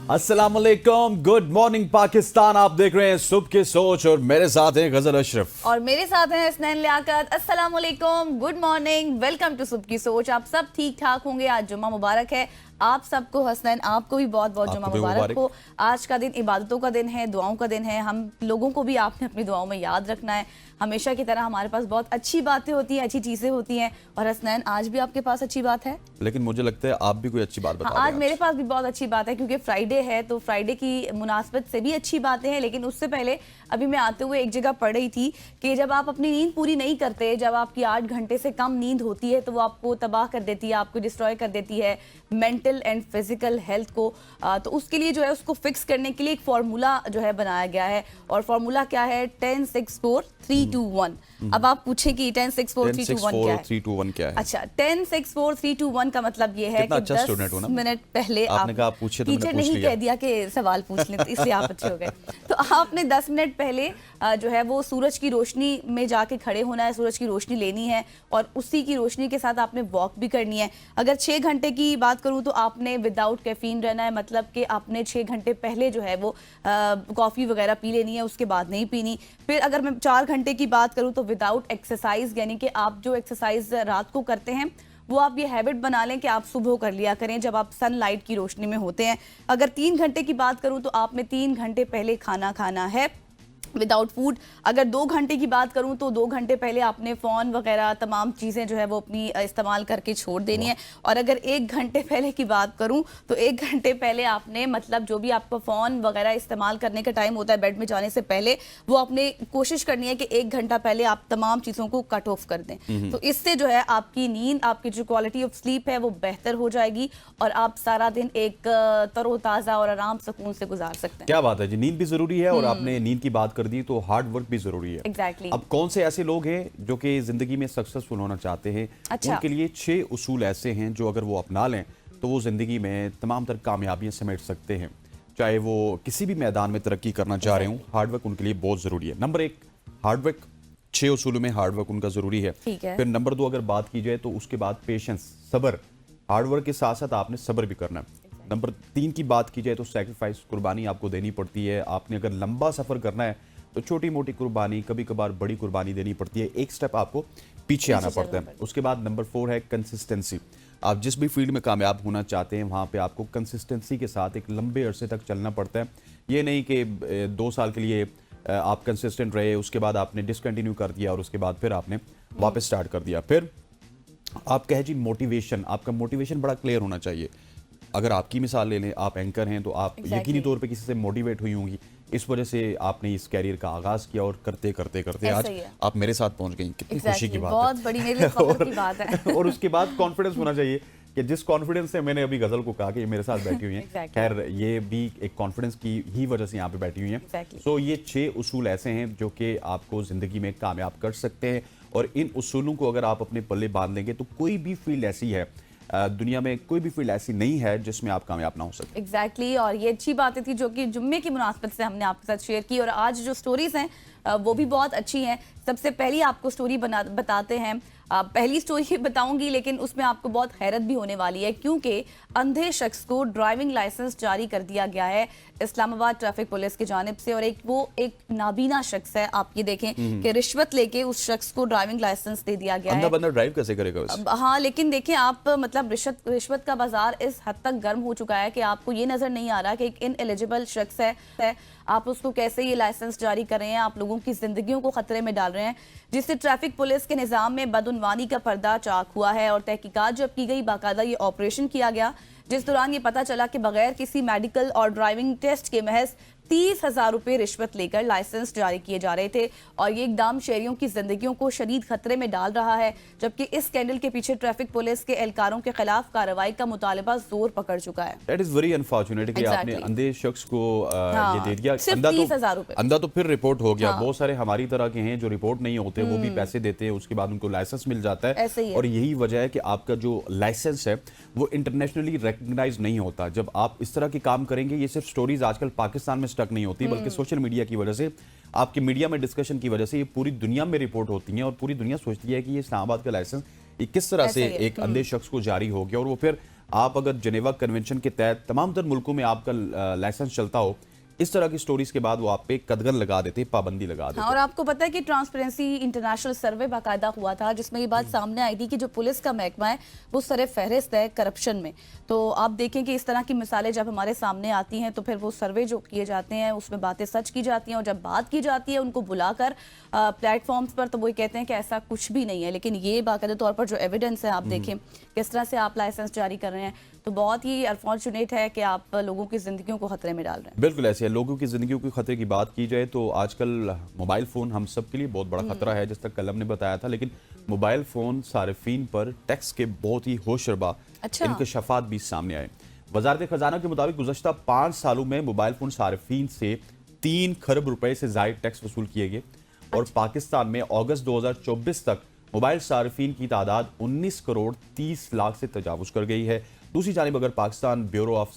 अस्सलाम वालेकुम, good morning Pakistan. आप देख रहे हैं सुबह की सोच और मेरे साथ हैं गजल अशरफ और मेरे साथ हैं हसनैन लियाकत। अस्सलाम वालेकुम, गुड मॉर्निंग, वेलकम टू सुबह की सोच। आप सब ठीक ठाक होंगे। आज जुम्मा मुबारक है आप सबको। हसनैन आपको भी बहुत बहुत जुम्मा मुबारक हो। आज का दिन इबादतों का दिन है, दुआओं का दिन है। हम लोगों को भी आपने अपनी दुआओं में याद रखना है। हमेशा की तरह हमारे पास बहुत अच्छी बातें होती हैं, अच्छी चीज़ें होती हैं। और हसनैन आज भी आपके पास अच्छी बात है, लेकिन मुझे लगता है आप भी कोई अच्छी बात बता आज मेरे पास भी बहुत अच्छी बात है क्योंकि फ्राइडे है, तो फ्राइडे की मुनासबत से भी अच्छी बातें हैं। लेकिन उससे पहले अभी मैं आते हुए एक जगह पढ़ रही थी कि जब आप अपनी नींद पूरी नहीं करते, जब आपकी 8 घंटे से कम नींद होती है, तो वो आपको तबाह कर देती है, आपको डिस्ट्रॉय कर देती है मेंटल एंड फिजिकल हेल्थ को। तो उसके लिए जो है उसको फिक्स करने के लिए एक फार्मूला जो है बनाया गया है। और फार्मूला क्या है? 10 6 4 3 2 1। अब आप पूछें कि 10 6 4 3 2 1 क्या है? अच्छा, 10 6 4 3 2 1 का मतलब ये है कि 10 मिनट पहले आपने कहा पूछे, तो टीचर नहीं कह दिया कि सवाल पूछ लें, तो इसलिए आप अच्छे हो गए। तो आपने 10 मिनट पहले जो है वो सूरज की रोशनी में जाके खड़े होना है, सूरज की रोशनी लेनी है और उसी की रोशनी के साथ आपने वॉक भी करनी है। अगर 6 घंटे की बात करूं तो आपने विदाउट कैफीन रहना है, मतलब कि आपने 6 घंटे पहले जो है वो कॉफ़ी वगैरह पी लेनी है, उसके बाद नहीं पीनी। फिर अगर मैं 4 घंटे की बात करूं तो विदाउट एक्सरसाइज, यानी कि आप जो एक्सरसाइज रात को करते हैं वो आप ये हैबिट बना लें कि आप सुबह कर लिया करें जब आप सनलाइट की रोशनी में होते हैं। अगर 3 घंटे की बात करूं तो आपने 3 घंटे पहले खाना खाना है विदाउट फूड। अगर 2 घंटे की बात करूं तो 2 घंटे पहले आपने फ़ोन वगैरह तमाम चीज़ें जो है वो अपनी इस्तेमाल करके छोड़ देनी है। और अगर 1 घंटे पहले की बात करूं तो 1 घंटे पहले आपने, मतलब जो भी आपका फ़ोन वगैरह इस्तेमाल करने का टाइम होता है बेड में जाने से पहले, वो आपने कोशिश करनी है कि 1 घंटा पहले आप तमाम चीज़ों को कट ऑफ कर दें। तो इससे जो है आपकी नींद, आपकी जो क्वालिटी ऑफ स्लीप है वो बेहतर हो जाएगी और आप सारा दिन एक तरोताज़ा और आराम सुकून से गुजार सकते हैं। क्या बात है जी, नींद भी जरूरी है और आपने नींद की बात कर दी तो हार्ड वर्क भी जरूरी है। Exactly. अब कौन से ऐसे लोग हैं जो कि जिंदगी में सक्सेसफुल होना चाहते हैं? अच्छा। उनके लिए 6 उसूल ऐसे हैं जो अगर वो अपना लें तो वो जिंदगी में तमाम तर कामयाबियां समेट सकते हैं, चाहे वो किसी भी मैदान में तरक्की करना चाह रहे हों। हार्ड वर्क उनके लिए बहुत जरूरी है। नंबर 1 हार्ड वर्क, 6 उसूलों में हार्ड वर्क उनका जरूरी है। फिर नंबर 2 अगर बात की जाए तो उसके बाद पेशेंस, सब्र। हार्ड वर्क के साथ साथ आपने सब्र भी करना है। नंबर 3 की बात की जाए तो सैक्रिफाइस, कुर्बानी आपको देनी पड़ती है। आपने अगर लंबा सफर करना है तो छोटी मोटी कुर्बानी, कभी कभार बड़ी कुर्बानी देनी पड़ती है, एक स्टेप आपको पीछे आना पड़ता है। उसके बाद नंबर 4 है कंसिस्टेंसी। आप जिस भी फील्ड में कामयाब होना चाहते हैं वहां पे आपको कंसिस्टेंसी के साथ एक लंबे अरसे तक चलना पड़ता है। ये नहीं कि 2 साल के लिए आप कंसिस्टेंट रहे, उसके बाद आपने डिसकंटिन्यू कर दिया और उसके बाद फिर आपने वापस स्टार्ट कर दिया। फिर आप कहे जी मोटिवेशन, आपका मोटिवेशन बड़ा क्लियर होना चाहिए। अगर आपकी मिसाल ले लें, आप एंकर हैं तो आप यकीनी तौर पे किसी से मोटिवेट हुई होंगी, इस वजह से आपने इस कैरियर का आगाज किया और करते करते करते आज आप मेरे साथ पहुंच गई। कितनी खुशी की बात है, बहुत बड़ी मेरे लिए फख्र की बात है। और उसके बाद कॉन्फिडेंस होना चाहिए कि जिस कॉन्फिडेंस से मैंने अभी गजल को कहा कि ये मेरे साथ बैठी हुई हैं, खैर ये भी एक कॉन्फिडेंस की ही वजह से यहाँ पे बैठी हुई हैं। सो ये 6 उसूल ऐसे हैं जो कि आपको जिंदगी में कामयाब कर सकते हैं और इन उसूलों को अगर आप अपने पल्ले बांध लेंगे तो कोई भी फील्ड ऐसी है, दुनिया में कोई भी फील्ड ऐसी नहीं है जिसमें आप कामयाब ना हो सकते। एग्जैक्टली और ये अच्छी बातें थी जो कि जुम्मे की मुनासबत से हमने आपके साथ शेयर की। और आज जो स्टोरीज हैं वो भी बहुत अच्छी हैं। सबसे पहली आपको स्टोरी बताते हैं। पहली स्टोरी बताऊंगी लेकिन उसमें आपको बहुत हैरत भी होने वाली है क्योंकि अंधे शख्स को ड्राइविंग लाइसेंस जारी कर दिया गया है इस्लामाबाद ट्रैफिक पुलिस की जानिब से। और एक नाबीना शख्स है, आप ये देखें कि रिश्वत लेके उस शख्स को ड्राइविंग लाइसेंस दे दिया गया है। अंधा बंदा ड्राइव कैसे करेगा? हाँ, लेकिन देखें आप, मतलब रिश्वत का बाजार इस हद तक गर्म हो चुका है कि आपको ये नजर नहीं आ रहा कि एक इनएलिजिबल शख्स है, आप उसको कैसे ये लाइसेंस जारी कर रहे हैं, आप लोगों की जिंदगियों को खतरे में डाल रहे हैं, जिससे ट्रैफिक पुलिस के निजाम में बदउनवानी का पर्दा चाक हुआ है। और तहकीकात जब की गई, बाकायदा ये ऑपरेशन किया गया जिस दौरान ये पता चला कि बगैर किसी मेडिकल और ड्राइविंग टेस्ट के महज 30,000 रुपए रिश्वत लेकर लाइसेंस जारी किए जा रहे थे। और ये इकदाम शहरियों की जिंदगियों को शदीद खतरे में डाल रहा है, जबकि इस स्कैंडल के पीछे ट्रैफिक पुलिस के एहलकारों के खिलाफ कार्रवाई का मुतालबा जोर पकड़ चुका है। That is very unfortunate कि आपने अंधे शख्स को ये दे दिया। सिर्फ 30,000 रुपए। अंधा तो फिर रिपोर्ट हो गया। बहुत सारे हमारी तरह के हैं जो रिपोर्ट नहीं होते, वो भी पैसे देते हैं, उसके बाद उनको लाइसेंस मिल जाता है। और यही वजह है कि आपका जो लाइसेंस है वो इंटरनेशनली रिकॉग्नाइज नहीं होता। जब आप इस तरह के काम करेंगे, ये सिर्फ स्टोरीज आजकल पाकिस्तान में स्टक नहीं होती बल्कि सोशल मीडिया की वजह से, आपके मीडिया में डिस्कशन की वजह से ये पूरी दुनिया में रिपोर्ट होती हैं और पूरी दुनिया सोचती है कि ये इस्लामाबाद का लाइसेंस ये किस तरह से एक अंधे शख्स को जारी हो गया और वो फिर आप अगर जेनेवा कन्वेंशन के तहत तमाम तर मुल्कों में आपका लाइसेंस चलता हो, इस तरह की स्टोरीज के बाद वो आप पे कदगन लगा देते, पाबंदी लगा देते। हाँ, और आपको पता है कि ट्रांसपेरेंसी इंटरनेशनल सर्वे बाकायदा हुआ था जिसमें ये बात सामने आई थी कि जो पुलिस का महकमा है वो सरे फहरिस्त है करप्शन में। तो आप देखें कि इस तरह की मिसालें जब हमारे सामने आती हैं तो फिर वो सर्वे जो किए जाते हैं उसमें बातें सच की जाती हैं, और जब बात की जाती है उनको बुलाकर प्लेटफॉर्म्स पर तो वो कहते हैं कि ऐसा कुछ भी नहीं है। लेकिन ये बाकायदा तौर पर जो एविडेंस है, आप देखें किस तरह से आप लाइसेंस जारी कर रहे हैं, तो बहुत ही अनफॉर्चुनेट है कि आप लोगों की जिंदगियों को खतरे में डाल रहे हैं। बिल्कुल ऐसे है। लोगों की जिंदगियों के खतरे की बात की जाए तो आजकल मोबाइल फ़ोन हम सब के लिए बहुत बड़ा खतरा है, जिस तक कलम ने बताया था। लेकिन मोबाइल फ़ोन सारिफीन पर टैक्स के बहुत ही होशरबा इंकशाफात भी सामने आए। वजारत खजाना के मुताबिक गुज़श्ता 5 सालों में मोबाइल फ़ोन सारिफीन से 3 खरब रुपए से ज़ायद टैक्स वसूल किए गए, और पाकिस्तान में अगस्त 2024 तक मोबाइल सारिफीन की तादाद 19 करोड़ 30 लाख से तजावुज कर गई है। दूसरी जानिब अगर पाकिस्तान ब्यूरो ऑफ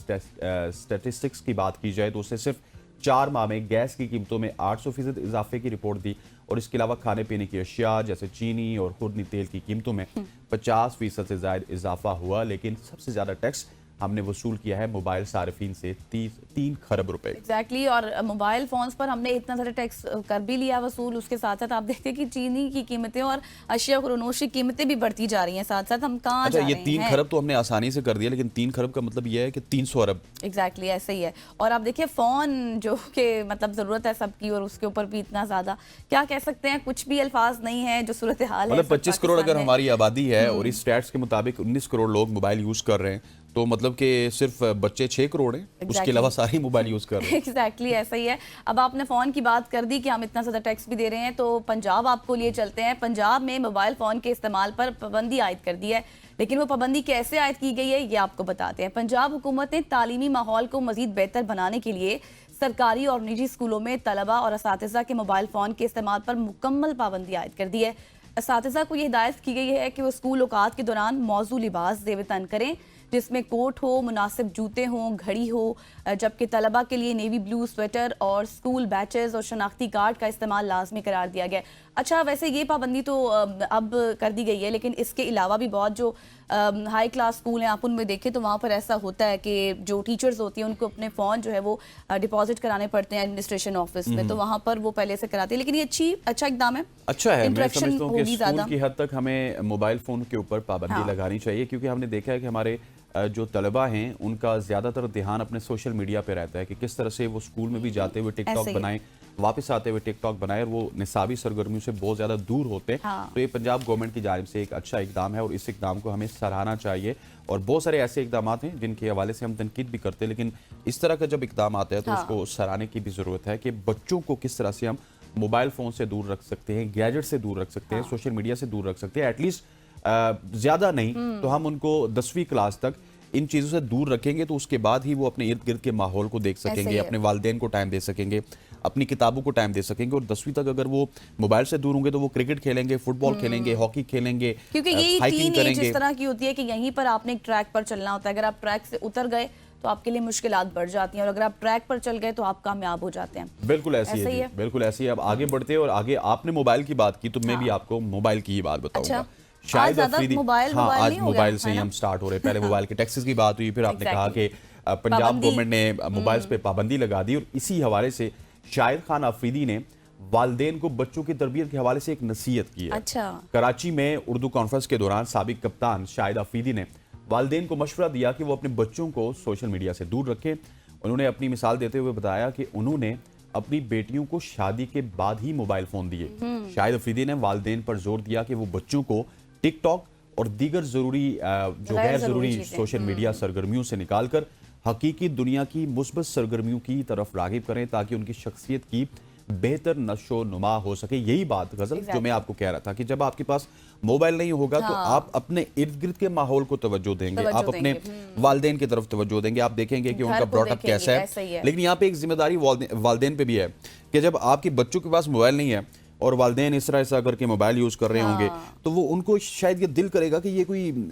स्टैटिस्टिक्स की बात की जाए तो उसने सिर्फ 4 माह में गैस की कीमतों में 800% इजाफे की रिपोर्ट दी, और इसके अलावा खाने पीने की अशिया जैसे चीनी और खुर्दनी तेल की कीमतों में 50% से ज़ायद इजाफा हुआ। लेकिन सबसे ज़्यादा टैक्स हमने वसूल किया है मोबाइल सारिफीन से 3 खरब रुपए। एग्जैक्टली और मोबाइल फोन्स पर हमने इतना सारा टैक्स कर भी लिया वसूल। उसके साथ साथ आप देखते हैं कि चीनी की कीमतें और अशिया खुरनोश की कीमतें भी बढ़ती जा रही हैं, साथ साथ हम कहाँ जा रहे हैं। 3 खरब तो हमने आसानी से कर दिया, लेकिन 3 खरब का मतलब यह है कि 300 अरब। एग्जैक्टली ऐसे ही है। और आप देखिए फ़ोन जो कि मतलब ज़रूरत है सबकी, और उसके ऊपर भी इतना ज़्यादा क्या कह सकते हैं, कुछ भी अल्फाज नहीं है जो सूरत हाल है। मतलब 25 करोड़ अगर हमारी आबादी है और इस स्टैट्स के मुताबिक 19 करोड़ लोग मोबाइल यूज कर रहे हैं, तो मतलब कि सिर्फ बच्चे 6 करोड़ हैं, उसके अलावा सारे मोबाइल यूज कर रहे हैं। एग्जैक्टली ऐसा ही है। अब आपने फ़ोन की बात कर दी कि हम इतना ज़्यादा टैक्स भी दे रहे हैं, तो पंजाब आपको लिए चलते हैं। पंजाब में मोबाइल फ़ोन के इस्तेमाल पर पाबंदी आयद कर दी है, लेकिन वो पाबंदी कैसे आयद की गई है ये आपको बताते हैं। पंजाब हुकूमत ने तालीमी माहौल को मज़ीद बेहतर बनाने के लिए सरकारी और निजी स्कूलों में तलबा और असातिज़ा के मोबाइल फ़ोन के इस्तेमाल पर मुकम्मल पाबंदी आयद कर दी है। असातिज़ा को ये हिदायत की गई है कि वो स्कूल औकात के दौरान मौजू लिबास ज़ेब तन करें, जिसमें कोट हो, मुनासिब जूते हों, घड़ी हो, जबकि तलबा के लिए नेवी ब्लू स्वेटर और स्कूल बैचेस और शनाख्ती कार्ड का इस्तेमाल लाजमी करार दिया गया। अच्छा, वैसे ये पाबंदी तो अब कर दी गई है, लेकिन इसके अलावा भी बहुत जो हाई क्लास स्कूल हैं आप उनमें देखें तो वहाँ पर ऐसा होता है कि जो टीचर्स होती हैं उनको अपने फ़ोन जो है वो डिपॉजिट कराने पड़ते हैं एडमिनिस्ट्रेशन ऑफिस में, तो वहाँ पर वो पहले से कराते हैं। लेकिन ये अच्छा इकदाम है, अच्छा है। मैं इंटरेक्शन समझता हूँ कि होगी स्कूल ज़्यादा। की हद तक हमें मोबाइल फ़ोन के ऊपर पाबंदी लगानी चाहिए, क्योंकि हमने देखा है कि हमारे जो तलबा हैं उनका ज़्यादातर ध्यान अपने सोशल मीडिया पे रहता है कि किस तरह से वो स्कूल में भी जाते हुए टिकटॉक बनाएं, वापस आते हुए टिकटॉक बनाएं, और वो निसाबी सरगर्मियों से बहुत ज़्यादा दूर होते हैं। तो ये पंजाब गवर्नमेंट की जानिब से एक अच्छा इकदाम है और इस इकदाम को हमें सराहना चाहिए। और बहुत सारे ऐसे इकदाम हैं जिनके हवाले से हम तनकीद भी करते हैं, लेकिन इस तरह का जब इकदाम आता है तो उसको सराहने की भी ज़रूरत है कि बच्चों को किस तरह से हम मोबाइल फ़ोन से दूर रख सकते हैं, गैजेट से दूर रख सकते हैं, सोशल मीडिया से दूर रख सकते हैं। एटलीस्ट ज़्यादा नहीं तो हम उनको 10वीं क्लास तक इन चीज़ों से दूर रखेंगे, तो उसके बाद ही वो अपने इर्द गिर्द के माहौल को देख सकेंगे, अपने वालिदैन को टाइम दे सकेंगे, अपनी किताबों को टाइम दे सकेंगे। और 10वीं तक अगर वो मोबाइल से दूर होंगे तो वो क्रिकेट खेलेंगे, फुटबॉल खेलेंगे, हॉकी खेलेंगे, क्योंकि ये हाइकिंग टीन एज करेंगे। इस तरह की होती है कि यहीं पर आपने एक ट्रैक पर चलना होता है। अगर आप ट्रैक से उतर गए तो आपके लिए मुश्किलात बढ़ जाती हैं, और अगर आप ट्रैक पर चल गए तो आप कामयाब हो जाते हैं। बिल्कुल ऐसी ऐसा ही है, है। बिल्कुल ऐसी है। अब आगे बढ़ते हैं, और आगे आपने मोबाइल की बात की तो मैं भी आपको मोबाइल की ही बात बताऊंगा। अच्छा, शायद आज अफरीदी, मोबाइल हाँ, आज नहीं हो मोबाइल गया, से ही है ना? हम स्टार्ट हो रहे हैं। पहले मोबाइल के टैक्सेस की बात हुई, फिर आपने कहा कि पंजाब पाबंदी। गवर्नमेंट ने मोबाइल्स पे पाबंदी लगा दी, और इसी हवाले से शाहिद खान अफरीदी ने वालिदैन को बच्चों की तरबियत के हवाले से एक नसीहत की है। अच्छा। कराची में उर्दू कॉन्फ्रेंस के दौरान साबिक कप्तान शाहिद अफरीदी ने वालिदैन को मशवरा दिया कि वो अपने बच्चों को सोशल मीडिया से दूर रखें। उन्होंने अपनी मिसाल देते हुए बताया कि उन्होंने अपनी बेटियों को शादी के बाद ही मोबाइल फोन दिए। शाहिद अफरीदी ने वालिदैन पर जोर दिया कि वो बच्चों को टिकटॉक और दीगर जरूरी जो गैर जरूरी सोशल मीडिया सरगर्मियों से निकालकर हकीकी दुनिया की मुस्बत सरगर्मियों की तरफ रागिब करें, ताकि उनकी शख्सियत की बेहतर नशो नुमा हो सके। यही बात गजल जो मैं आपको कह रहा था कि जब आपके पास मोबाइल नहीं होगा तो आप अपने इर्द गिर्द के माहौल को तवज्जो देंगे, आप अपने वालिदैन की तरफ तवज्जो देंगे, आप देखेंगे कि उनका ब्रॉटअप कैसा है। लेकिन यहाँ पे एक जिम्मेदारी वालिदैन पे भी है कि जब आपके बच्चों के पास मोबाइल नहीं है और वालिदैन इस तरह ऐसा करके मोबाइल यूज कर रहे होंगे, तो वो उनको शायद ये दिल करेगा कि ये कोई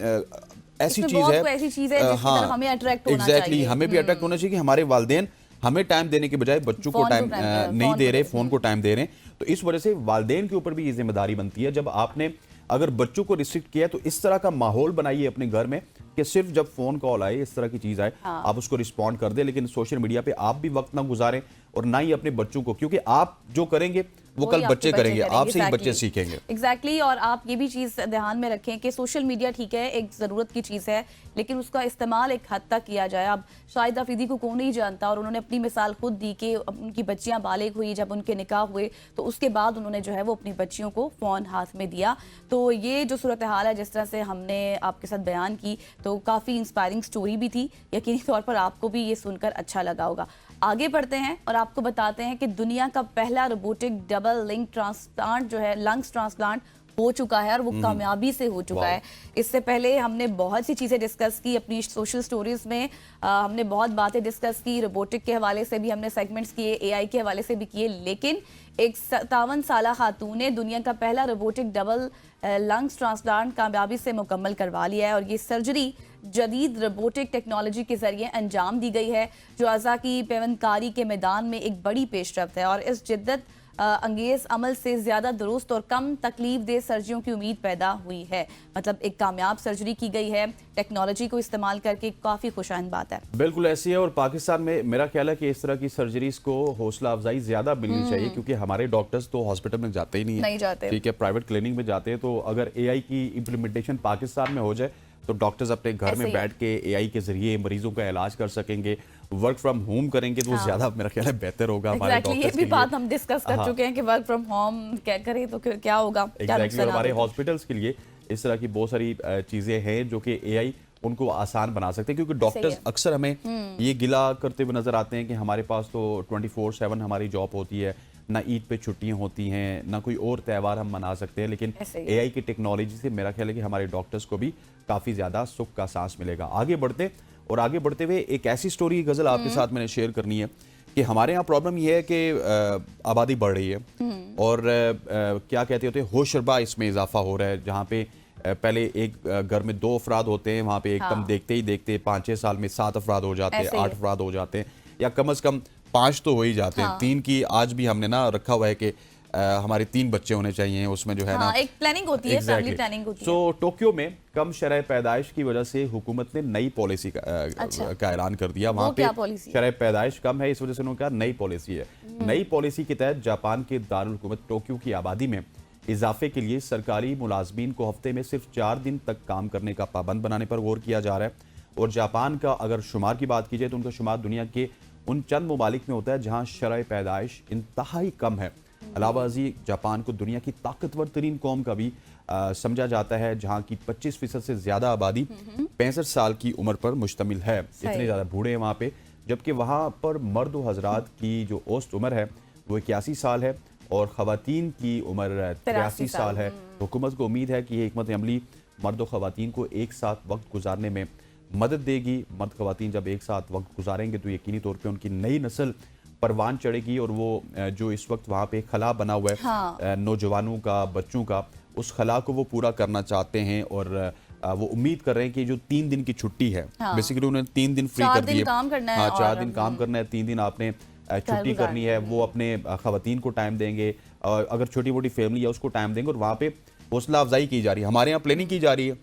ऐसी चीज है, हाँ, हमें अट्रैक्ट होना चाहिए, हमें भी अट्रैक्ट होना चाहिए कि हमारे वालिदैन हमें टाइम देने के बजाय बच्चों को टाइम नहीं दे रहे, फोन को टाइम दे रहे हैं। तो इस वजह से वालिदैन के ऊपर भी ये जिम्मेदारी बनती है, जब आपने अगर बच्चों को रिस्ट्रिक्ट किया तो इस तरह का माहौल बनाइए अपने घर में कि सिर्फ जब फोन कॉल आए, इस तरह की चीज आए, आप उसको रिस्पॉन्ड कर दें, लेकिन सोशल मीडिया पे आप भी वक्त ना गुजारें और ना ही अपने बच्चों को, क्योंकि आप जो करेंगे वो कल बच्चे करेंगे, आपसे ही बच्चे सीखेंगे। एग्जैक्टली। और आप ये भी चीज ध्यान में रखें कि सोशल मीडिया ठीक है, एक जरूरत की चीज है, लेकिन उसका इस्तेमाल एक हद तक किया जाए। अब शाहिद अफरीदी को कौन नहीं जानता, और उन्होंने अपनी मिसाल खुद दी कि उनकी बच्चियां बालिग हुई, जब उनके निकाह हुए तो उसके बाद उन्होंने जो है वो अपनी बच्चियों को फोन हाथ में दिया। तो ये जो सूरत हाल है जिस तरह से हमने आपके साथ बयान की, तो काफ़ी इंस्पायरिंग स्टोरी भी थी, यकीनी तौर पर आपको भी ये सुनकर अच्छा लगा होगा। आगे बढ़ते हैं और आपको बताते हैं कि दुनिया का पहला रोबोटिक डबल लिंग ट्रांसप्लांट जो है, लंग्स ट्रांसप्लांट हो चुका है और वो कामयाबी से हो चुका है। इससे पहले हमने बहुत सी चीज़ें डिस्कस की अपनी सोशल स्टोरीज में, हमने बहुत बातें डिस्कस की, रोबोटिक के हवाले से भी हमने सेगमेंट्स किए, एआई के हवाले से भी किए, लेकिन एक 57 साला खातून ने दुनिया का पहला रोबोटिक डबल लंग्स ट्रांसप्लांट कामयाबी से मुकम्मल करवा लिया है। और ये सर्जरी जदीद रोबोटिक टेक्नोलॉजी के जरिए अंजाम दी गई है, जो अज़ा की पेवंदकारी के मैदान में एक बड़ी पेशरफ्त है। और इस जिद्दत अंगेज अमल से ज्यादा दुरुस्त और कम तकलीफ दे सर्जरियों की उम्मीद पैदा हुई है। मतलब एक कामयाब सर्जरी की गई है टेक्नोलॉजी को इस्तेमाल करके, काफी खुशाइन बात है। बिल्कुल ऐसी है, और पाकिस्तान में मेरा ख्याल है कि इस तरह की सर्जरीज को हौसला अफजाई ज्यादा मिलनी चाहिए, क्योंकि हमारे डॉक्टर्स तो हॉस्पिटल में जाते ही नहीं जाते। ठीक है, प्राइवेट क्लिनिक में जाते हैं। तो अगर एआई की इम्प्लीमेंटेशन पाकिस्तान में हो जाए तो डॉक्टर्स अपने घर में बैठ के एआई के जरिए मरीजों का इलाज कर सकेंगे, वर्क फ्रॉम होम करेंगे तो ज्यादा मेरा ख्याल है बेहतर होगा हमारे डॉक्टर्स ये भी बात हम डिस्कस कर चुके हैं कि वर्क फ्रॉम होम क्या करें तो क्या होगा। एग्जैक्टली, और हमारे हॉस्पिटल्स के लिए इस तरह की बहुत सारी चीजें हैं जो कि एआई उनको आसान बना सकते हैं, क्योंकि डॉक्टर्स अक्सर हमें ये गिला करते हुए नजर आते हैं कि हमारे पास तो 24/7 हमारी जॉब होती है, ना ईद पे छुट्टियां होती हैं, ना कोई और त्यौहार हम मना सकते हैं, लेकिन एआई की टेक्नोलॉजी से मेरा ख्याल है कि हमारे डॉक्टर्स को भी काफ़ी ज़्यादा सुख का सांस मिलेगा। आगे बढ़ते हुए एक ऐसी स्टोरी गज़ल आपके साथ मैंने शेयर करनी है कि हमारे यहाँ प्रॉब्लम ये है कि आबादी बढ़ रही है और क्या कहते होते हैं होशरबा इसमें इजाफा हो रहा है। जहाँ पे पहले एक घर में 2 अफराद होते हैं, वहाँ पे एकदम देखते ही देखते 5-6 साल में 7 अफराद हो जाते हैं, 8 अफराद हो जाते हैं, या कम से कम 5 तो हो ही जाते हैं। 3 की आज भी हमने ना रखा हुआ है कि हमारे 3 बच्चे होने चाहिए, उसमें जो है ना एक प्लानिंग होती है, फैमिली प्लानिंग होती है। सो टोक्यो में कम शरह पैदाइश की वजह से हुकूमत ने नई पॉलिसी का ऐलान कर दिया। वहाँ पे शरह पैदाइश कम है, इस वजह से उन्होंने कहा नई पॉलिसी है। नई पॉलिसी के तहत जापान के दारुल हुकूमत टोक्यो की आबादी में इजाफे के लिए सरकारी मुलाजमीन को हफ्ते में सिर्फ 4 दिन तक काम करने का पाबंद बनाने पर गौर किया जा रहा है। और जापान का अगर शुमार की बात की जाए तो उनका शुमार दुनिया के उन चंद ममालिक में होता है जहां शरह पैदाइश इंतहाई कम है। अलावा अजी जापान को दुनिया की ताकतवर तरीन कौम का भी समझा जाता है, जहां की 25% से ज्यादा आबादी 65 साल की उम्र पर मुश्तमिल है। इतने ज्यादा बूढ़े हैं वहाँ पे, जबकि वहाँ पर मर्द व हजरात की जो औसत उम्र है वो 81 साल है और ख़वातीन की उम्र 83 साल है। हुकूमत को उम्मीद है कि ये हिकमत अमली मर्द व ख़वातीन को एक साथ वक्त गुजारने में मदद देगी। मर्द ख़वातीन जब एक साथ वक्त गुजारेंगे तो यकीनी तौर पे उनकी नई नस्ल परवान चढ़ेगी और वो जो इस वक्त वहाँ पे खला बना हुआ है नौजवानों का, बच्चों का, उस खला को वो पूरा करना चाहते हैं। और वो उम्मीद कर रहे हैं कि जो 3 दिन की छुट्टी है, बेसिकली उन्होंने 3 दिन फ्री कर दिए। 4 दिन काम करना है, 3 दिन आपने छुट्टी करनी है। वो अपने ख़वातीन को टाइम देंगे और अगर छोटी मोटी फैमिली है उसको टाइम देंगे, और वहाँ पे हौसला अफजाई की जा रही है। हमारे यहाँ प्लानिंग की जा रही है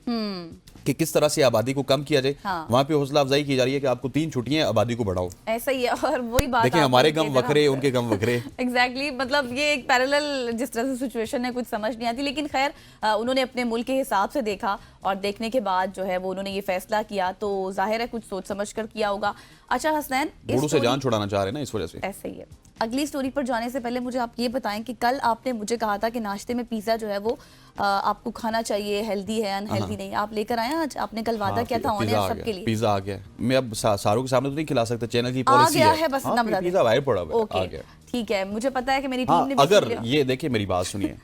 कि किस तरह से आबादी को कम किया जाए। वहाँ पे हौसला अफजाई की जा रही है कि आपको 3 छुट्टियां, आबादी को बढ़ाओ। ऐसा ही है, और वही बात देखिए हमारे गम वखरे, उनके गम वखरे। एग्जैक्टली, मतलब ये एक पैरेलल जिस तरह से सिचुएशन है कुछ समझ नहीं आती, लेकिन खैर उन्होंने अपने मुल्क के हिसाब से देखा और देखने के बाद जो है वो उन्होंने ये फैसला किया, तो जाहिर है कुछ सोच समझ कर किया होगा। अच्छा हसनैन, बूढ़ों से जान छुड़ाना चाह रहे हैं ना, इस वजह से ऐसे ही है। अगली स्टोरी पर जाने से पहले मुझे आप ये बताएं कि कल आपने मुझे कहा था कि नाश्ते में पिज़्ज़ा जो है वो आपको खाना चाहिए, हेल्दी है अनहेल्दी नहीं, आप लेकर आए आज? आपने कल वादा किया था ऑन एयर सबके लिए। पिज़्ज़ा आ गया। मैं अब सारों के सामने तो नहीं खिला सकता, चैनल की पॉलिसी है। बस इतना बता दें। पिज़्ज़ा बाहर पड़ा हुआ है, आ गया। ठीक है, मुझे पता है कि मेरी टीम ने अगर ये देखिए मेरी बात सुनिए,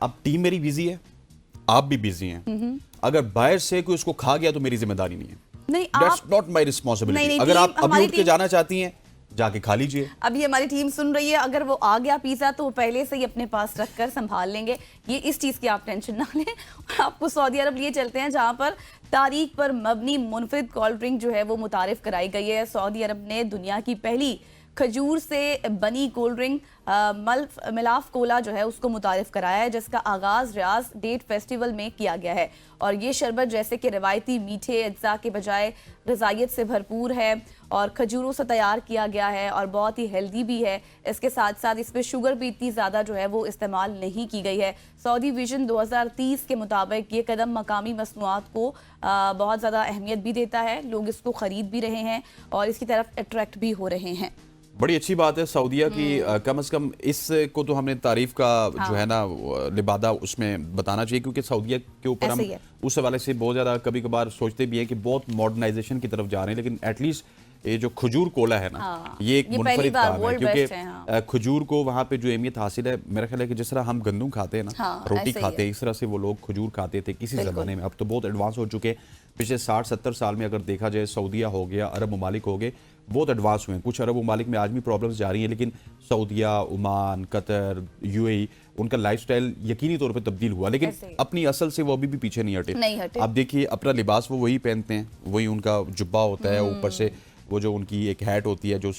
अब टीम मेरी बिजी है, आप भी बिजी हैं, अगर बाहर से कोई उसको खा गया तो मेरी जिम्मेदारी नहीं है। नहीं, दैट्स नॉट माय रिस्पांसिबिलिटी। अगर आप अभी उठ के जाना चाहती हैं जाके खा लीजिए। अभी हमारी टीम सुन रही है, अगर वो आ गया पिज़्ज़ा तो वो पहले से ही अपने पास रखकर संभाल लेंगे, ये इस चीज़ की आप टेंशन ना लें। और आपको सऊदी अरब लिए चलते हैं जहां पर तारीख पर मबनी मुनफरिद कोल्ड ड्रिंक जो है वो मुतारिफ कराई गई है। सऊदी अरब ने दुनिया की पहली खजूर से बनी कोल्ड ड्रिंक मिलाफ कोला जो है उसको मुतारिफ कराया है, जिसका आगाज रियाज डेट फेस्टिवल में किया गया है। और ये शरबत जैसे कि रवायती मीठे अज्जा के बजाय ग़िज़ाइयत से भरपूर है और खजूरों से तैयार किया गया है और बहुत ही हेल्दी भी है। इसके साथ साथ इस पर शुगर भी इतनी ज़्यादा जो है वो इस्तेमाल नहीं की गई है। सऊदी विजन 2030 के मुताबिक ये कदम मकामी मसनूआत को बहुत ज़्यादा अहमियत भी देता है, लोग इसको ख़रीद भी रहे हैं और इसकी तरफ अट्रैक्ट भी हो रहे हैं। बड़ी अच्छी बात है सऊदीया की, कम से कम इसको तो हमने तारीफ का जो है ना लिबादा उसमें बताना चाहिए, क्योंकि सऊदीया के ऊपर हम उस हवाले से बहुत ज़्यादा कभी कभार सोचते भी हैं कि बहुत मॉडर्नाइजेशन की तरफ जा रहे हैं, लेकिन एटलीस्ट ये जो खजूर कोला है ना, ये एक मुनफरिद काम है, क्योंकि खजूर को वहाँ पे जो अहमियत हासिल है, मेरा ख्याल है कि जिस तरह हम गंदम खाते हैं ना, रोटी खाते हैं, इस तरह से वो लोग खजूर खाते थे किसी ज़माने में। अब तो बहुत एडवांस हो चुके हैं, पिछले 60-70 साल में अगर देखा जाए सऊदीया हो गया, अरब ममालिक हो गए, बहुत एडवांस हुए हैं। कुछ अरब ममालिक में आज भी प्रॉब्लम्स जा रही हैं, लेकिन सऊदीया, ओमान, कतर, यूएई, उनका लाइफस्टाइल यकीनी तौर पे तब्दील हुआ, लेकिन अपनी असल से वो अभी भी पीछे नहीं हटे। आप देखिए अपना लिबास वो वही पहनते हैं, वही उनका जुब्बा होता है, ऊपर से वो जो उनकी एक हैट होती है जो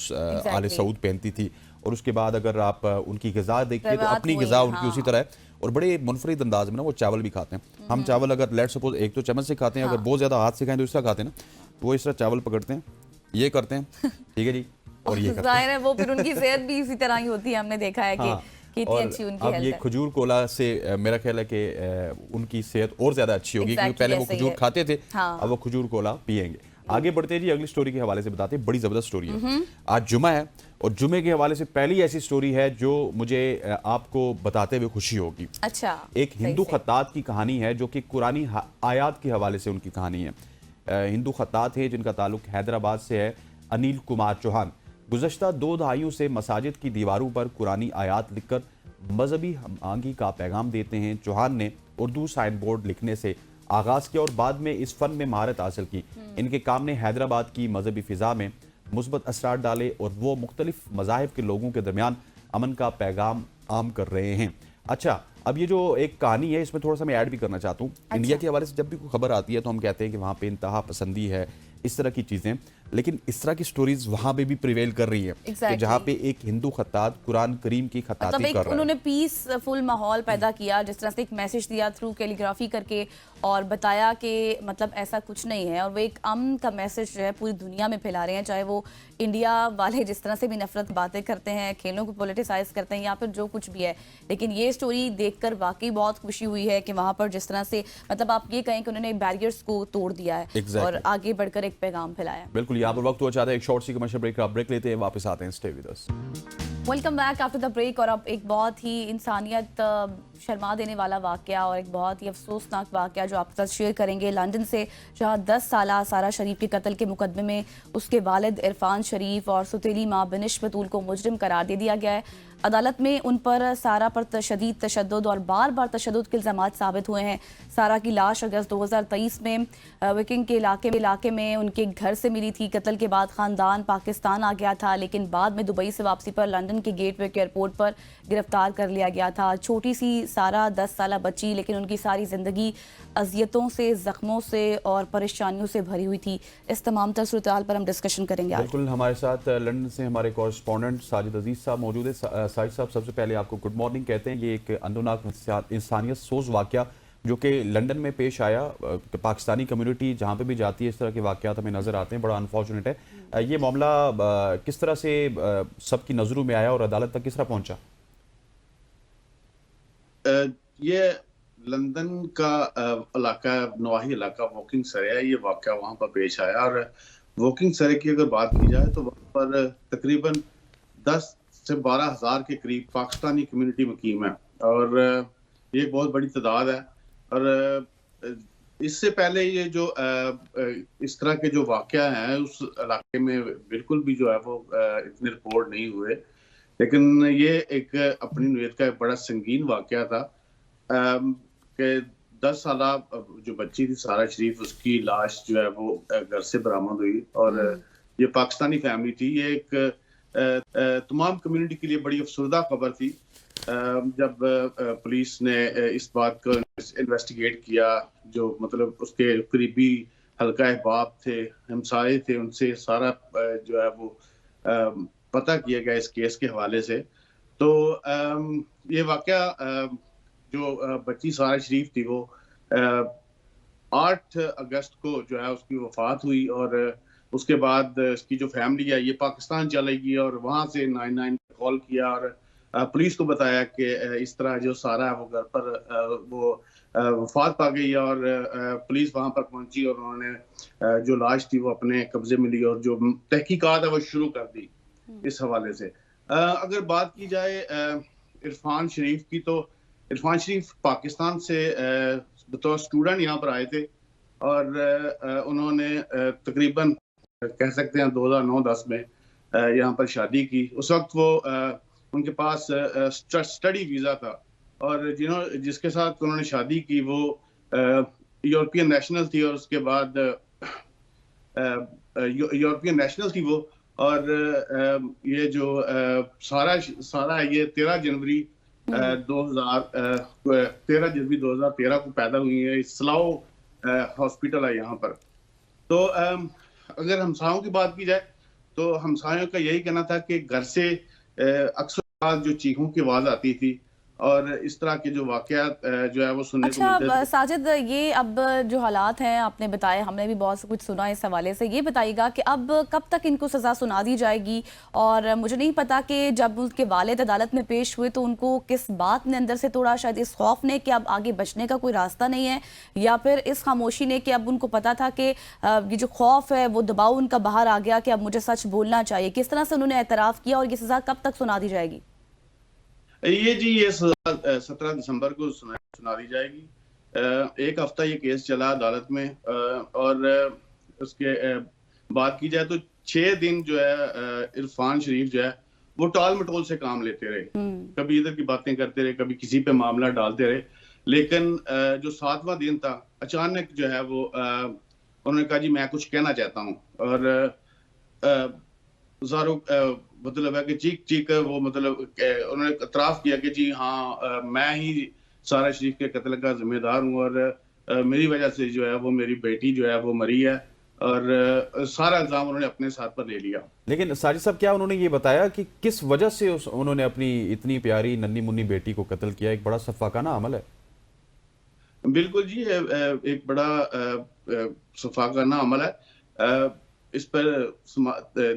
आले सऊद पहनती थी, और उसके बाद अगर आप उनकी ग़िज़ा देखिए तो अपनी ग़िज़ा उनकी उसी तरह है, और बड़े मुनफरिद अंदाज में ना वो चावल भी खाते हैं। हम चावल अगर लेट सपोज एक तो चम्मच से खाते हैं, अगर बहुत ज़्यादा हाथ से खाएं तो इस तरह खाते हैं ना, वो इस तरह चावल पकड़ते हैं, ये करते हैं, ठीक है जी, और ये करते हैं। है वो फिर उनकी सेहत भी इसी तरह ही होती है, हमने देखा है कि कितनी अच्छी उनकी हेल्थ है। अब ये खजूर कोला से मेरा ख्याल है कि उनकी सेहत और ज़्यादा अच्छी होगी, क्योंकि पहले वो खजूर खाते थे, अब वो खजूर कोला पियेंगे। आगे बढ़ते हैं जी, अगली स्टोरी के हवाले से बताते हैं, बड़ी ज़बरदस्त स्टोरी है। आज जुमा है और जुमे के हवाले से पहली ऐसी स्टोरी है जो मुझे आपको बताते हुए खुशी होगी। अच्छा, एक हिंदू खत्तात की कहानी है जो कि कुरानी आयात के हवाले से उनकी कहानी है। हिंदू खत्तात है जिनका ताल्लुक हैदराबाद से है, अनिल कुमार चौहान। गुज़श्ता 2 दहाइयों से मसाजिद की दीवारों पर कुरानी आयात लिखकर मजहबी हमआहंगी का पैगाम देते हैं। चौहान ने उर्दू साइन बोर्ड लिखने से आगाज़ किया और बाद में इस फन में महारत हासिल की। इनके काम ने हैदराबाद की मजहबी फ़िज़ा में मुस्बत असरार डाले और वो मुख्तलिफ मज़ाहिब के लोगों के दरमियान अमन का पैगाम आम कर रहे हैं। अच्छा, अब ये जो एक कहानी है इसमें थोड़ा सा मैं ऐड भी करना चाहता हूँ। इंडिया के हवाले से जब भी कोई खबर आती है तो हम कहते हैं कि वहाँ पे इंतहा पसंदी है, इस तरह की चीज़ें, लेकिन इस तरह की स्टोरीज वहाँ पे भी प्रिवेल कर रही है कि जहाँ पे एक हिंदू खत्तात कुरान करीम की खत्ताती कर रहा है। उन्होंने पीसफुल माहौल पैदा किया, जिस तरह से एक मैसेज दिया थ्रू कैलीग्राफी करके और बताया कि मतलब ऐसा कुछ नहीं है, और वो एक अमन का मैसेज जो है पूरी दुनिया में फैला रहे हैं। चाहे वो इंडिया वाले जिस तरह से भी नफरत बातें करते हैं, खेलों को पोलिटिसाइज करते हैं या फिर जो कुछ भी है, लेकिन ये स्टोरी देखकर वाकई बहुत खुशी हुई है कि वहाँ पर जिस तरह से मतलब आप ये कहें कि उन्होंने बैरियर्स को तोड़ दिया है और आगे बढ़कर एक पैगाम फैलाया। बिल्कुल, यहाँ पर वक्त हुआ चाहता है एक शॉर्ट सी कमर्शियल ब्रेक का, ब्रेक लेते हैं, वापस आते हैं, stay with us. Welcome back after the break. और अब एक बहुत ही इंसानियत शर्मा देने वाला वाकया और एक बहुत ही अफसोसनाक वाकया जो आपके साथ शेयर करेंगे लंदन से, जहां 10 साला सारा शरीफ के कत्ल के मुकदमे में उसके वालिद इरफान शरीफ और सुतीली माँ बिनिश बतूल को मुजरिम करार दे दिया गया है। अदालत में उन पर सारा पर तशदीद तशद्दुद और बार बार तशद्दुद के इल्ज़ामात साबित हुए हैं। सारा की लाश अगस्त 2023 में विकिंग के इलाके में उनके घर से मिली थी। कत्ल के बाद ख़ानदान पाकिस्तान आ गया था, लेकिन बाद में दुबई से वापसी पर लंदन के गेटवे के एयरपोर्ट पर गिरफ्तार कर लिया गया था। छोटी सी सारा 10 साला बच्ची, लेकिन उनकी सारी ज़िंदगी अजियतों से, ज़ख्मों से और परेशानियों से भरी हुई थी। इस तमाम तर सूरत-ए-हाल पर हम डिस्कशन करेंगे। बिल्कुल, हमारे साथ लंदन से हमारे कॉरेस्पॉन्डेंट साजिद अजीज साहब मौजूद है। साजिद साहब, सबसे पहले आपको गुड मॉर्निंग कहते हैं। ये एक अंदोनाक इंसानियत सोज वाकया जो कि लंदन में पेश आया, पाकिस्तानी कम्युनिटी जहाँ पे भी जाती है इस तरह के वाकयात हमें नज़र आते हैं, बड़ा अनफॉर्चुनेट है। ये मामला किस तरह से सबकी नज़रों में आया और अदालत तक किस तरह पहुँचा? ये लंदन का इलाका, नवाही इलाका वॉकिंग सरे है, ये वाकया वहाँ पर पेश आया। और वॉकिंग सरे की अगर बात की जाए तो वहाँ पर तकरीबन 10 से 12 हज़ार के करीब पाकिस्तानी कम्युनिटी मुकीम है और ये एक बहुत बड़ी तादाद है। और इससे पहले ये जो इस तरह के जो वाकया हैं उस इलाके में बिल्कुल भी जो है वो इतने रिपोर्ट नहीं हुए, लेकिन ये एक अपनी नौयत का एक बड़ा संगीन वाकया था कि 10 साला जो बच्ची थी सारा शरीफ, उसकी लाश जो है वो घर से बरामद हुई। और ये पाकिस्तानी फैमिली थी। ये एक तमाम कम्युनिटी के लिए बड़ी अफसरदा खबर थी जब पुलिस ने इस बात को इन्वेस्टिगेट किया। जो मतलब उसके करीबी हल्का अहबाब थे, हमसाये थे, उनसे सारा जो है वो पता किया गया इस केस के हवाले से। तो ये वाकया जो बच्ची सारा शरीफ थी वो 8 अगस्त को जो है उसकी वफात हुई, और उसके बाद इसकी जो फैमिली है ये पाकिस्तान चली गई और वहाँ से 99 कॉल किया और पुलिस को बताया कि इस तरह जो सारा है वो घर पर वो वफात पा गई, और पुलिस वहाँ पर पहुंची और उन्होंने जो लाश थी वो अपने कब्जे में ली और जो तहकीकात है वो शुरू कर दी इस हवाले से। अगर बात की जाए इरफान शरीफ की, तो इरफान शरीफ पाकिस्तान से बतौर स्टूडेंट यहाँ पर आए थे और उन्होंने तकरीबन कह सकते हैं 2009-10 में यहाँ पर शादी की। उस वक्त वो उनके पास स्टडी वीज़ा था, और जिसके साथ उन्होंने शादी की वो यूरोपियन नेशनल थी, और उसके बाद यूरोपियन नेशनल थी वो। और ये जो सारा ये 13 जनवरी 2013 को पैदा हुई है। स्लाओ हॉस्पिटल है यहाँ पर। तो अगर हमसायों की बात की जाए तो हमसायों का यही कहना था कि घर से अक्सर जो चीखों की आवाज़ आती थी और इस तरह के जो वाकयात जो है वो सुनने को मिलते थे। साजिद, ये अब जो हालात हैं आपने बताए, हमने भी बहुत कुछ सुना इस हवाले से, ये बताइएगा कि अब कब तक इनको सज़ा सुना दी जाएगी? और मुझे नहीं पता कि जब उनके वालिद अदालत में पेश हुए तो उनको किस बात ने अंदर से तोड़ा, शायद इस खौफ ने कि अब आगे बचने का कोई रास्ता नहीं है, या फिर इस खामोशी ने कि अब उनको पता था कि ये जो खौफ है वो दबाव उनका बाहर आ गया कि अब मुझे सच बोलना चाहिए। किस तरह से उन्होंने एतराफ़ किया और ये सज़ा कब तक सुना दी जाएगी? ये 17 दिसंबर को सुना दी जाएगी। एक हफ्ता ये केस चला अदालत में, और उसके बात की जाए तो 6 दिन जो है इरफान शरीफ जो है वो टाल मटोल से काम लेते रहे। कभी इधर की बातें करते रहे, कभी किसी पे मामला डालते रहे, लेकिन जो 7वां दिन था अचानक जो है वो उन्होंने कहा जी मैं कुछ कहना चाहता हूँ, और मतलब है कि चीख वो मतलब उन्होंने इतराफ किया कि जी हाँ मैं ही सारा शरीफ के कत्ल का जिम्मेदार हूँ, और मेरी वजह से जो है वो मेरी बेटी जो है वो मरी है, और सारा इल्जाम उन्होंने अपने साथ पर ले लिया। लेकिन साजिद साहब, क्या उन्होंने ये बताया कि किस वजह से उन्होंने अपनी इतनी प्यारी नन्ही मुन्नी बेटी को कत्ल किया? एक बड़ा सफाकाना अमल है। बिल्कुल जी, एक बड़ा सफाकाना अमल है। इस पर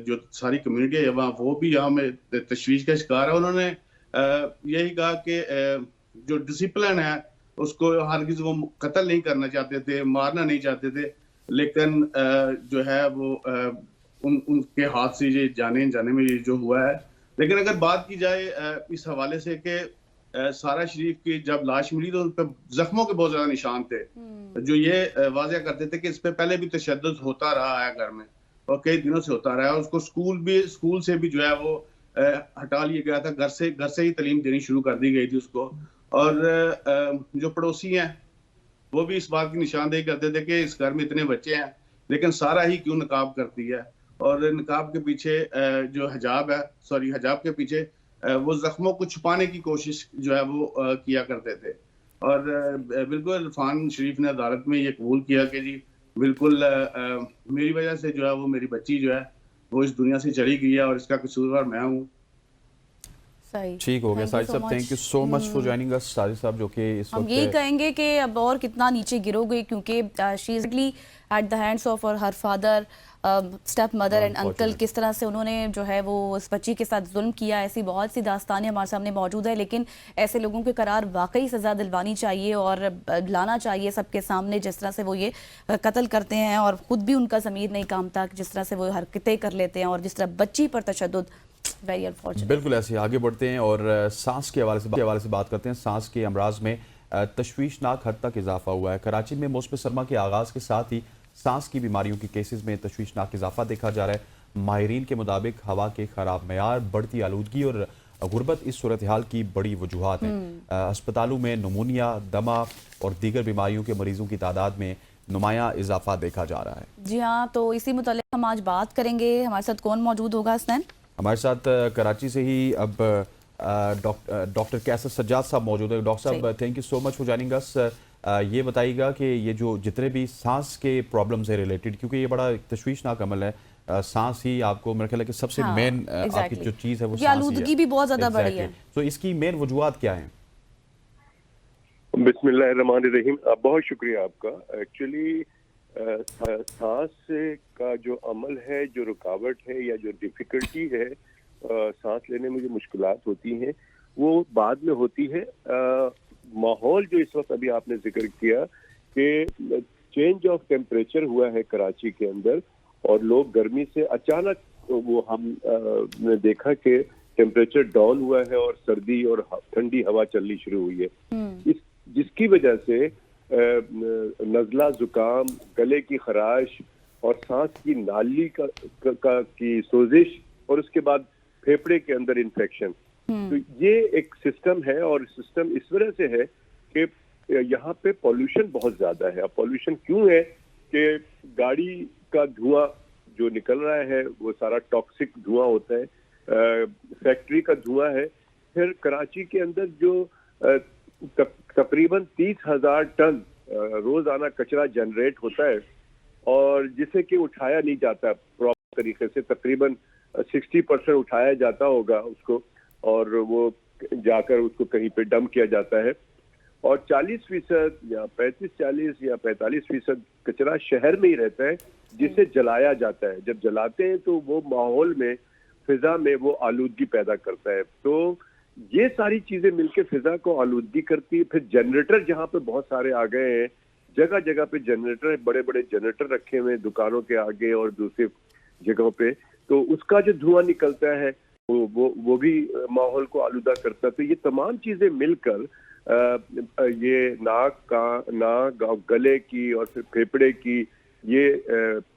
जो सारी कम्युनिटी है वहाँ वो भी यहाँ में तशवीश का शिकार है। उन्होंने यही कहा कि जो डिसिप्लिन है उसको हरगिज़ वो कत्ल नहीं करना चाहते थे, मारना नहीं चाहते थे, लेकिन जो है वो उनके हाथ से ये जाने में ये जो हुआ है। लेकिन अगर बात की जाए इस हवाले से कि सारा शरीफ की जब लाश मिली तो उन पर जख्मों के बहुत ज्यादा निशान थे, जो ये वाज़ेह करते थे कि इस पे पहले भी तशद्दुद होता रहा है घर में और कई दिनों से होता रहा है। उसको स्कूल से भी जो है वो हटा लिया गया था, घर से ही तालीम देनी शुरू कर दी गई थी उसको। और जो पड़ोसी हैं वो भी इस बात की निशानदेही करते थे कि इस घर में इतने बच्चे हैं लेकिन सारा ही क्यों नकाब करती है, और नकाब के पीछे जो हिजाब है, हिजाब के पीछे वो जख्मों को छुपाने की कोशिश जो है वो किया करते थे। और बिल्कुल इरफान शरीफ ने अदालत में ये कबूल किया कि जी बिल्कुल मेरी वजह से जो है वो मेरी बच्ची जो है वो इस दुनिया से चली गई है और इसका कसूरवार मैं हूँ। ठीक हो गया साजिद साहब, thank you so much for joining अस। साजिद साहब जो कि इस हम यही कहेंगे कि अब और कितना नीचे गिरोगे, क्योंकि she is at the hands of her father, step mother and uncle, किस तरह से उन्होंने जो है वो उस बच्ची के साथ जुल्म किया। ऐसी बहुत सी दास्तानें हमारे सामने मौजूद है, लेकिन ऐसे लोगों के करार वाकई सज़ा दिलवानी चाहिए और लाना चाहिए सबके सामने, जिस तरह से वो ये कत्ल करते हैं और ख़ुद भी उनका ज़मीर नहीं कामता, जिस तरह से वो हरकतें कर लेते हैं और जिस तरह बच्ची पर तशद्दुद। Very unfortunate. बिल्कुल ऐसे आगे बढ़ते हैं और सांस के हवाले से बात करते हैं। सांस के अमराज में तशवीशनाक हद तक इजाफा हुआ है। कराची में मौसम सरमा के आगाज़ के साथ ही सांस की बीमारियों के केसेस में तशवीशनाक इजाफा देखा जा रहा है। माहिरीन के मुताबिक हवा के खराब मयार, बढ़ती आलूदगी और गुर्बत इस सूरत हाल की बड़ी वजूहात हैं। अस्पतालों में नमूनिया, दमा और दीगर बीमारियों के मरीजों की तादाद में नुमाया इजाफा देखा जा रहा है। जी हाँ, तो इसी मुतालिक हम आज बात करेंगे। हमारे साथ कौन मौजूद होगा हसनैन? हमारे साथ कराची से ही अब डॉक्टर कैसर सज्जाद साहब मौजूद है। डॉक्टर साहब, thank you so much for joining अस। ये बताइएगा कि ये जो जितने भी सांस के प्रॉब्लम से रिलेटेड, क्योंकि ये बड़ा तशवीशनाक अमल है, सांस ही आपको मेरे ख्याल है कि सबसे हाँ, मेन आपकी exactly. जो चीज़ है वो क्योंकि सांस ही आलूदगी है। भी बहुत ज्यादा बढ़ी है। तो इसकी मेन वजूहात क्या है? बिस्मिल्लाहिर्रहमानिर्रहीम। बहुत शुक्रिया आपका। एक्चुअली सांस का जो अमल है, जो रुकावट है या जो डिफिकल्टी है, सांस लेने में जो मुश्किलात होती हैं वो बाद में होती है। माहौल जो इस वक्त अभी आपने जिक्र किया कि चेंज ऑफ टेम्परेचर हुआ है कराची के अंदर और लोग गर्मी से अचानक वो हम ने देखा कि टेम्परेचर डाउन हुआ है और सर्दी और ठंडी हवा चलनी शुरू हुई है, जिसकी वजह से नज़ला, जुकाम, गले की खराश और सांस की नाली की सोजिश और उसके बाद फेफड़े के अंदर इन्फेक्शन। तो ये एक सिस्टम है और सिस्टम इस वजह से है कि यहाँ पे पॉल्यूशन बहुत ज्यादा है। अब पॉल्यूशन क्यों है कि गाड़ी का धुआं जो निकल रहा है वो सारा टॉक्सिक धुआं होता है, फैक्ट्री का धुआं है, फिर कराची के अंदर जो तकरीबन 30,000 टन रोजाना कचरा जनरेट होता है और जिसे कि उठाया नहीं जाता प्रॉपर तरीके से। तकरीबन 60% उठाया जाता होगा उसको और वो जाकर उसको कहीं पे डंप किया जाता है और 40% या 35-40 या 45% कचरा शहर में ही रहता है जिसे जलाया जाता है। जब जलाते हैं तो वो माहौल में, फिजा में वो आलूदगी पैदा करता है। तो ये सारी चीजें मिलकर फिजा को आलूदगी करती है। फिर जनरेटर जहाँ पे बहुत सारे आ गए हैं, जगह जगह पे जनरेटर, बड़े बड़े जनरेटर रखे हुए हैं दुकानों के आगे और दूसरी जगहों पे, तो उसका जो धुआं निकलता है वो भी माहौल को आलूदा करता है। तो ये तमाम चीजें मिलकर ये नाक और गले की और फिर फेफड़े की ये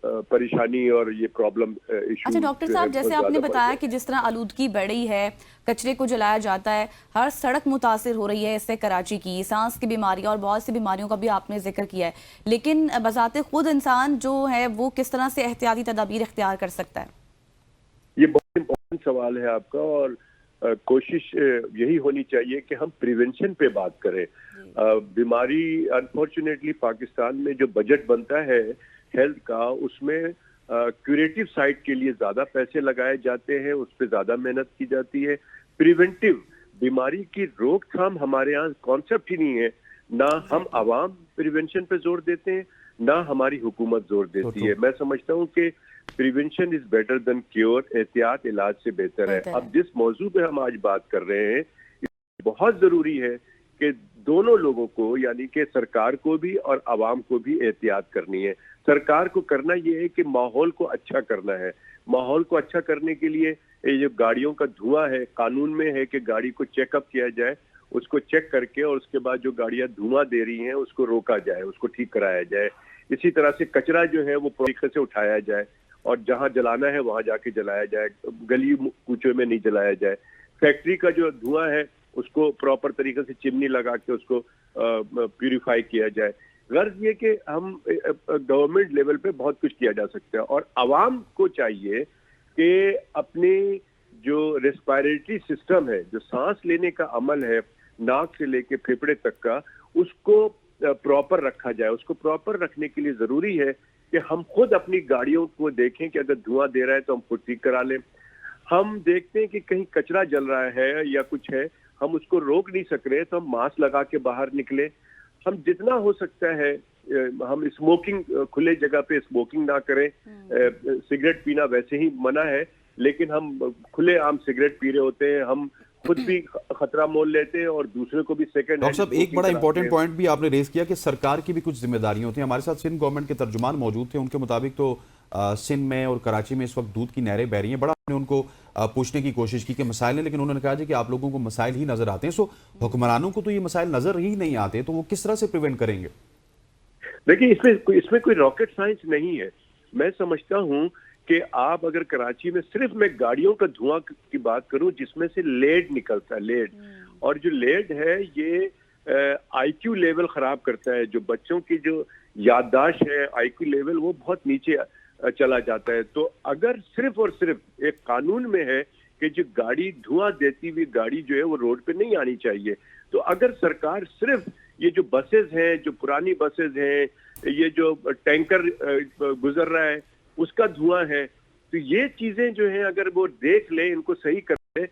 परेशानी और ये प्रॉब्लम इशू। अच्छा डॉक्टर साहब, जैसे आपने बताया कि जिस तरह आलूदगी बढ़ी है, कचरे को जलाया जाता है, हर सड़क मुतासिर हो रही है इससे कराची की, सांस की बीमारियां और बहुत सी बीमारियों का भी आपने जिक्र किया है, लेकिन बजाते खुद इंसान जो है वो किस तरह से एहतियाती तदाबीर इख्तियार कर सकता है? ये बहुत इम्पोर्टेंट सवाल है आपका और कोशिश यही होनी चाहिए कि हम प्रिवेंशन पे बात करें। बीमारी, अनफॉर्चुनेटली पाकिस्तान में जो बजट बनता है हेल्थ का, उसमें क्यूरेटिव साइड के लिए ज्यादा पैसे लगाए जाते हैं, उस पर ज्यादा मेहनत की जाती है। प्रिवेंटिव, बीमारी की रोकथाम हमारे यहाँ कॉन्सेप्ट ही नहीं है। ना हम आवाम प्रिवेंशन पे जोर देते हैं, ना हमारी हुकूमत जोर देती है। मैं समझता हूँ कि prevention is better than cure, एहतियात इलाज से बेहतर है। अब जिस मौजू पे हम आज बात कर रहे हैं, बहुत जरूरी है कि दोनों लोगों को, यानी कि सरकार को भी और आवाम को भी एहतियात करनी है। सरकार को करना ये है कि माहौल को अच्छा करना है। माहौल को अच्छा करने के लिए ये जो गाड़ियों का धुआं है, कानून में है कि गाड़ी को चेकअप किया जाए, उसको चेक करके और उसके बाद जो गाड़ियां धुआं दे रही हैं उसको रोका जाए, उसको ठीक कराया जाए। इसी तरह से कचरा जो है वो तरीके से उठाया जाए और जहां जलाना है वहां जाके जलाया जाए, गली कूचों में नहीं जलाया जाए। फैक्ट्री का जो धुआं है उसको प्रॉपर तरीके से चिमनी लगा के उसको प्यूरिफाई किया जाए। गर्ज ये कि हम गवर्नमेंट लेवल पे बहुत कुछ किया जा सकता है और आवाम को चाहिए कि अपनी जो रेस्पिरेटरी सिस्टम है, जो सांस लेने का अमल है नाक से लेके फेफड़े तक का, उसको प्रॉपर रखा जाए। उसको प्रॉपर रखने के लिए जरूरी है कि हम खुद अपनी गाड़ियों को देखें कि अगर धुआं दे रहा है तो हम खुद ठीक करा लें। हम देखते हैं कि कहीं कचरा जल रहा है या कुछ है, हम उसको रोक नहीं सक रहे तो हम मास्क लगा के बाहर निकले। हम जितना हो सकता है हम स्मोकिंग, खुले जगह पे स्मोकिंग ना करें। सिगरेट पीना वैसे ही मना है, लेकिन हम खुले आम सिगरेट पी रहे होते हैं, हम खुद भी खतरा मोल लेते हैं और दूसरे को भी सेकंड। डॉक्टर साहब, एक बड़ा इंपॉर्टेंट पॉइंट भी आपने रेज किया कि सरकार की भी कुछ जिम्मेदारियां होती हैं। हमारे साथ सिंध गवर्नमेंट के तर्जुमान मौजूद थे, उनके मुताबिक तो सिंध में और कराची में इस वक्त दूध की नहरें बह रही हैं। बड़ा हमने उनको पूछने की कोशिश की कि मसाइल हैं, लेकिन उन्होंने कहा जी कि आप लोगों को मसाइल ही नजर आते हैं। सो हुक्मरानों को तो ये मसाइल नजर ही नहीं आते, तो वो किस तरह से प्रिवेंट करेंगे? देखिए, इसमें कोई रॉकेट साइंस नहीं है। मैं समझता हूँ कि आप अगर कराची में, सिर्फ मैं गाड़ियों का धुआं की बात करूं जिसमें से लेड निकलता है, लेड, और जो लेड है ये आईक्यू लेवल खराब करता है। जो बच्चों की जो याददाश्त है, आईक्यू लेवल वो बहुत नीचे चला जाता है। तो अगर सिर्फ और सिर्फ एक कानून में है कि जो गाड़ी धुआं देती हुई गाड़ी जो है वो रोड पे नहीं आनी चाहिए, तो अगर सरकार सिर्फ ये जो बसेस हैं, जो पुरानी बसेस हैं, ये जो टैंकर गुजर रहा है उसका धुआं है, तो ये चीजें जो है अगर वो देख ले, इनको सही कर ले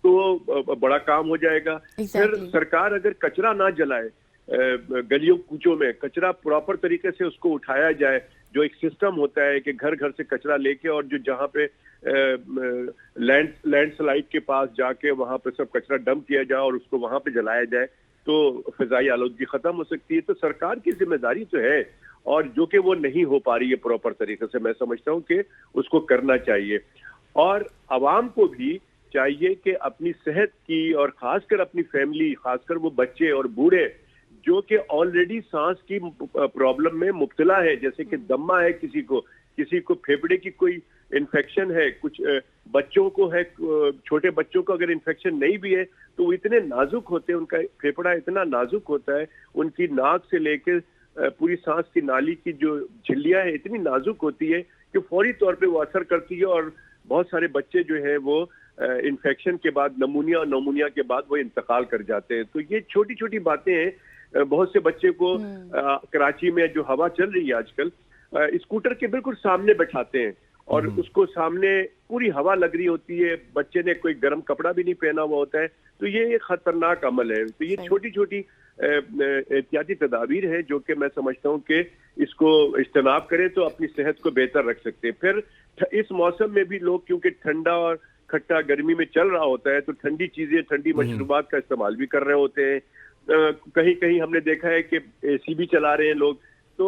तो बड़ा काम हो जाएगा। फिर सरकार अगर कचरा ना जलाए, गलियों कूचों में कचरा प्रॉपर तरीके से उसको उठाया जाए, जो एक सिस्टम होता है कि घर घर से कचरा लेके और जो जहाँ पे लैंडस्लाइड के पास जाके वहां पे सब कचरा डंप किया जाए और उसको वहां पे जलाया जाए, तो फिजाई आलूदगी खत्म हो सकती है। तो सरकार की जिम्मेदारी तो है, और जो कि वो नहीं हो पा रही है प्रॉपर तरीके से, मैं समझता हूँ कि उसको करना चाहिए। और आवाम को भी चाहिए कि अपनी सेहत की और खासकर अपनी फैमिली, खासकर वो बच्चे और बूढ़े जो कि ऑलरेडी सांस की प्रॉब्लम में मुब्तला है, जैसे कि दम्मा है किसी को फेफड़े की कोई इन्फेक्शन है, कुछ बच्चों को है, छोटे बच्चों को अगर इन्फेक्शन नहीं भी है तो वो इतने नाजुक होते हैं, उनका फेफड़ा इतना नाजुक होता है, उनकी नाक से लेकर पूरी सांस की नाली की जो झिल्लियां है इतनी नाजुक होती है कि फौरी तौर पे वो असर करती है, और बहुत सारे बच्चे जो है वो इन्फेक्शन के बाद नमूनिया के बाद वो इंतकाल कर जाते हैं। तो ये छोटी छोटी बातें हैं। बहुत से बच्चे को कराची में जो हवा चल रही है आजकल, स्कूटर के बिल्कुल सामने बैठाते हैं और उसको सामने पूरी हवा लग रही होती है, बच्चे ने कोई गर्म कपड़ा भी नहीं पहना हुआ होता है, तो ये एक खतरनाक अमल है। तो ये छोटी छोटी एहतियाती तदाबीर है जो कि मैं समझता हूँ कि इसको इज्तनाब करें तो अपनी सेहत को बेहतर रख सकते हैं। फिर इस मौसम में भी लोग क्योंकि ठंडा और खट्टा गर्मी में चल रहा होता है, तो ठंडी चीजें, ठंडी मशरूबात का इस्तेमाल भी कर रहे होते हैं। कहीं कहीं हमने देखा है कि एसी भी चला रहे हैं लोग। तो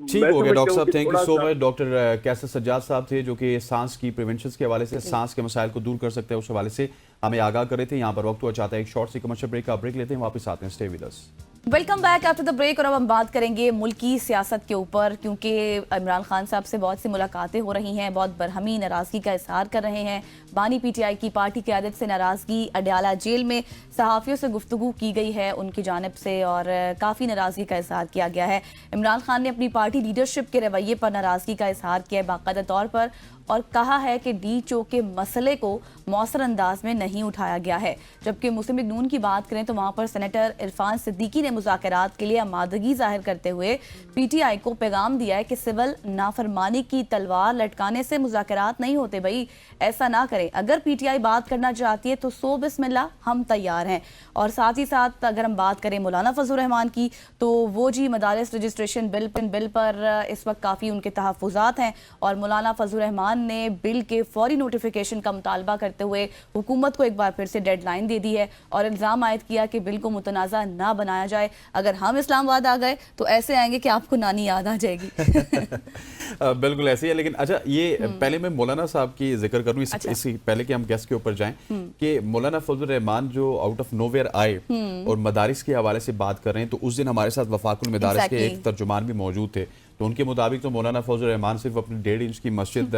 ठीक हो गया डॉक्टर साहब, thank you so much. Doctor Kaiser Sajjad साहब थे जो कि सांस की प्रिवेंशन के हवाले से, सांस के मसाइल को दूर कर सकते हैं उस हवाले से हमें आगाह कर रहे थे। यहाँ पर वक्त हुआ चाहता है एक शॉर्ट सी कमर्शियल ब्रेक का, ब्रेक लेते हैं, वापस आते हैं। Stay with us. Welcome back after the break. और अब हम बात करेंगे मुल्क की सियासत के ऊपर, क्योंकि इमरान खान साहब से बहुत सी मुलाकातें हो रही हैं, बहुत बरहमी नाराज़गी का इजहार कर रहे हैं। बानी पीटीआई की पार्टी क़यादत से नाराज़गी, अडयाला जेल में सहाफ़ियों से गुफ्तगू की गई है उनकी जानिब से और काफ़ी नाराज़गी का इजहार किया गया है। इमरान खान ने अपनी पार्टी लीडरशिप के रवैये पर नाराज़गी का इजहार किया है बाकायदा तौर पर, और कहा है कि डी.चो के मसले को मौसर अंदाज में नहीं उठाया गया है। जबकि मुस्लिम लीग नून की बात करें तो वहाँ पर सेनेटर इरफान सिद्दीकी ने मुज़ाकरात के लिए आमादगी जाहिर करते हुए पीटीआई को पैगाम दिया है कि सिविल नाफरमानी की तलवार लटकाने से मुज़ाकरात नहीं होते, भाई ऐसा ना करें। अगर पीटीआई बात करना चाहती है तो सो बिस्मिल्लाह, हम तैयार हैं। और साथ ही साथ अगर हम बात करें मौलाना फजल रहमान की, तो वो जी मदारिस रजिस्ट्रेशन बिल पर इस वक्त काफ़ी उनके तहफ़्फ़ुज़ात हैं, और मौलाना फजल रहमान ने बिल के फौरी नोटिफिकेशन का मुतालबा करते हुए हुकूमत को एक बार फिर से डेडलाइन दे दी है और इल्ज़ाम आयद किया कि बिल को मुतनाज़ा ना बनाया जाए। अगर हम इस्लामाबाद आ गए तो ऐसे आएंगे कि आपको नानी याद आ जाएगी। बिल्कुल ऐसे ही है। लेकिन अच्छा, ये पहले मैं मौलाना साहब की जिक्र करूं इससे पहले कि हम गेस्ट के ऊपर जाएं, कि मौलाना फजल रहमान जो आउट ऑफ नोवेयर आए और मदारिस के हवाले से बात कर रहे हैं, तो उस दिन हमारे साथ वफाकुल मदारिस के एक तर्जुमान भी मौजूद थे। तो उनके मुताबिक तो मौलाना फजल रहमान सिर्फ अपनी 1.5 इंच की मस्जिद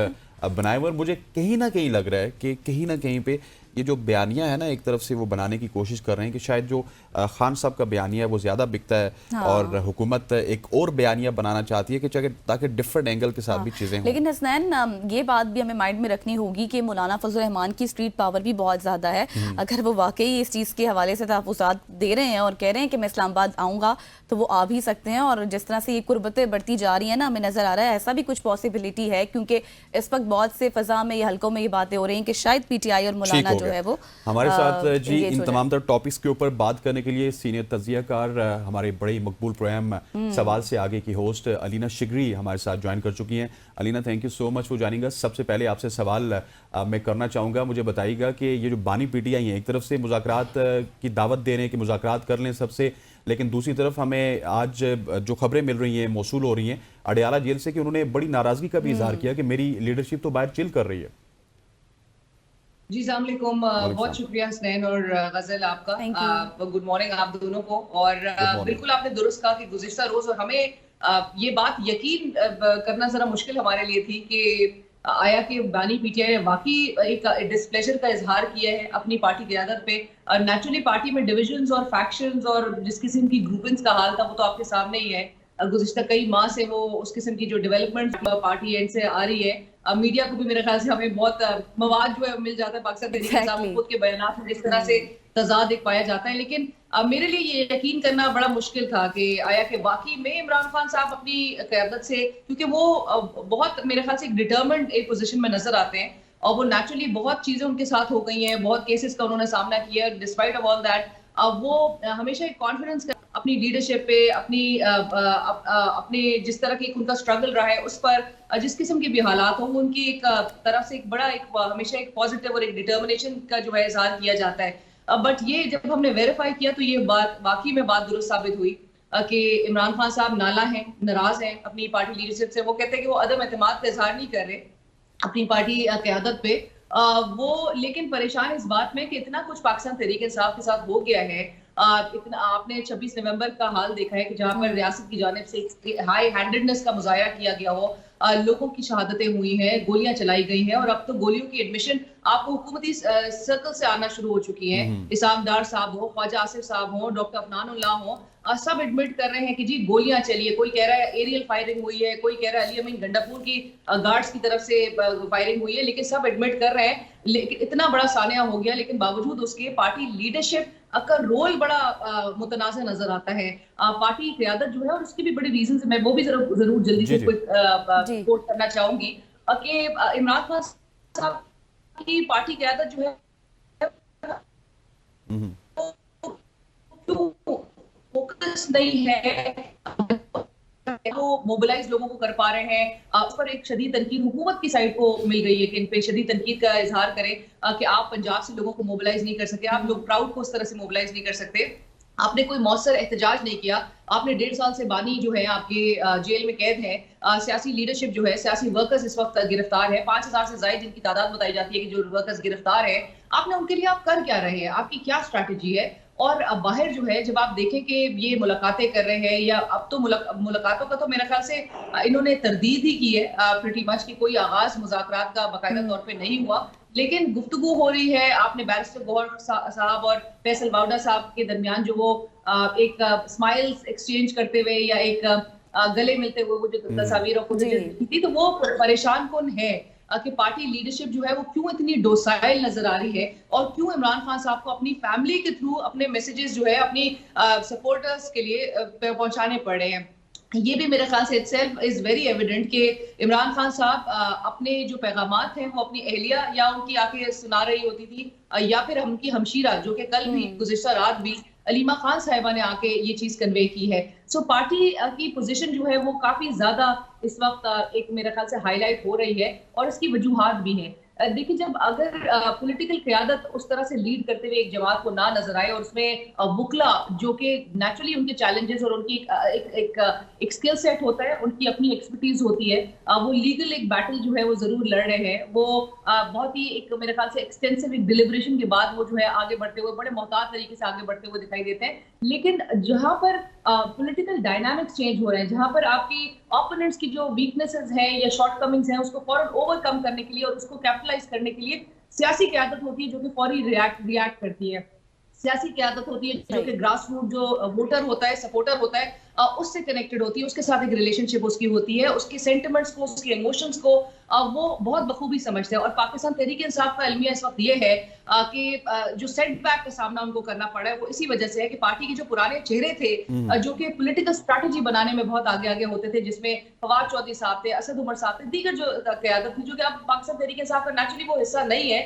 बनाए हुए, और मुझे कहीं ना कहीं लग रहा है कि कहीं ना कहीं पे ये जो बयानिया है ना, एक तरफ से वो बनाने की कोशिश कर रहे हैं कि शायद जो खान साहब का बयानिया है वो ज़्यादा बिकता है, और हुकूमत एक और बयानिया बनाना चाहती है कि ताकि डिफरेंट एंगल के साथ भी चीज़ें हों। लेकिन हसनैन, ये बात भी हमें माइंड में रखनी होगी कि मौलाना फजल रहमान की स्ट्रीट पावर भी बहुत ज़्यादा है। अगर वो वाकई इस चीज़ के हवाले से तहफ़्फ़ुज़ात दे रहे हैं और कह रहे हैं कि मैं इस्लामाबाद आऊँगा, तो वो आ भी सकते हैं। और जिस तरह से ये कुर्बतें बढ़ती जा रही हैं ना, हमें नज़र आ रहा है ऐसा भी कुछ पॉसिबिलिटी है, क्योंकि इस वक्त बहुत से फ़ज़ा में, ये हल्कों में ये बातें हो रही हैं कि शायद पीटीआई और मौलाना जो है वो हमारे साथ जी इन तमाम तर टॉपिक्स के ऊपर बात करने के लिए सीनियर तज्जियाकार, हमारे बड़े मकबूल प्रोग्राम सवाल से आगे की होस्ट अलीना शिगरी हमारे साथ ज्वाइन कर चुकी हैं। Alina, thank you so much for joining us. सबसे पहले आपसे सवाल मैं करना चाहूँगा, मुझे बताइएगा कि ये जो बानी पीटीआई है, एक तरफ से मुज़ाकरात की दावत दे रहे हैं कि मुज़ाकरात कर लें सबसे, लेकिन दूसरी तरफ हमें आज जो खबरें मिल रही हैं, मौसूल हो रही हैं अडयाला जेल से, कि उन्होंने बड़ी नाराज़गी का भी इजहार किया कि मेरी लीडरशिप तो बाहर चिल कर रही है। जी अस्सलाम वालेकुम, बहुत शुक्रिया हसनैन और गजल आपका। गुड मॉर्निंग आप दोनों को। और बिल्कुल आपने दुरुस्त कहा कि गुज़िश्ता रोज, और हमें ये बात यकीन करना जरा मुश्किल हमारे लिए थी कि आया कि बानी पीटीआई ने वाकई एक डिस्प्लेजर का इजहार किया है अपनी पार्टी क़यादत पे। नेचुरली पार्टी में डिविजन्स और फैक्शंस और जिस किस्म की ग्रुपिंग्स का हाल था वो तो आपके सामने ही है। गुज़िश्ता कई माह से वो उस किस्म की जो डेवलपमेंट पार्टी एंड से आ रही है, मीडिया को भी मेरे ख्याल से हमें बहुत मवाद जो है मिल जाता है पाकिस्तान तहरीक इंसाफ खुद के बयानात में जिस तरह से तजाद देख पाया जाता है। लेकिन मेरे लिए ये यकीन करना बड़ा मुश्किल था कि आया कि वाकई में इमरान खान साहब अपनी क़यादत से, क्योंकि वो बहुत मेरे ख्याल से एक डिटर्मिन्ड एक पोजीशन में नजर आते हैं और वो नेचुरली बहुत चीजें उनके साथ हो गई हैं, बहुत केसेस का उन्होंने सामना किया है। डिस्पाइट ऑफ ऑल दैट वो हमेशा एक कॉन्फिडेंस अपनी लीडरशिप पे, अपने जिस तरह की उनका स्ट्रगल रहा है उस पर, जिस किस्म के भी हालात हों, उनकी एक तरफ से एक बड़ा एक हमेशा एक पॉजिटिव और एक डिटर्मिनेशन का जो है इजहार किया जाता है। बट ये जब हमने वेरीफाई किया तो ये बात वाकई में बात दुरुस्त साबित हुई कि इमरान खान साहब नाला हैं, नाराज हैं अपनी पार्टी लीडरशिप से। वो कहते हैं कि वो अदम एतमाद का इजहार नहीं कर रहे अपनी पार्टी क़यादत पे, वो लेकिन परेशान इस बात में कि इतना कुछ पाकिस्तान तहरीक इंसाफ के साथ हो गया है। इतना आपने 26 नवंबर का हाल देखा है कि जहां पर रियासत की जानिब से हाई हैंडेडनेस का मुजाहरा किया गया हो, लोगों की शहादतें हुई हैं, गोलियां चलाई गई हैं और अब तो गोलियों की एडमिशन आपको हुकूमती सर्कल से आना शुरू हो चुकी है। इसाम डार साहब हो, ख्वाजा आसिफ साहब हो, डॉक्टर अफनानुल्लाह हो, सब एडमिट कर रहे हैं कि जी गोलियां चली है। कोई कह रहा है एरियल फायरिंग हुई है, कोई कह रहा है अली अमीन गंडापुर की गार्ड्स की तरफ से फायरिंग हुई है, लेकिन सब एडमिट कर रहे हैं। लेकिन इतना बड़ा सानिया हो गया, लेकिन बावजूद उसके पार्टी लीडरशिप का रोल बड़ा मुतनाज़ नजर आता है। पार्टी क़यादत जो है और उसकी भी बड़ी रीजन मैं वो भी जरूर जल्दी से कोट करना चाहूंगी कि इमरान खान साहब की पार्टी क़यादत जो है फोकस नहीं है, वो मोबिलाइज लोगों को कर पा रहे हैं। उस पर एक शदीद तनकीद हुकूमत की साइड को मिल गई है कि इन पे शदीद तनकीद का इजहार करें कि आप पंजाब से लोगों को मोबिलाइज नहीं कर सकते, आप लोग प्राउड को उस तरह से मोबिलाइज नहीं कर सकते, आपने कोई मौसर एहतजाज नहीं किया, आपने 1.5 साल से बानी जो है आपके जेल में कैद है, सियासी लीडरशिप जो है, सियासी वर्कर्स इस वक्त गिरफ्तार है, 5000 से ज्यादा जिनकी तादाद बताई जाती है कि जो वर्कर्स गिरफ्तार है, आपने उनके लिए आप कर क्या रहे हैं, आपकी क्या स्ट्रैटेजी है? और बाहर जो है जब आप देखें कि ये मुलाकातें कर रहे हैं या अब तो मुलाकातों का तो मेरे ख्याल से इन्होंने तरदीद ही की है प्रीटी मच कि कोई आगाज मुज़ाकरात का बाकायदा तौर पे नहीं हुआ, लेकिन गुफ्तगू हो रही है। आपने बैरिस्टर गौहर साहब और फैसल वाउडा साहब के दरमियान जो वो एक स्माइल्स एक्सचेंज करते हुए या एक गले मिलते हुए वो जो तस्वीर थी, तो वो परेशान कौन है कि पार्टी लीडरशिप जो है वो क्यों इतनी डोसाइल नजर आ रही है और क्यों इमरान खान साहब को अपनी फैमिली के थ्रू अपने मैसेजेस जो है अपनी सपोर्टर्स के लिए पहुंचाने पड़ रहे हैं। ये भी मेरे ख्याल से इटसेल्फ इज वेरी एविडेंट कि इमरान खान साहब अपने जो पैगामात हैं वो अपनी अहलिया या उनकी आके सुना रही होती थी या फिर उनकी हमशीरा जो कि कल भी गुज़िश्ता रात भी अलीमा खान साहिबा ने आके ये चीज कन्वे की है। सो पार्टी की पोजीशन जो है वो काफी ज्यादा इस वक्त एक मेरे ख्याल से हाईलाइट हो रही है और इसकी वजूहात भी हैं। देखिए जब अगर पॉलिटिकल क़यादत उस तरह से लीड करते हुए एक जमात को ना नजर आए और उसमें वुकला जो कि नेचुरली उनके चैलेंजेस और उनकी एक स्किल सेट होता है, उनकी अपनी एक्सपर्टीज होती है, वो लीगल एक बैटल जो है वो जरूर लड़ रहे हैं, वो बहुत ही एक मेरे ख्याल से एक्सटेंसिव एक डिलिब्रेशन के बाद वो जो है आगे बढ़ते हुए बड़े मोहतात तरीके से आगे बढ़ते हुए दिखाई देते हैं। लेकिन जहां पर पॉलिटिकल डायनामिक्स चेंज हो रहे हैं, जहां पर आपकी ओपोनेंट्स की जो वीकनेसेस हैं या शॉर्टकमिंग्स हैं उसको फौरन ओवरकम करने के लिए और उसको कैपिटलाइज करने के लिए सियासी क़यादत होती है जो कि फौरी रिएक्ट करती है। सियासी क़यादत होती है जो कि ग्रास रूट जो वोटर होता है, सपोर्टर होता है, उससे कनेक्टेड होती है, उसके साथ एक रिलेशनशिप उसकी होती है, उसके सेंटिमेंट्स को, उसके इमोशंस को वो बहुत बखूबी समझते हैं। और पाकिस्तान तहरीक इंसाफ का अलमिया इस वक्त ये है कि जो सेटबैक का सामना उनको करना पड़ा है वो इसी वजह से है कि पार्टी के जो पुराने चेहरे थे जो कि पॉलिटिकल स्ट्रैटेजी बनाने में बहुत आगे आगे होते थे, जिसमें फवाद चौधरी साहब थे, असद उमर साहब थे, दीगर जो क़यादत थी जो कि अब पाकिस्तान तहरीक इंसाफ का नेचुरली वो हिस्सा नहीं है,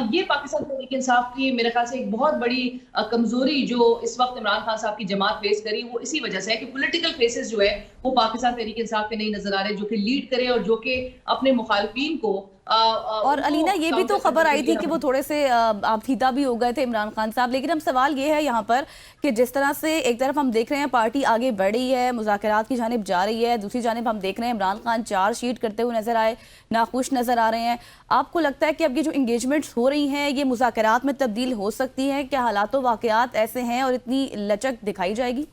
ये पाकिस्तान तहरीक इंसाफ की मेरे ख्याल से एक बहुत बड़ी कमजोरी जो इस वक्त इमरान खान साहब की जमात फेस करी वो इसी वजह से है कि पॉलिटिकल फेसेस जो है वो पाकिस्तान तहरीक इंसाफ के नहीं नजर आ रहे, जो कि लीड करे और जो कि अपने मुखालफीन को और अलीना ये भी तो खबर आई थी कि वो थोड़े से आफीदा भी हो गए थे इमरान खान साहब। लेकिन हम सवाल ये है यहाँ पर कि जिस तरह से एक तरफ हम देख रहे हैं पार्टी आगे बढ़ रही है, मुज़ाकरात की जानिब जा रही है, दूसरी जानिब हम देख रहे हैं इमरान खान चार्जशीट करते हुए नजर आए, नाखुश नजर आ रहे हैं। आपको लगता है कि अब ये जो इंगेजमेंट्स हो रही हैं ये मुज़ाकरात में तब्दील हो सकती हैं? क्या हालात वाक़यात ऐसे हैं और इतनी लचक दिखाई जाएगी?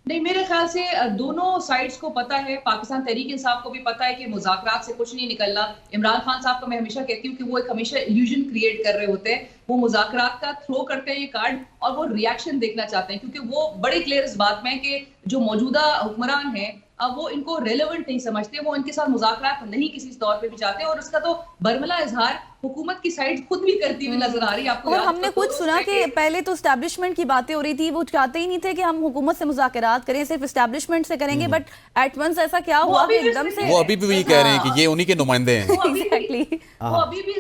नहीं, मेरे ख्याल से दोनों साइड्स को पता है, पाकिस्तान तहरीक इंसाफ को भी पता है कि मुज़ाकरात से कुछ नहीं निकलना। इमरान खान साहब को मैं हमेशा कहती हूँ कि वो एक हमेशा इल्यूजन क्रिएट कर रहे होते हैं, वो मुज़ाकरात का थ्रो करते हैं ये कार्ड और वो रिएक्शन देखना चाहते हैं, क्योंकि वो बड़े क्लियर इस बात में है कि जो मौजूदा हुक्मरान हैं वो इनको रेलेवेंट नहीं समझते, वो इनके साथ मुज़ाकरात नहीं किसी तौर पे भी चाहते, और उसका तो बरमला इजहार हुकूमत की साइड खुद भी करती हुई नजर आ रही है आपको। और हमने कुछ सुना कि पहले तो एस्टैब्लिशमेंट की बातें हो रही थी, वो चाहते ही नहीं थे कि हम हुकूमत से मुज़ाकरात करें, सिर्फ एस्टैब्लिशमेंट से करेंगे, बट एट वंस ऐसा क्या हुआ कि एकदम से वो अभी भी वही कह रहे हैं कि ये उन्हीं के नुमाइंदे हैं। एग्जैक्टली वो अभी भी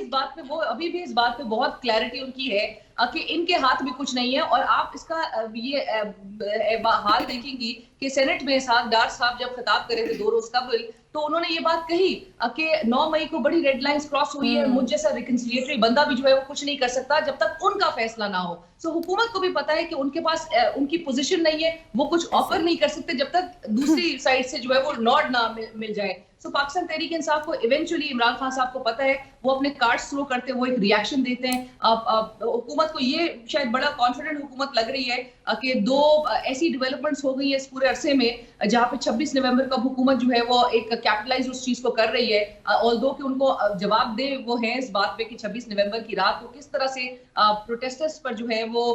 इस बात पे बहुत क्लैरिटी उनकी है कि इनके हाथ में कुछ नहीं है। और आप इसका ये हाल देखेंगी कि सेनेट में डार साहब जब खिताब करे थे 2 रोज कबल, तो उन्होंने ये बात कही कि 9 मई को बड़ी रेड लाइंस क्रॉस हुई है, मुझ जैसा रिकंसिलिएटरी बंदा भी जो है वो कुछ नहीं कर सकता जब तक उनका फैसला ना हो। सो हुकूमत को भी पता है कि उनके पास उनकी पोजीशन नहीं है, वो कुछ ऑफर नहीं कर सकते जब तक दूसरी साइड से जो है वो नॉड ना मिल जाए। सो पाकिस्तान तहरीक इंसाफ को इवेंचुअली इमरान खान साहब को पता है, वो अपने कार्ड्स थ्रो करते हैं, वो एक रिएक्शन देते हैं। हुकूमत को ये शायद बड़ा कॉन्फिडेंट हुकूमत लग रही है कि 2 ऐसी डेवलपमेंट्स हो गई है इस पूरे अरसे में जहां पे 26 नवंबर का हुकूमत जो है वो एक कैपिटलाइज उस चीज को कर रही है, ऑल्दो कि उनको जवाब दे वो है इस बात पे कि 26 नवंबर की रात को किस तरह से प्रोटेस्टर्स पर जो है वो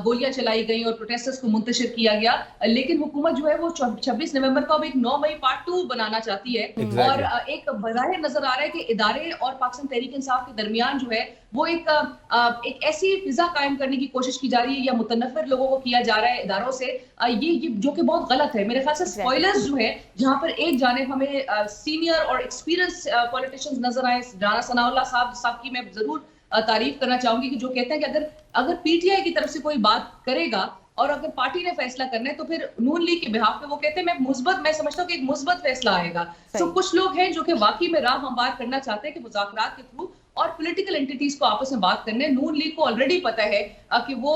गोलियां चलाई गई और प्रोटेस्टर्स को मुंतशिर किया गया। लेकिन हुकूमत जो है वो 26 नवंबर को अब एक 9 मई पार्ट 2 बनाना चाहती है। और एक बज़ाहिर नजर आ रहा है कि इदारे और पाकिस्तान तहरीक इंसाफ के दरमियान जो है वो एक ऐसी फिजा कायम करने की कोशिश की जा रही है या मुतनफिर लोगों को किया जा रहा है इदारों से, ये जो कि बहुत गलत है। मेरे ख्याल से स्पॉयलर्स जो है, जहां पर एक जानिब हमें सीनियर और एक्सपीरियंस पॉलिटिशियंस नजर आए, राना सनाउल्लाह साहब की मैं जरूर तारीफ करना चाहूंगी कि जो कहते हैं कि अगर पीटीआई की तरफ से कोई बात करेगा और अगर पार्टी ने फैसला करना है तो फिर नून लीग के बिहाफ पे वो कहते हैं मैं समझता हूँ कि एक मुस्बत फैसला आएगा। तो कुछ लोग हैं जो कि वाकई में राह हमवार करना चाहते हैं कि मुज़ाकरात के थ्रू और पॉलिटिकल एंटिटीज को आपस में बात करने। नून लीग को ऑलरेडी पता है कि वो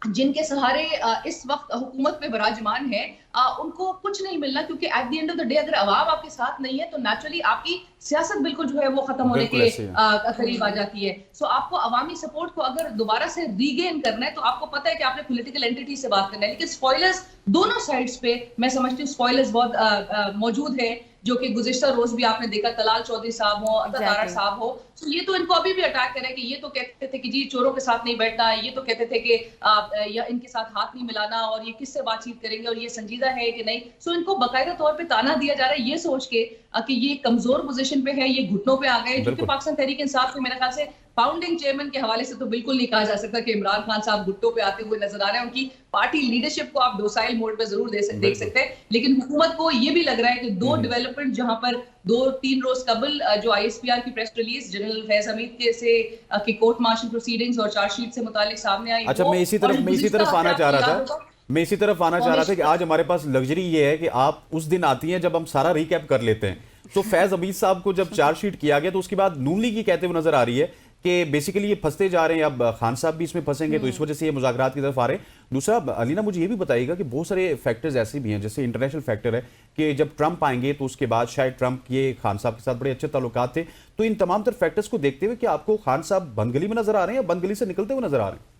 जिनके सहारे इस वक्त हुकूमत पे विराजमान है उनको कुछ नहीं मिलना, क्योंकि at the end of the day अगर अवाम आपके साथ नहीं है तो नेचुरली आपकी सियासत बिल्कुल जो है वो खत्म होने के करीब आ जाती है। सो आपको अवामी सपोर्ट को अगर दोबारा से रीगेन करना है तो आपको पता है कि आपने पॉलिटिकल एंटिटी से बात करना है। लेकिन स्पॉयलर्स दोनों साइड्स पे मैं समझती हूँ स्पॉयलर्स बहुत मौजूद है, जो कि गुज़िश्ता रोज भी आपने देखा तलाल चौधरी साहब हो, अता तारड़ साहब हो, तो ये तो इनको अभी भी अटैक करें कि ये तो कहते थे कि जी चोरों के साथ नहीं बैठना, ये तो कहते थे कि या इनके साथ हाथ नहीं मिलाना और ये किससे बातचीत करेंगे और ये संजीदा है कि नहीं। सो इनको बाकायदा तौर पे ताना दिया जा रहा है ये सोच के कि ये कमजोर पोजीशन पे है, ये घुटनों पे आ गए, जो कि पाकिस्तान तहरीक इंसाफ के मेरे ख्याल से फाउंडिंग चेयरमैन के हवाले से तो बिल्कुल नहीं कहा जा सकता कि इमरान खान साहब घुट्टों पे आते हुए नजर आ रहे हैं। उनकी पार्टी लीडरशिप को आप डोसाइल मोड पे जरूर देख सकते हैं, लेकिन हुकूमत को ये भी लग रहा है कि 2 डेवलपमेंट जहां पर 2-3 रोज कबल जो आईएसपीआर की press release general Faiz Hamid के से कि कोर्ट मार्शल प्रोसीडिंग्स और चार्जशीट से मुतालिक सामने आई। अच्छा, मैं इसी तरफ आना चाह रहा था कि आज हमारे पास लग्जरी ये है कि आप उस दिन आती हैं जब हम सारा रिकैप कर लेते हैं। तो फैज हमीद साहब को जब चार्जशीट किया गया तो उसके बाद नून लीग ये कहते हुए नजर आ रही है कि बेसिकली ये फंसते जा रहे हैं, अब खान साहब भी इसमें फंसेंगे, तो इस वजह से ये मुज़ाकरात की तरफ आ रहे हैं। दूसरा, अलीना मुझे ये भी बताइएगा कि बहुत सारे फैक्टर्स ऐसे भी हैं, जैसे इंटरनेशनल फैक्टर है कि जब ट्रंप आएंगे तो उसके बाद शायद ट्रंप ये खान साहब के साथ बड़े अच्छे ताल्लुकात थे, तो इन तमाम तर फैक्टर्स को देखते हुए क्या आपको खान साहब बंदगली में नजर आ रहे हैं या बंदगली से निकलते हुए नजर आ रहे हैं?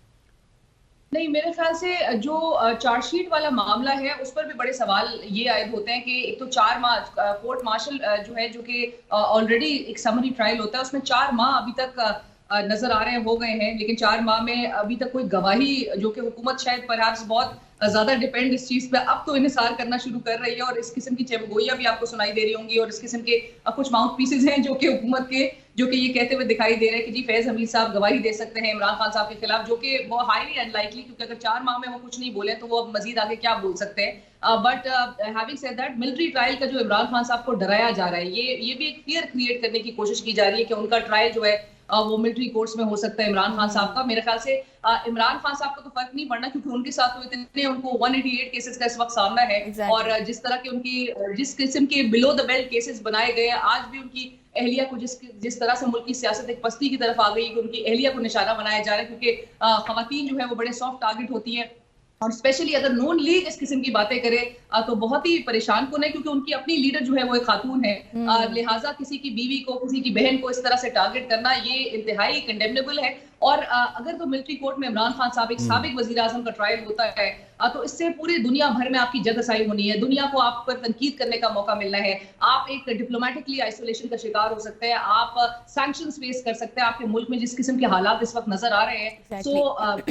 नहीं, मेरे ख्याल से जो चार्जशीट वाला मामला है उस पर भी बड़े सवाल ये आयद होते हैं कि एक तो 4 माह कोर्ट मार्शल जो है, जो कि ऑलरेडी एक समरी ट्रायल होता है, उसमें 4 माह अभी तक नजर आ रहे हैं, हो गए हैं, लेकिन 4 माह में अभी तक कोई गवाही, जो कि हुकूमत शायद परहैप्स बहुत ज्यादा डिपेंड इस चीज पे अब तो इन्हिसार करना शुरू कर रही है और इस किस्म की चमगोइयां भी आपको सुनाई दे रही होंगी और इस किस्म के कुछ माउथ पीसेज हैं जो कि हुकूमत के, जो कि ये कहते हुए दिखाई दे रहे हैं कि जी फैज हमीद साहब गवाही दे सकते हैं इमरान खान साहब के खिलाफ, जो कि वो हाईली अनलाइकली, क्योंकि अगर 4 माह में वो कुछ नहीं बोले तो वो अब मजीद आगे क्या बोल सकते हैं। But having said that, military trial का जो इमरान खान साहब को डराया जा रहा है, ये भी एक फियर क्रिएट करने की कोशिश की जा रही है कि उनका ट्रायल जो है वो मिलिट्री कोर्ट्स में हो सकता है इमरान खान साहब का। मेरे ख्याल से इमरान खान साहब को तो फर्क नहीं पड़ना, क्योंकि उनके साथ तो इतने उनको 188 केसेस का इस वक्त सामना है। और जिस तरह के उनकी जिस किस्म के बिलो द बेल्ट केसेस बनाए गए, आज भी उनकी एहलिया को जिस तरह से मुल्क की सियासत एक पस्ती की तरफ आ गई कि उनकी एहलिया को निशाना बनाया जा रहा है, क्योंकि खवातीन जो है वो बड़े सॉफ्ट टारगेट होती हैं। और स्पेशली अगर नून लीग इस किस्म की बातें करे तो बहुत ही परेशान कौन है, क्योंकि उनकी अपनी लीडर जो है वो एक खातून है। लिहाजा किसी की बीवी को, किसी की बहन को इस तरह से टारगेट करना ये इंतहाई कंडेमनेबल है। और अगर तो मिलिट्री कोर्ट में इमरान खान साहब एक साबिक वजीर आजम का ट्रायल होता है तो इससे पूरी दुनिया भर में आपकी जगहसाई होनी है, दुनिया को आप पर तनकीद करने का मौका मिलना है, आप एक डिप्लोमेटिकली आइसोलेशन का शिकार हो सकते हैं, आप सैंक्शंस फेस कर सकते हैं आपके मुल्क में जिस किस्म के हालात इस वक्त नजर आ रहे हैं। सो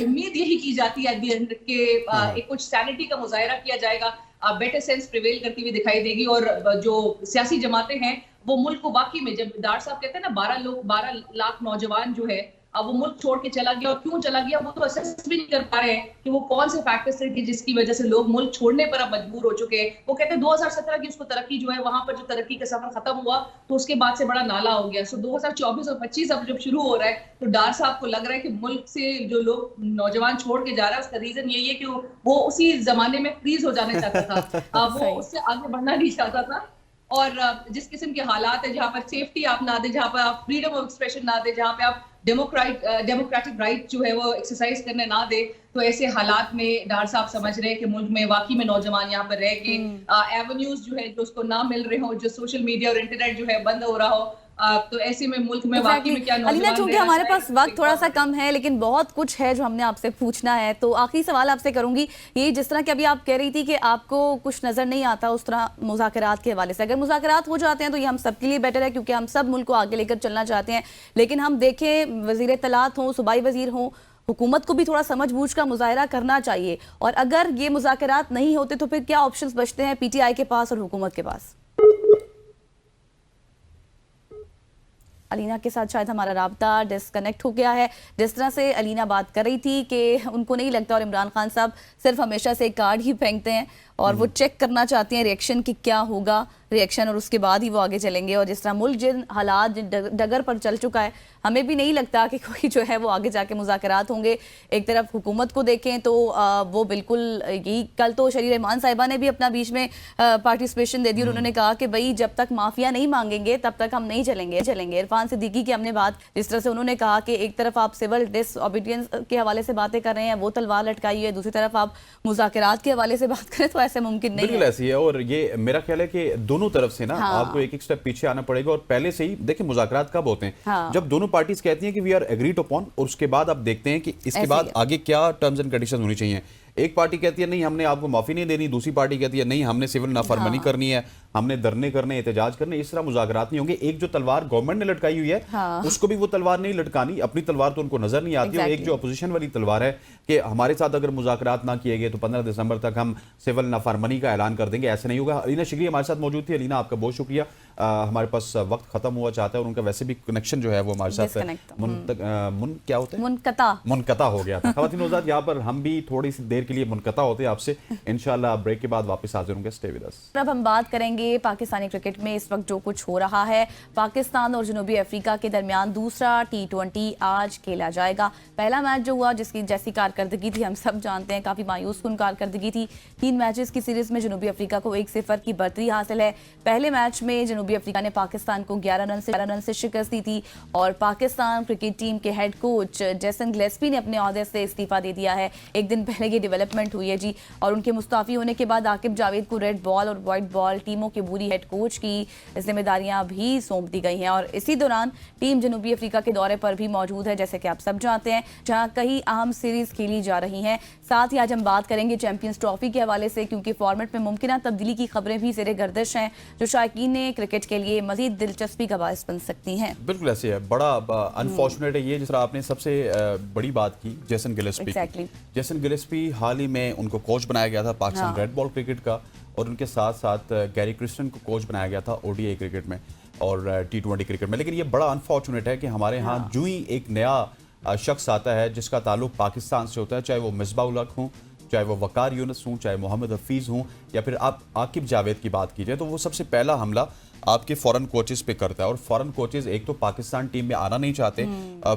उम्मीद यही की जाती है कि एक कुछ सैनिटी का मुजाहिरा किया जाएगा, बेटर सेंस प्रिवेल करती हुई दिखाई देगी और जो सियासी जमातें हैं वो मुल्क को वाकई में, जब डार साहब कहते हैं ना 12 लाख नौजवान जो है अब वो मुल्क छोड़ के चला गया और क्यों चला गया वो तो असेस भी नहीं कर पा रहे हैं कि वो कौन से फैक्टर्स थे जिसकी वजह से लोग मुल्क छोड़ने पर अब मजबूर हो चुके हैं। वो कहते हैं 2017 की उसको तरक्की जो है वहां पर जो तरक्की का सफर खत्म हुआ तो उसके बाद से बड़ा नाला हो गया। सो 2024 और 25 अब जब शुरू हो रहा है तो डार साहब को लग रहा है कि मुल्क से जो लोग नौजवान छोड़ के जा रहा है उसका रीजन यही है कि वो उसी जमाने में फ्रीज हो जाना चाहता था, वो उससे आगे बढ़ना नहीं चाहता था। और जिस किस्म के हालात है जहाँ पर सेफ्टी आप ना दे, जहाँ पर आप फ्रीडम ऑफ एक्सप्रेशन ना दे, जहाँ पे आप डेमोक्रेटिक राइट जो है वो एक्सरसाइज करने ना दे, तो ऐसे हालात में डार साहब समझ रहे हैं कि मुल्क में वाकई में नौजवान यहाँ पर रह के एवेन्यूज जो है जो उसको ना मिल रहे हो, जो सोशल मीडिया और इंटरनेट जो है बंद हो रहा हो, तो ऐसे में मुल्क में वाकई में क्या अलीना, चूंकि हमारे पास वक्त थोड़ा सा कम है लेकिन बहुत कुछ है जो हमने आपसे पूछना है, तो आखिरी सवाल आपसे करूंगी, ये जिस तरह की अभी आप कह रही थी कि आपको कुछ नजर नहीं आता उस तरह मुज़ाकरात के हवाले से, अगर मुज़ाकरात हो जाते हैं तो ये हम सबके लिए बेटर है क्योंकि हम सब मुल्क को आगे लेकर चलना चाहते हैं, लेकिन हम देखें वज़ीर इत्तलात हों, सूबाई वज़ीर हों, हुकूमत को भी थोड़ा समझ बूझ का मुजाहरा करना चाहिए, और अगर ये मुज़ाकरात नहीं होते तो फिर क्या ऑप्शंस बचते हैं पीटीआई के पास और हुकूमत के पास? अलीना के साथ शायद हमारा राब्ता डिस्कनेक्ट हो गया है। जिस तरह से अलीना बात कर रही थी कि उनको नहीं लगता, और इमरान खान साहब सिर्फ हमेशा से एक कार्ड ही फेंकते हैं और वो चेक करना चाहते हैं रिएक्शन की क्या होगा, रिएक्शन, और उसके बाद ही वो आगे चलेंगे। और जिस तरह मुल्क जिन हालात जिन डगर पर चल चुका है, हमें भी नहीं लगता कि कोई जो है वो आगे जाके मुज़ाकरात होंगे। एक तरफ हुकूमत को देखें तो वो बिल्कुल यही, कल तो शरीर रहमान साहिबा ने भी अपना बीच में पार्टिसिपेशन दे दी और उन्होंने कहा कि भाई जब तक माफिया नहीं मांगेंगे तब तक हम नहीं चलेंगे। इरफान सिद्दीकी की हमने बात, जिस तरह से उन्होंने कहा कि एक तरफ आप सिविल डिसओबीडियंस के हवाले से बातें कर रहे हैं, वो तलवार लटकाई है, दूसरी तरफ आप मुज़ाकरात के हवाले से बात करें तो ऐसे मुमकिन नहीं है। बिल्कुल ऐसी है, और ये मेरा ख्याल है कि दोनों तरफ से ना आपको एक स्टेप पीछे आना पड़ेगा। और पहले से ही देखिए मुज़ाकरात कब होते हैं, जब दोनों पार्टीज कहती हैं कि वी आर एग्रीड अपॉन, और उसके बाद आप देखते हैं कि इसके बाद आगे क्या टर्म्स एंड कंडीशंस होनी चाहिए। एक पार्टी कहती है नहीं हमने आपको माफी नहीं देनी, दूसरी पार्टी कहती है नहीं हमने सिविल नाफरमानी करनी है, हमने धरने करने, एहतजाज करने। इस तरह मुज़ाकरात नहीं होंगे। एक जो तलवार गवर्नमेंट ने लटकाई हुई है उसको भी वो तलवार नहीं लटकानी, अपनी तलवार तो उनको नजर नहीं आती। और एक जो अपोजिशन वाली तलवार है कि हमारे साथ अगर मुज़ाकरात ना किए गए तो 15 दिसंबर तक हम सिविल नाफरमानी का ऐलान कर देंगे, ऐसा नहीं होगा। अलीना शिगरी हमारे साथ मौजूद थी। अलीना आपका बहुत शुक्रिया। हमारे पास वक्त खत्म हुआ चाहता है और उनका वैसे भी कनेक्शन जो है वो हमारे साथ क्या होता है, मुनकता हो गया था। ख़वातीन नौज़ाद, यहाँ पर हम भी थोड़ी सी देर के लिए मुनकता होते हैं आपसे। इंशाल्लाह ब्रेक के बाद वापस हाजिर होंगे। स्टे विद अस। अब हम बात करेंगे पाकिस्तानी क्रिकेट में इस वक्त जो कुछ हो रहा है। पाकिस्तान और जनूबी अफ्रीका के दरमियान दूसरा T20 आज खेला जाएगा। पहला मैच जो हुआ, जिसकी जैसी कारकर्दगी थी हम सब जानते हैं, काफी मायूस कुन कारकर्दगी थी। 3 मैचेस की सीरीज में जनूबी अफ्रीका को 1-0 की बढ़तरी हासिल है। पहले मैच में जनूबी अफ्रीका ने पाकिस्तान को 11 रन से शिकस्त दी थी और पाकिस्तान क्रिकेट टीम के हेड कोच जेसन गिलेस्पी ने अपने ओहदे से इस्तीफा दे दिया है। एक दिन पहले ये डेवलपमेंट हुई है जी, और उनके मुस्ताफी होने के बाद आकिब जावेद को रेड बॉल और व्हाइट बॉल टीमों के बुरी हेड कोच की जिम्मेदारियां भी सौंप दी गई हैं। और इसी दौरान टीम जनूबी अफ्रीका के दौरे पर भी मौजूद है, जैसे कि आप सब जानते हैं, जहां कई अहम सीरीज खेली जा रही हैं। साथ ही आज हम बात करेंगे चैंपियंस ट्रॉफी के हवाले से, क्योंकि फॉर्मेट में मुमकिन तब्दीली की खबरें भी ज़ेरे गर्दिश हैं जो शायकीन क्रिकेट के लिए मजीद दिलचस्पी का बायस बन सकती हैं। बिल्कुल ऐसे है, बड़ा अनफॉर्चुनेट है ये, जिस तरह आपने सबसे बड़ी बात की जेसन गिलेस्पी। जेसन गिलेस्पी हाल ही में उनको कोच बनाया गया था पाकिस्तान रेड बॉल क्रिकेट का, और उनके साथ साथ गैरी क्रिस्टन को कोच बनाया गया था ODI क्रिकेट में और T20 क्रिकेट में। लेकिन ये बड़ा अनफॉर्चुनेट है कि हमारे यहाँ जो ही एक नया शख्स आता है जिसका ताल्लुक पाकिस्तान से होता है, चाहे वो मिसबाह उल हक हों, चाहे वो वकार यूनुस हों, चाहे मोहम्मद हफीज़ हों, या फिर आप आकिब जावेद की बात कीजिए, तो वो सबसे पहला हमला आपके फॉरेन कोचेस पे करता है। और फॉरेन कोचेस एक तो पाकिस्तान टीम में आना नहीं चाहते,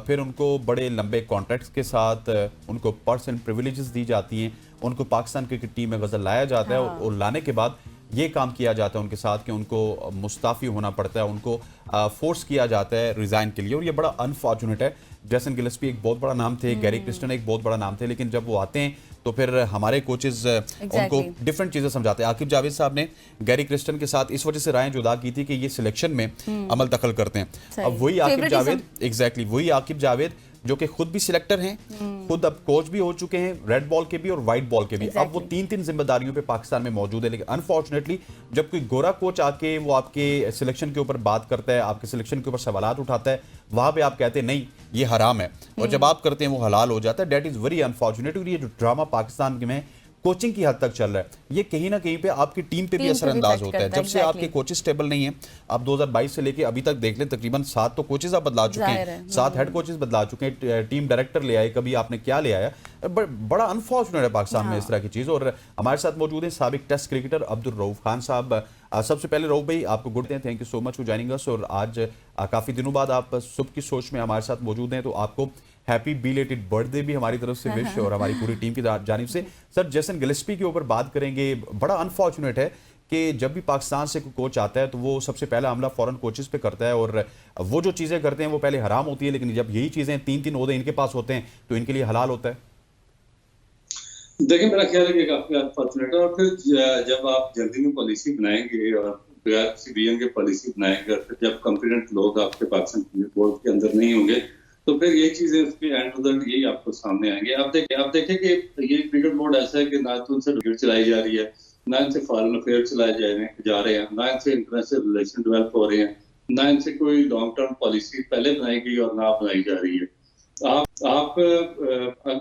फिर उनको बड़े लंबे कॉन्ट्रैक्ट्स के साथ उनको पर्सनल प्रिविलेजेस दी जाती हैं, उनको पाकिस्तान क्रिकेट टीम में गज़ल लाया जाता है और लाने के बाद ये काम किया जाता है उनके साथ कि उनको मुस्ताफ़ी होना पड़ता है, उनको फोर्स किया जाता है रिज़ाइन के लिए, और ये बड़ा अनफॉर्चुनेट है। जेसन गिलेस्पी एक बहुत बड़ा नाम थे, गैरी क्रिस्टन एक बहुत बड़ा नाम थे, लेकिन जब वो आते हैं तो फिर हमारे कोचेस उनको डिफरेंट चीज़ें समझाते हैं। आकिब जावेद साहब ने गैरी क्रिस्टन के साथ इस वजह से राय जुदा की थी कि ये सिलेक्शन में अमल दखल करते हैं। अब वही आकिब जावेद, वही आकिब जावेद जो कि खुद भी सिलेक्टर हैं, खुद अब कोच भी हो चुके हैं, रेड बॉल के भी और व्हाइट बॉल के भी। अब वो तीन जिम्मेदारियों पे पाकिस्तान में मौजूद है। लेकिन अनफॉर्चुनेटली जब कोई गोरा कोच आके वो आपके सिलेक्शन के ऊपर बात करता है, आपके सिलेक्शन के ऊपर सवालात उठाता है, वहां पे आप कहते हैं नहीं ये हराम है, और जब आप करते हैं वो हलाल हो जाता है। That is very unfortunate. और ये जो ड्रामा पाकिस्तान में कोचिंग की हद तक चल रहा है, ये कहीं ना कहीं पे आपकी टीम पे भी असरअंदाज होता है। जब से आपके कोचेस स्टेबल नहीं है, आप 2022 से लेके अभी तक देख लें, तकरीबन 7 तो कोचेस आप बदला चुके हैं, 7 हेड कोचेस बदला चुके हैं, टीम डायरेक्टर ले आए, कभी आपने क्या ले आया। बड़ा अनफॉर्चुनेट है पाकिस्तान में इस तरह की चीज़। और हमारे साथ मौजूद हैं साबिक टेस्ट क्रिकेटर अब्दुल रऊफ खान साहब। सबसे पहले रऊफ भाई आपको good day, thank you so much for joining अस। और आज काफ़ी दिनों बाद आप सुबह की सोच में हमारे साथ मौजूद हैं, तो आपको हैप्पी बिलेटेड बर्थडे भी हमारी तरफ से विश और हमारी पूरी टीम की जानिब से। सर, जेसन गिलेस्पी के ऊपर बात करेंगे। बड़ा अनफॉर्चुनेट है कि जब भी पाकिस्तान से कोई कोच आता है तो वो सबसे पहला हमला फॉरेन कोचेस पे करता है, और वो जो चीज़ें करते हैं वो पहले हराम होती है, लेकिन जब यही चीज़ें 3-3 ओहदे इनके पास होते हैं तो इनके लिए हलाल होता है। देखिए, मेरा ख्याल है कि काफी अनफॉर्चुनेट है। और फिर जब आप जल्दी में पॉलिसी बनाएंगे और बगैर सीबीएन के पॉलिसी बनाएंगे, और फिर जब कॉम्पिटेंट लोग आपके पाकिस्तान क्रिकेट बोर्ड के अंदर नहीं होंगे, तो फिर ये चीजें उसके एंड रिजल्ट यही आपको सामने आएंगे। आप देखें कि ये क्रिकेट बोर्ड ऐसा है कि ना तो उनसे क्रिकेट चलाई जा रही है, ना इनसे फॉरेन अफेयर चलाए जा रहे हैं, ना इनसे इंटरनेशनल रिलेशन डेवलप हो रहे हैं, ना इनसे कोई लॉन्ग टर्म पॉलिसी पहले बनाई गई और ना बनाई जा रही है। आप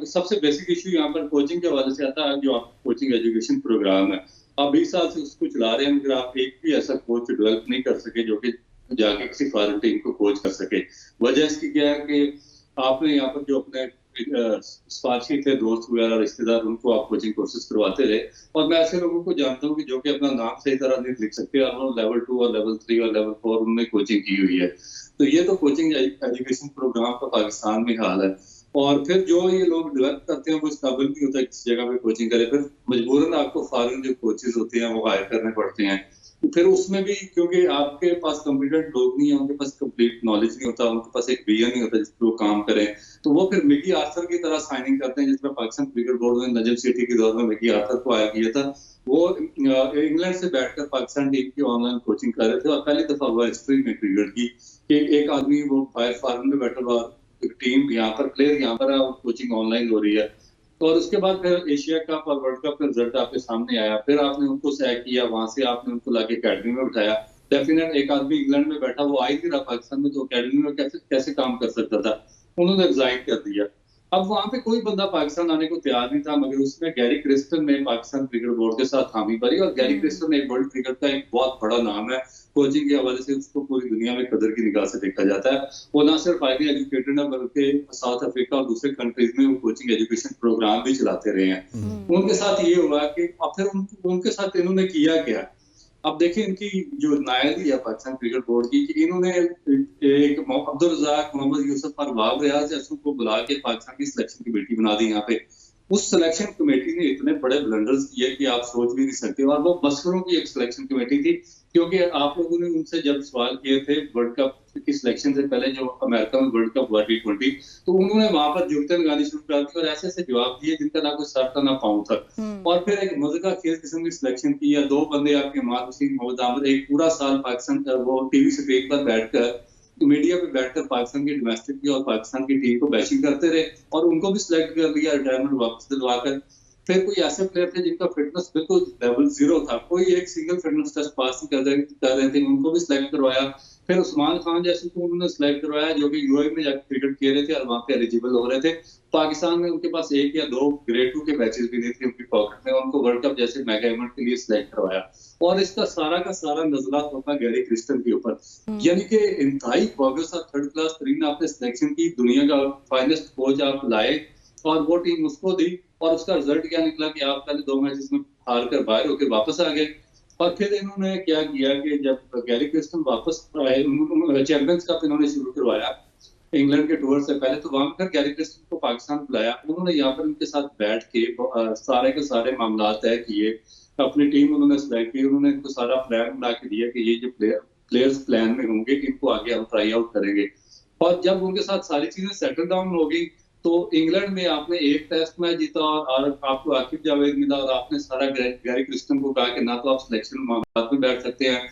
सबसे बेसिक इशू यहाँ पर कोचिंग के हवाले से आता है। जो आप कोचिंग एजुकेशन प्रोग्राम है, आप 20 साल से उसको चला रहे हैं, मगर आप एक भी ऐसा कोच डेवलप नहीं कर सके जो कि जाके किसी फॉरेन टीम को कोच कर सके। वजह इसकी क्या है कि आपने यहाँ पर जो अपने स्पार्शी थे, दोस्त वगैरह, रिश्तेदार, उनको आप कोचिंग कोर्सेज करवाते रहे। और मैं ऐसे लोगों को जानता हूँ कि जो कि अपना नाम सही तरह नहीं लिख सकते, और लेवल 2 और लेवल 3 और लेवल 4 उन्होंने कोचिंग की हुई है। तो ये तो कोचिंग एजुकेशन प्रोग्राम का पाकिस्तान में हाल है। और फिर जो ये लोग डेवलप करते हैं वो इस काबिल नहीं होता किसी जगह पे कोचिंग करे, फिर मजबूरन आपको फॉरेन जो कोचेज होते हैं वो हायर करने पड़ते हैं। फिर उसमें भी क्योंकि आपके पास कॉम्पिटेंट लोग नहीं है, उनके पास कंप्लीट नॉलेज नहीं होता, उनके पास एक विजन नहीं होता जिस पर वो काम करें, तो वो फिर मिकी आर्थर की तरह साइनिंग करते हैं, जिसमें पाकिस्तान क्रिकेट बोर्ड में नजम सेठी के दौर में मिकी आर्थर को आया किया था। वो इंग्लैंड से बैठकर पाकिस्तान टीम की ऑनलाइन कोचिंग कर रहे थे, और पहली दफा हुआ हिस्ट्री में क्रिकेट की कि एक आदमी वो बाहर फॉरेन में बैठा हुआ, टीम यहाँ पर, प्लेयर यहाँ पर है और कोचिंग ऑनलाइन हो रही है। और उसके बाद फिर एशिया कप और वर्ल्ड कप का रिजल्ट आपके सामने आया, फिर आपने उनको सैक किया, वहां से आपने उनको लाके अकेडमी में बिठाया। डेफिनेट एक आदमी इंग्लैंड में बैठा, वो आ ही नहीं रहा पाकिस्तान में, तो अकेडमी में कैसे काम कर सकता था? उन्होंने रिजाइन कर दिया। अब वहां पे कोई बंदा पाकिस्तान आने को तैयार नहीं था, मगर उसमें गैरी क्रिस्टन ने पाकिस्तान क्रिकेट बोर्ड के साथ हामी भरी। और गैरी क्रिस्टन एक वर्ल्ड क्रिकेट का एक बहुत बड़ा नाम है, कोचिंग के हवाले से उसको पूरी दुनिया में कदर की निगाह से देखा जाता है। वो ना सिर्फ हाईली एजुकेटेड है, बल्कि साउथ अफ्रीका और दूसरे कंट्रीज में वो कोचिंग एजुकेशन प्रोग्राम भी चलाते रहे हैं। उनके साथ ये हुआ कि अब फिर उनके साथ इन्होंने किया क्या? अब देखिए, इनकी जो नायदी है पाकिस्तान क्रिकेट बोर्ड की, कि इन्होंने एक अब्दुल रज़ाक, मोहम्मद यूसुफ और वाब रियाज जैसों को बुला के पाकिस्तान की सिलेक्शन कमेटी बना दी। यहाँ पे उस सिलेक्शन कमेटी ने इतने बड़े ब्लंडर्स किए कि आप सोच भी नहीं सकते। और वो मस्करों की एक सिलेक्शन कमेटी थी, क्योंकि आप लोगों ने उनसे जब सवाल किए थे वर्ल्ड कप की सिलेक्शन से पहले, जो अमेरिका में वर्ल्ड कप हुआ T20, तो उन्होंने वहां पर जुगते लगानी शुरू कर दी और ऐसे ऐसे जवाब दिए जिनका ना कोई सर था ना पाँव था। और फिर एक मजे का खेल किस्म की सिलेक्शन की, या 2 बंदे आपके इमाद हुसैन, मोहम्मद आमद, एक पूरा साल पाकिस्तान का वो टीवी से पेज पर बैठकर मीडिया पे बैठकर पाकिस्तान की डोमेस्टिक की और पाकिस्तान की टीम को बैशिंग करते रहे, और उनको भी सिलेक्ट कर लिया रिटायरमेंट वापस दिलवाकर। फिर कोई ऐसे प्लेयर थे जिनका फिटनेस बिल्कुल लेवल 0 था, कोई एक सिंगल फिटनेस टेस्ट पास नहीं कर रहे थे, उनको भी सिलेक्ट करवाया। फिर उस्मान खान जैसे को उन्होंने सिलेक्ट करवाया, जो कि यूएई में जाकर क्रिकेट खेल रहे थे और वहां पे एलिजिबल हो रहे थे। पाकिस्तान में उनके पास 1 या 2 ग्रेड 2 के मैचेस भी नहीं थे उनकी पॉकेट में, उनको वर्ल्ड कप जैसे मेगा इवेंट के लिए सिलेक्ट करवाया। और इसका सारा का सारा नजला होता गैरी क्रिस्टन के ऊपर, यानी कि इंतहाई बोगस और थर्ड क्लास तरीन आपने सिलेक्शन की, दुनिया का फाइनेस्ट कोच आप लाए और वो टीम उसको दी, और उसका रिजल्ट क्या निकला कि आप पहले 2 मैचेस में हार कर बाहर होकर वापस आ गए। और फिर इन्होंने क्या किया कि जब गैरी क्रिस्टन वापस आए, चैंपियंस कप इन्होंने शुरू करवाया इंग्लैंड के टूर से पहले, तो वहां पर गैरी क्रिस्टन को पाकिस्तान बुलाया। उन्होंने यहाँ पर उनके साथ बैठ के सारे के सारे मामला तय किए, अपनी टीम उन्होंने सिलेक्ट की, उन्होंने इनको सारा प्लान बना के दिया कि ये जो प्लेयर्स प्लान में होंगे, इनको आगे हम ट्राई आउट करेंगे। और जब उनके साथ सारी चीजें सेटल डाउन हो गई, तो इंग्लैंड में आपने एक टेस्ट मैच जीता और आपको आकिब जावेद मिला, और आपने सारा गैरी क्रिस्टन को कहा कि ना तो आप सिलेक्शन मामला में बैठ सकते हैं,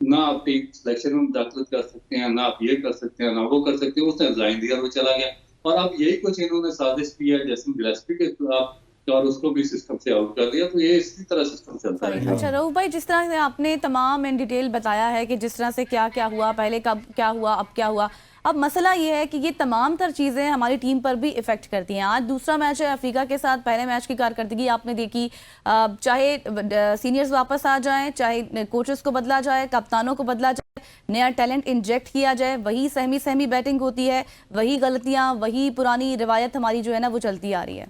ना आप सिलेक्शन में दाखिल कर सकते हैं, ना आप ये कर सकते हैं, ना वो कर सकते हैं। उसने रिजाइन दिया और वो चला गया। और अब यही कुछ इन्होंने साजिश की है जैसे गिलेस्पी के खिलाफ, और उसको भी सिस्टम से आउट कर दिया। तो ये इसी तरह सिस्टम चलता है। अच्छा रऊफ भाई, जिस तरह से आपने तमाम इन डिटेल बताया है कि जिस तरह से क्या क्या हुआ, पहले कब क्या हुआ, अब क्या हुआ, अब मसला ये है कि ये तमाम तर चीज़ें हमारी टीम पर भी इफेक्ट करती हैं। आज दूसरा मैच है अफ्रीका के साथ, पहले मैच की कारकर्दगी आपने देखी, चाहे सीनियर्स वापस आ जाएं, चाहे कोचेस को बदला जाए, कप्तानों को बदला जाए, नया टैलेंट इंजेक्ट किया जाए, वही सहमी सहमी बैटिंग होती है, वही गलतियां, वही पुरानी रिवायत हमारी जो है ना वो चलती आ रही है।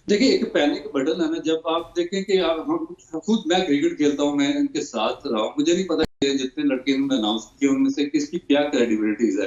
देखिए, एक पैनिक बटन है ना, जब आप देखें कि हम खुद, मैं क्रिकेट खेलता हूँ, मैं इनके साथ रहा हूँ, मुझे नहीं पता कि जितने लड़के इन्होंने अनाउंस किए उनमें से किसकी क्या क्रेडिबिलिटीज है,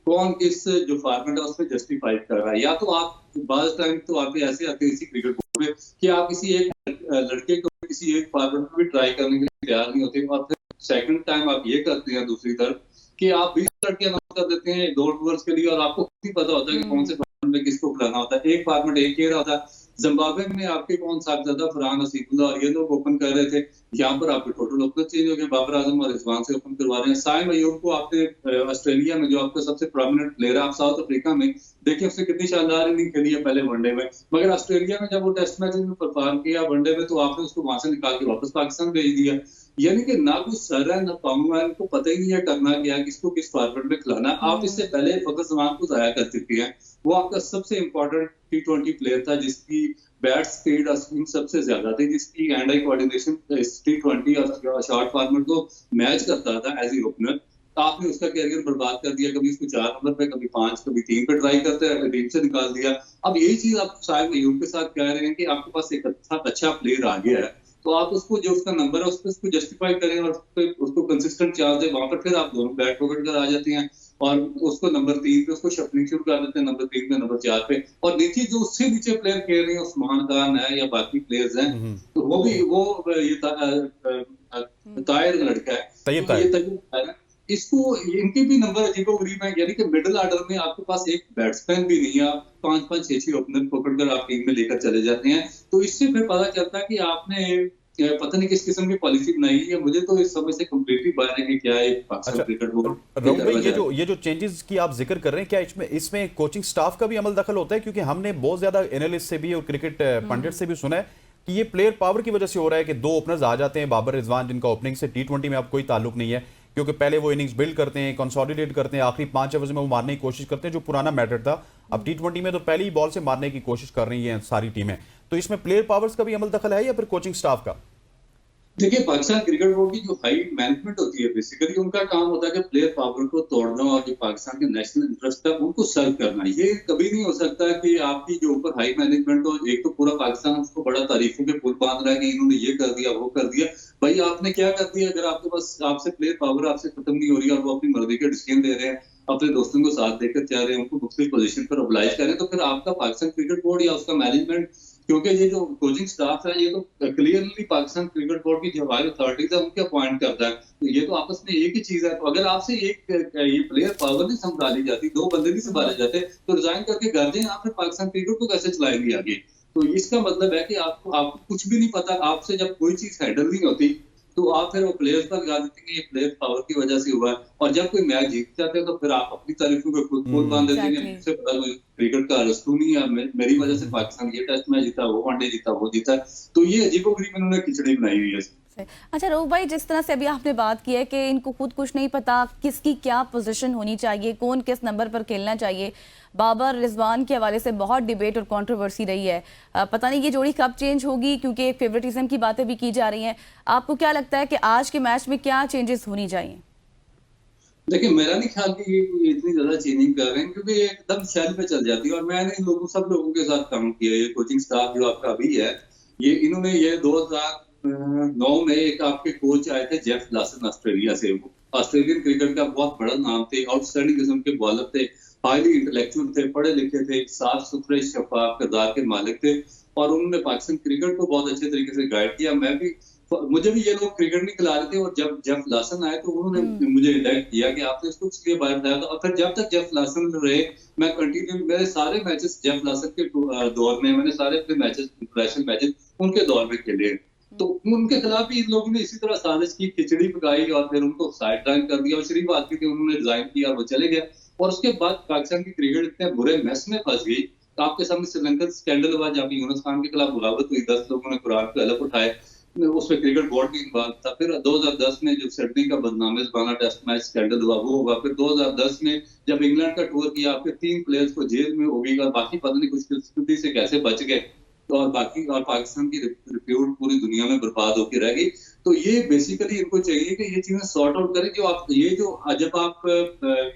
कौन किस जो फॉर्मेट है उसमें जस्टिफाई कर रहा है। या तो आप बाज टाइम तो आप ऐसे आते हैं इसी क्रिकेट बोर्ड में कि आप किसी एक लड़के को किसी एक फॉर्मेट में भी ट्राई करने के लिए तैयार नहीं होते, और फिर सेकंड टाइम आप ये करते हैं दूसरी तरफ कि आप 20 लड़के अनाउंस कर देते हैं 2 ओवर्स के लिए, और आपको खुद ही पता होता है कि कौन से फॉर्मेट में किसको खिलाना होता है। एक फॉर्मेट एक ही होता है। जिम्बाब्वे में आपके कौन साहबजादा, फरहान हसीबुल्लाह और ये लोग ओपन कर रहे थे, यहाँ पर आपके टोटल ओपनर चेंज हो गए, बाबर आजम और रिजवान से ओपन करवा रहे हैं। साइम अयूब को आपने ऑस्ट्रेलिया में, जो आपका सबसे प्रोमिनेंट प्लेयर है, आप साउथ अफ्रीका में देखिए उसने कितनी शानदार इनिंग खेली है पहले वनडे में, मगर ऑस्ट्रेलिया में जब वो टेस्ट मैच में परफॉर्म किया वनडे में, तो आपने उसको वहां से निकाल के वापस पाकिस्तान भेज दिया। यानी कि ना कुछ सर है ना पामू है, इनको पता ही नहीं है करना क्या, किसको किस फॉर्मेट में खिलाना। आप इससे पहले फखर जमान को जाया कर चुके हैं, वो आपका सबसे इंपॉर्टेंट T20 प्लेयर था, जिसकी बैट स्पीड और स्पिन सबसे ज्यादा थी, जिसकी हैंड आई कोऑर्डिनेशन T20 और शॉर्ट फॉर्मेट को मैच करता था एज ए ओपनर। आपने उसका कैरियर बर्बाद कर दिया, कभी उसको 4 नंबर पे, कभी 5, कभी 3 पे ट्राई करते हैं, टीम से निकाल दिया। अब यही चीज आप शायद अयूब के साथ कह रहे हैं कि आपके पास एक अच्छा प्लेयर आ गया है, तो आप उसको जो उसका नंबर है उसको जस्टिफाई करें और उसको कंसिस्टेंट चार्ज दें। वहां पर फिर आप दोनों बैट पकड़ कर आ जाते हैं और उसको नंबर 3 पे उसको शफलिंग शुरू कर देते हैं, नंबर 3 पे, नंबर 4 पे, और नीचे जो उससे नीचे प्लेयर खेल रहे हैं, उस्मान खान है या बाकी प्लेयर्स हैं, तो वो भी ये ताहिर लड़का है, तैयब, इसको इनके भी नंबर अजीबोगरीब है। यानी कि मिडिल ऑर्डर में आपके पास एक बैट्समैन भी नहीं है, 5-5, 6-6 ओपनर पकड़कर आप टीम में लेकर चले जाते हैं। तो इससे फिर पता चलता है कि आपने पता नहीं किस किस्म की पॉलिसी बनाई है। मुझे तो इस समय से कंप्लीटली बाहर है कि क्या है पाकिस्तान क्रिकेट बोर्ड। ये जो चेंजेस की आप जिक्र कर रहे हैं, क्या इसमें कोचिंग स्टाफ का भी अमल दखल होता है? क्योंकि हमने बहुत ज्यादा एनालिस्ट से भी और क्रिकेट पंडित से भी सुना है कि ये प्लेयर पावर की वजह से हो रहा है कि 2 ओपनर्स आ जाते हैं, बाबर रिजवान, जिनका ओपनिंग से T20 में अब कोई ताल्लुक नहीं है, क्योंकि पहले वो इनिंग्स बिल्ड करते हैं, कंसोलिडेट करते हैं, आखिरी 5 ओवर्स में वो मारने की कोशिश करते हैं, जो पुराना मैटर था। अब T20 में तो पहली ही बॉल से मारने की कोशिश कर रही हैं सारी टीमें। तो इसमें प्लेयर पावर्स का भी अमल दखल है या फिर कोचिंग स्टाफ का? देखिए, पाकिस्तान क्रिकेट बोर्ड की जो हाई मैनेजमेंट होती है, बेसिकली उनका काम होता है कि प्लेयर पावर को तोड़ना और जो पाकिस्तान के नेशनल इंटरेस्ट है उनको सर्व करना। ये कभी नहीं हो सकता कि आपकी जो ऊपर हाई मैनेजमेंट हो, एक तो पूरा पाकिस्तान उसको बड़ा तारीफों के पुल बांध रहा है कि इन्होंने ये कर दिया, वो कर दिया। भाई आपने क्या कर दिया? अगर आपके पास, आपसे प्लेयर पावर आपसे खत्म नहीं हो रही और वो अपनी मर्जी के डिसीजन दे रहे हैं, अपने दोस्तों को साथ देकर जा रहे हैं, उनको मुख्तलिफ पोजीशन पर ऑब्लाइज कर रहे हैं, तो फिर आपका पाकिस्तान क्रिकेट बोर्ड या उसका मैनेजमेंट, क्योंकि ये जो कोचिंग स्टाफ है ये तो क्लियरली पाकिस्तान क्रिकेट बोर्ड की जो हायर अथॉरिटीज है उनके अपॉइंट करता है, तो ये तो आपस में एक ही चीज है। तो अगर आपसे एक ये प्लेयर पावर नहीं संभाली जाती, 2 बंदे नहीं संभाले जाते, तो रिजाइन करके घर जाए, आप फिर पाकिस्तान क्रिकेट को कैसे चलाएंगे आगे? तो इसका मतलब है कि आपको कुछ भी नहीं पता, आपसे जब कोई चीज हैंडल नहीं होती तो आप फिर वो प्लेयर्स पर लगा देते हैं कि ये प्लेयर पावर की वजह से हुआ है, और जब कोई मैच जीत जाते हैं तो फिर आप अपनी तारीफों को खुद बोल बांध देते हैं। मुझसे पता कोई क्रिकेट का रस्तू नहीं है, मेरी वजह से पाकिस्तान ये टेस्ट मैच जीता, वो वनडे जीता, वो जीता। तो ये अजीबोगरीब इन्होंने खिचड़ी बनाई हुई है। अच्छा रऊफ भाई, जिस तरह से अभी आपने बात की है कि इनको खुद कुछ नहीं पता किसकी क्या पोजीशन होनी चाहिए, कौन किस नंबर पर खेलना चाहिए, बाबर रिजवान के हवाले से बहुत डिबेट और कंट्रोवर्सी रही है। पता नहीं ये जोड़ी कब चेंज होगी, क्योंकि एक फेवरेटिज्म की बातें भी की जा रही हैं। आपको क्या लगता है कि आज के मैच में क्या चेंजेस होनी चाहिए? देखिए, मेरा नहीं ख्याल कि ये इतनी ज्यादा चेंजिंग कर रहे हैं, क्योंकि ये एकदम शेल पे चल जाती है। और मैंने सब लोगों के साथ काम किया, ये कोचिंग स्टाफ जो आपका अभी है, ये इन्होंने ये 2009 में एक आपके कोच आए थे जेफ लासन ऑस्ट्रेलिया से। वो ऑस्ट्रेलियन क्रिकेट का बहुत बड़ा नाम थे, आउटस्टैंडिंग किस्म के बॉलर थे, हाईली इंटेलेक्चुअल थे, पढ़े लिखे थे, साफ सुथरे शफाफ किरदार के मालिक थे, और उन्होंने पाकिस्तान क्रिकेट को बहुत अच्छे तरीके से गाइड किया। मुझे भी ये लोग क्रिकेट नहीं खिला रहे थे, और जब जेफ लासन आए तो उन्होंने मुझे डायरेक्ट किया कि आपने इसको इसलिए बाहर बताया था। और फिर जब तक जेफ लासन रहे, मैं कंटिन्यू, मेरे सारे मैचेस जेफ लासन के दौर में, मैंने सारे अपने मैचेस, इंटरनेशनल मैचेस उनके दौर में खेले। तो उनके खिलाफ भी इन लोगों ने इसी तरह साजिश की, खिचड़ी पकाई और फिर उनको साइड लाइन कर दिया। और शरीफ आदमी थे, उन्होंने रिजाइन किया और वो चले गए। और उसके बाद पाकिस्तान की क्रिकेट इतने बुरे मैस में फंस गई। तो आपके सामने श्रीलंकन स्कैंडल हुआ जहाँ पे यूनुस खान के खिलाफ बगावत हुई, 10 लोगों ने कुरान पे अलग उठाए, उसमें क्रिकेट बोर्ड की बात था। फिर 2010 में जो सिडनी का बदनामेज़बाना टेस्ट मैच स्कैंडल हुआ वो हुआ। फिर 2010 में जब इंग्लैंड का टूर किया, फिर 3 प्लेयर्स को जेल में हो गई और बाकी पता नहीं कुछ स्थिति से कैसे बच गए, तो और बाकी और पाकिस्तान की रिप्यूट पूरी दुनिया में बर्बाद होकर रह गई। तो ये बेसिकली इनको चाहिए कि ये चीजें सॉर्ट आउट करें। जो आप ये जो जब आप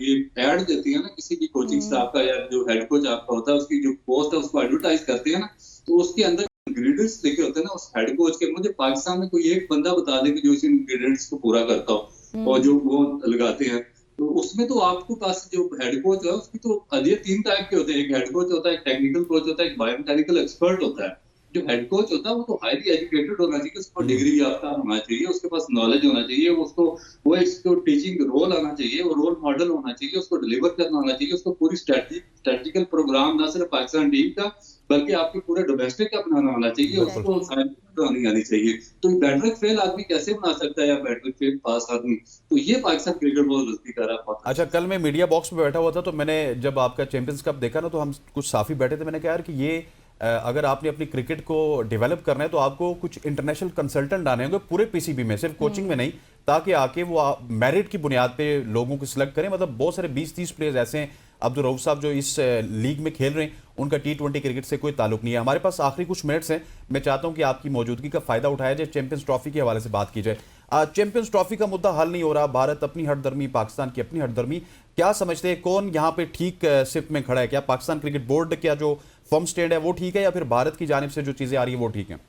ये ऐड देती है ना किसी भी कोचिंग स्टाफ का या जो हेड कोच आपका होता है उसकी जो पोस्ट है उसको एडवर्टाइज करते हैं ना, तो उसके अंदर इंग्रेडिएंट्स लिखे होते हैं ना उस हेड कोच के। मुझे पाकिस्तान में कोई एक बंदा बता दे कि जो इस इंग्रेडिएंट्स को पूरा करता हो और जो वो लगाते हैं, तो उसमें तो आपको पास जो हेड कोच है उसकी तो ये 3 टाइप के होते हैं। एक हेड कोच होता है, एक टेक्निकल कोच होता है, एक बायोमैकेनिकल एक्सपर्ट होता है। जो हेड कोच होता है वो तो हाईली एजुकेटेड होना चाहिए, उसको डिग्री याफ्ता होना चाहिए, उसके पास नॉलेज होना चाहिए, उसको वो इसको टीचिंग रोल आना चाहिए, वो रोल मॉडल होना चाहिए, उसको डिलीवर करना होना चाहिए, उसको पूरी स्ट्रेटेजिकल प्रोग्राम ना सिर्फ पाकिस्तान टीम का बल्कि आपके पूरे डोमेस्टिक का बनाना होना चाहिए, उसको साइंस आनी चाहिए। तो बैटरिक फेल आदमी कैसे बना सकता है या बैटरिक फेल पास आदमी? तो ये पाकिस्तान क्रिकेट बहुत गलती कर रहा है। अच्छा, कल मैं मीडिया बॉक्स में बैठा हुआ था तो मैंने जब आपका चैंपियंस कप देखा ना तो हम कुछ साफी बैठे थे, मैंने कहा यार कि ये अगर आपने अपनी क्रिकेट को डेवलप करना है तो आपको कुछ इंटरनेशनल कंसल्टेंट आने होंगे पूरे पीसीबी में, सिर्फ कोचिंग में नहीं, ताकि आके वो मेरिट की बुनियाद पे लोगों को सिलेक्ट करें। मतलब बहुत सारे 20-30 प्लेयर्स ऐसे हैं, अब्दुल रऊफ साहब जो इस लीग में खेल रहे हैं उनका T20 क्रिकेट से कोई ताल्लुक नहीं है। हमारे पास आखिरी कुछ मिनट्स हैं, मैं चाहता हूं कि आपकी मौजूदगी का फायदा उठाया जाए, चैंपियंस ट्रॉफी के हवाले से बात की जाए। चैंपियंस ट्रॉफी का मुद्दा हल नहीं हो रहा, भारत अपनी हठधर्मी, पाकिस्तान की अपनी हठधर्मी, क्या समझते हैं कौन यहाँ पे ठीक सिफ्ट में खड़ा है? क्या पाकिस्तान क्रिकेट बोर्ड का जो फर्म स्टैंड है वो ठीक है या फिर भारत की जानिब से जो चीजें आ रही है वो ठीक है?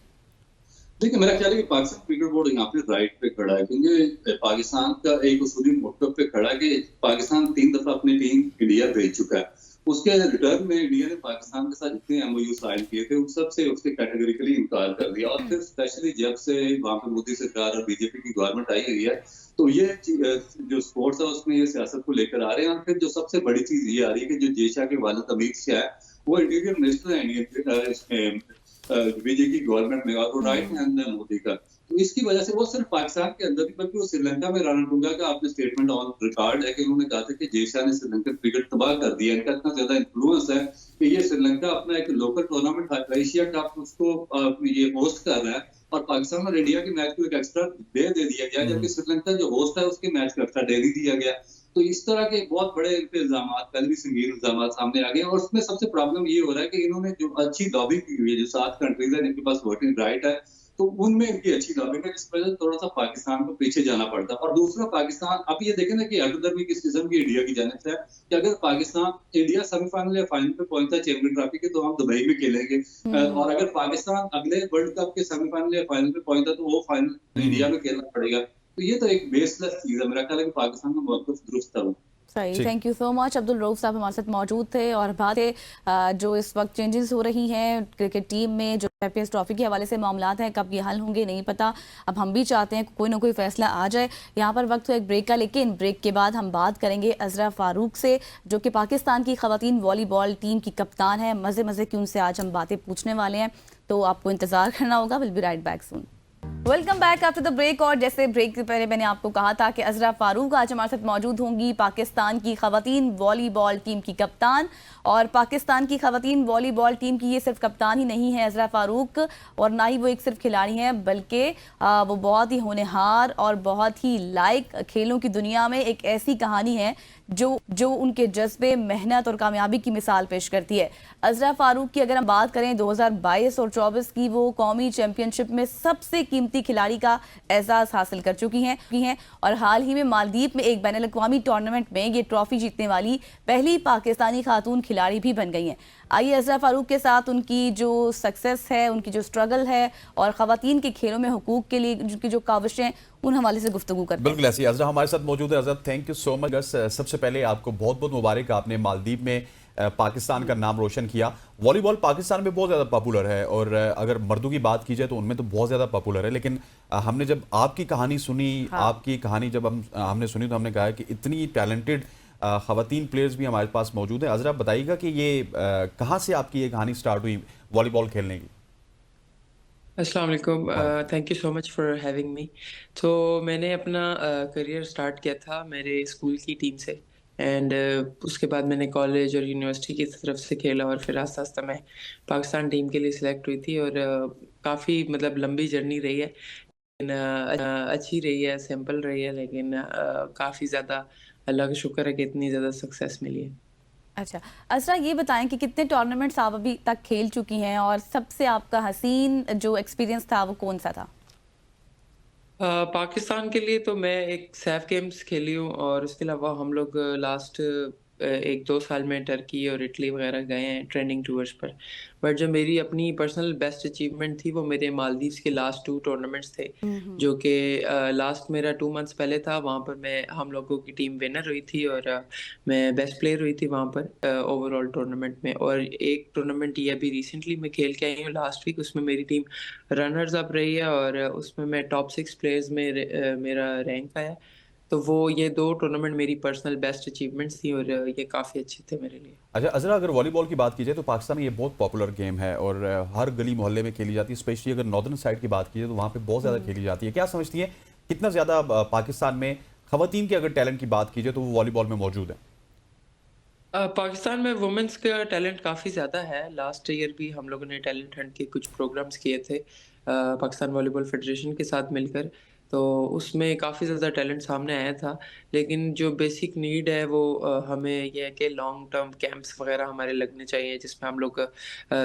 देखिए, मेरा ख्याल है कि पाकिस्तान क्रिकेट बोर्ड यहाँ पे राइट पे खड़ा है, क्योंकि पाकिस्तान का एक उसूली मोटिव पे खड़ा है कि पाकिस्तान 3 दफा अपनी टीम इंडिया भेज चुका है। उसके रिटर्न में इंडिया ने पाकिस्तान के साथ जितने MOU साइन किए थे उन सब से उसके कैटेगरिकली इनकार कर दिया। और फिर स्पेशली जब से वहां पे मोदी सरकार और बीजेपी की गवर्नमेंट आई हुई है तो ये जो स्पोर्ट्स है उसमें ये सियासत को लेकर आ रहे हैं। और फिर जो सबसे बड़ी चीज ये आ रही है कि जो जय शाह के वालिद अमित शाह है वो इंटीरियर मिनिस्टर है बीजेपी गवर्नमेंट में और वो राइट हैंड है मोदी का। तो इसकी वजह से वो सिर्फ पाकिस्तान के अंदर नहीं बल्कि वो श्रीलंका में रणतुंगा का आपने स्टेटमेंट ऑन रिकॉर्ड है कि उन्होंने कहा था कि जय शाह ने श्रीलंकन क्रिकेट तबाह कर दिया। इनका इतना ज्यादा इन्फ्लुएंस है कि ये श्रीलंका अपना एक लोकल टूर्नामेंट एशिया कप उसको ये होस्ट कर रहा है और पाकिस्तान और इंडिया के मैच को एक एक्स्ट्रा डे दे दिया गया, जबकि श्रीलंका जो होस्ट है उसके मैच का एक्स्ट्रा डे नहीं दिया गया। तो इस तरह के बहुत बड़े इल्जाम, कल भी संगीन इल्जाम सामने आ गए। और उसमें सबसे प्रॉब्लम ये हो रहा है कि इन्होंने जो अच्छी लॉबी की हुई है, जो 7 कंट्रीज है जिनके पास वोटिंग राइट है, तो उनमें इनकी अच्छी लॉबिंग है, जिस वजह से थोड़ा सा पाकिस्तान को पीछे जाना पड़ता है। और दूसरा पाकिस्तान, अब ये देखें ना कि हठधर्मी किस किस्म की इंडिया की जानिब से है कि अगर पाकिस्तान इंडिया सेमीफाइनल या फाइनल पे पहुंचता है चैंपियन ट्रॉफी के तो हम दुबई में खेलेंगे, और अगर पाकिस्तान अगले वर्ल्ड कप के सेमीफाइनल या फाइनल पे पहुंचता तो वो फाइनल इंडिया में खेलना पड़ेगा। तो ये तो एक बेसलेस चीज है। मेरा ख्याल है कि पाकिस्तान का मौक़िफ़ दुरुस्त था। सही, thank you so much. Abdul Rauf साहब हमारे साथ मौजूद थे और बात है जो इस वक्त चेंजेस हो रही हैं क्रिकेट टीम में, जो चैंपियंस ट्रॉफी के हवाले से मामलात हैं, कब ये हल होंगे नहीं पता। अब हम भी चाहते हैं कोई ना कोई फैसला आ जाए। यहाँ पर वक्त हो एक ब्रेक का, लेकिन ब्रेक के बाद हम बात करेंगे अजरा फारूक से, जो कि पाकिस्तान की खवातीन वॉलीबॉल टीम की कप्तान है। मज़े मज़े की उनसे आज हम बातें पूछने वाले हैं, तो आपको इंतज़ार करना होगा। Will be right back soon. Welcome back after the break. और जैसे ब्रेक से पहले मैंने आपको कहा था कि अजरा फारूक आज हमारे साथ मौजूद होंगी, पाकिस्तान की खवातीन वॉलीबॉल टीम की कप्तान। और पाकिस्तान की खवातीन वॉलीबॉल टीम की ये सिर्फ कप्तान ही नहीं है अजरा फारूक, और ना ही वो एक सिर्फ खिलाड़ी हैं, बल्कि वो बहुत ही होनहार और बहुत ही लायक खेलों की दुनिया में एक ऐसी कहानी है जो उनके जज्बे, मेहनत और कामयाबी की मिसाल पेश करती है। अजरा फारूक की अगर हम बात करें 2022 और 24 की, वो कौमी चैंपियनशिप में सबसे कीमती खिलाड़ी का एजाज हासिल कर चुकी हैं और हाल ही में मालदीव में एक बैनुल अक़वामी टूर्नामेंट में ये ट्रॉफी जीतने वाली पहली पाकिस्तानी खातून खिलाड़ी भी बन गई हैं। आइए अजरा फारूक के साथ उनकी जो सक्सेस है, उनकी जो स्ट्रगल है और खवातीन के खेलों में हुकूक के लिए उनकी जो काविशें हैं, उन हवाले से गुफ्तगू करते हैं। बिल्कुल ऐसी अजरा हमारे साथ मौजूद है। अजरा, थैंक यू सो मच। सबसे पहले आपको बहुत बहुत मुबारक, आपने मालदीव में पाकिस्तान का नाम रोशन किया। वॉलीबॉल पाकिस्तान में बहुत ज़्यादा पॉपुलर है और अगर मर्दों की बात की जाए तो उनमें तो बहुत ज़्यादा पॉपुलर है, लेकिन हमने जब आपकी कहानी सुनी, आपकी कहानी जब हमने सुनी तो हमने कहा कि इतनी टैलेंटेड खवातीन प्लेयर्स भी हमारे पास मौजूद हैं। अजरा बताइएगा कि ये कहाँ से आपकी ये कहानी स्टार्ट हुई वॉलीबॉल खेलने की? अस्सलाम वालेकुम, thank you so much for having me. तो मैंने अपना करियर स्टार्ट किया था मेरे स्कूल की टीम से। एंड उसके बाद मैंने कॉलेज और यूनिवर्सिटी की तरफ से खेला और फिर आस्ता आस्ता मैं पाकिस्तान टीम के लिए सिलेक्ट हुई थी और काफ़ी मतलब लंबी जर्नी रही है, लेकिन अच्छी रही है, सिंपल रही है, लेकिन काफ़ी ज़्यादा अल्लाह का शुक्र है कि इतनी ज़्यादा सक्सेस मिली है। अच्छा, असरा ये बताएं कि कितने टूर्नामेंट्स आप अभी तक खेल चुकी हैं और सबसे आपका हसीन जो एक्सपीरियंस था वो कौन सा था? पाकिस्तान के लिए तो मैं एक सैफ गेम्स खेली हूँ और उसके अलावा हम लोग लास्ट 1-2 साल में टर्की और इटली वगैरह गए हैं ट्रेनिंग टूर्स पर। बट जो मेरी अपनी पर्सनल बेस्ट अचीवमेंट थी वो मेरे मालदीव्स के लास्ट 2 टूर्नामेंट्स थे, जो कि लास्ट मेरा 2 मंथ्स पहले था। वहाँ पर मैं हम लोगों की टीम विनर हुई थी और मैं बेस्ट प्लेयर हुई थी वहाँ पर ओवरऑल टूर्नामेंट में। और एक टूर्नामेंट ये अभी रिसेंटली मैं खेल के आई हूँ लास्ट वीक, उसमें मेरी टीम रनर्स अप रही है और उसमें मैं टॉप 6 प्लेयर्स में मेरा रैंक आया। तो वो ये 2 टूर्नामेंट मेरी पर्सनल बेस्ट अचीवमेंट्स थी और ये काफ़ी अच्छे थे मेरे लिए। अच्छा अजरा, अगर वॉलीबॉल की बात की जाए तो पाकिस्तान में ये बहुत पॉपुलर गेम है और हर गली मोहल्ले में खेली जाती है। स्पेशली अगर नॉर्दर्न साइड की बात की जाए तो वहाँ पे बहुत ज़्यादा खेली जाती है। क्या समझती है कितना ज़्यादा पाकिस्तान में खवातीन के अगर टैलेंट की बात की जाए तो वो वॉलीबॉल में मौजूद है? पाकिस्तान में वुमेन्स का टैलेंट काफ़ी ज़्यादा है। लास्ट ईयर भी हम लोगों ने टैलेंट हंट के कुछ प्रोग्राम्स किए थे पाकिस्तान वॉलीबॉल फेडरेशन के साथ मिलकर। तो उसमें काफ़ी ज़्यादा टैलेंट सामने आया था। लेकिन जो बेसिक नीड है वो हमें ये है कि लॉन्ग टर्म कैंप्स वग़ैरह हमारे लगने चाहिए, जिसमें हम लोग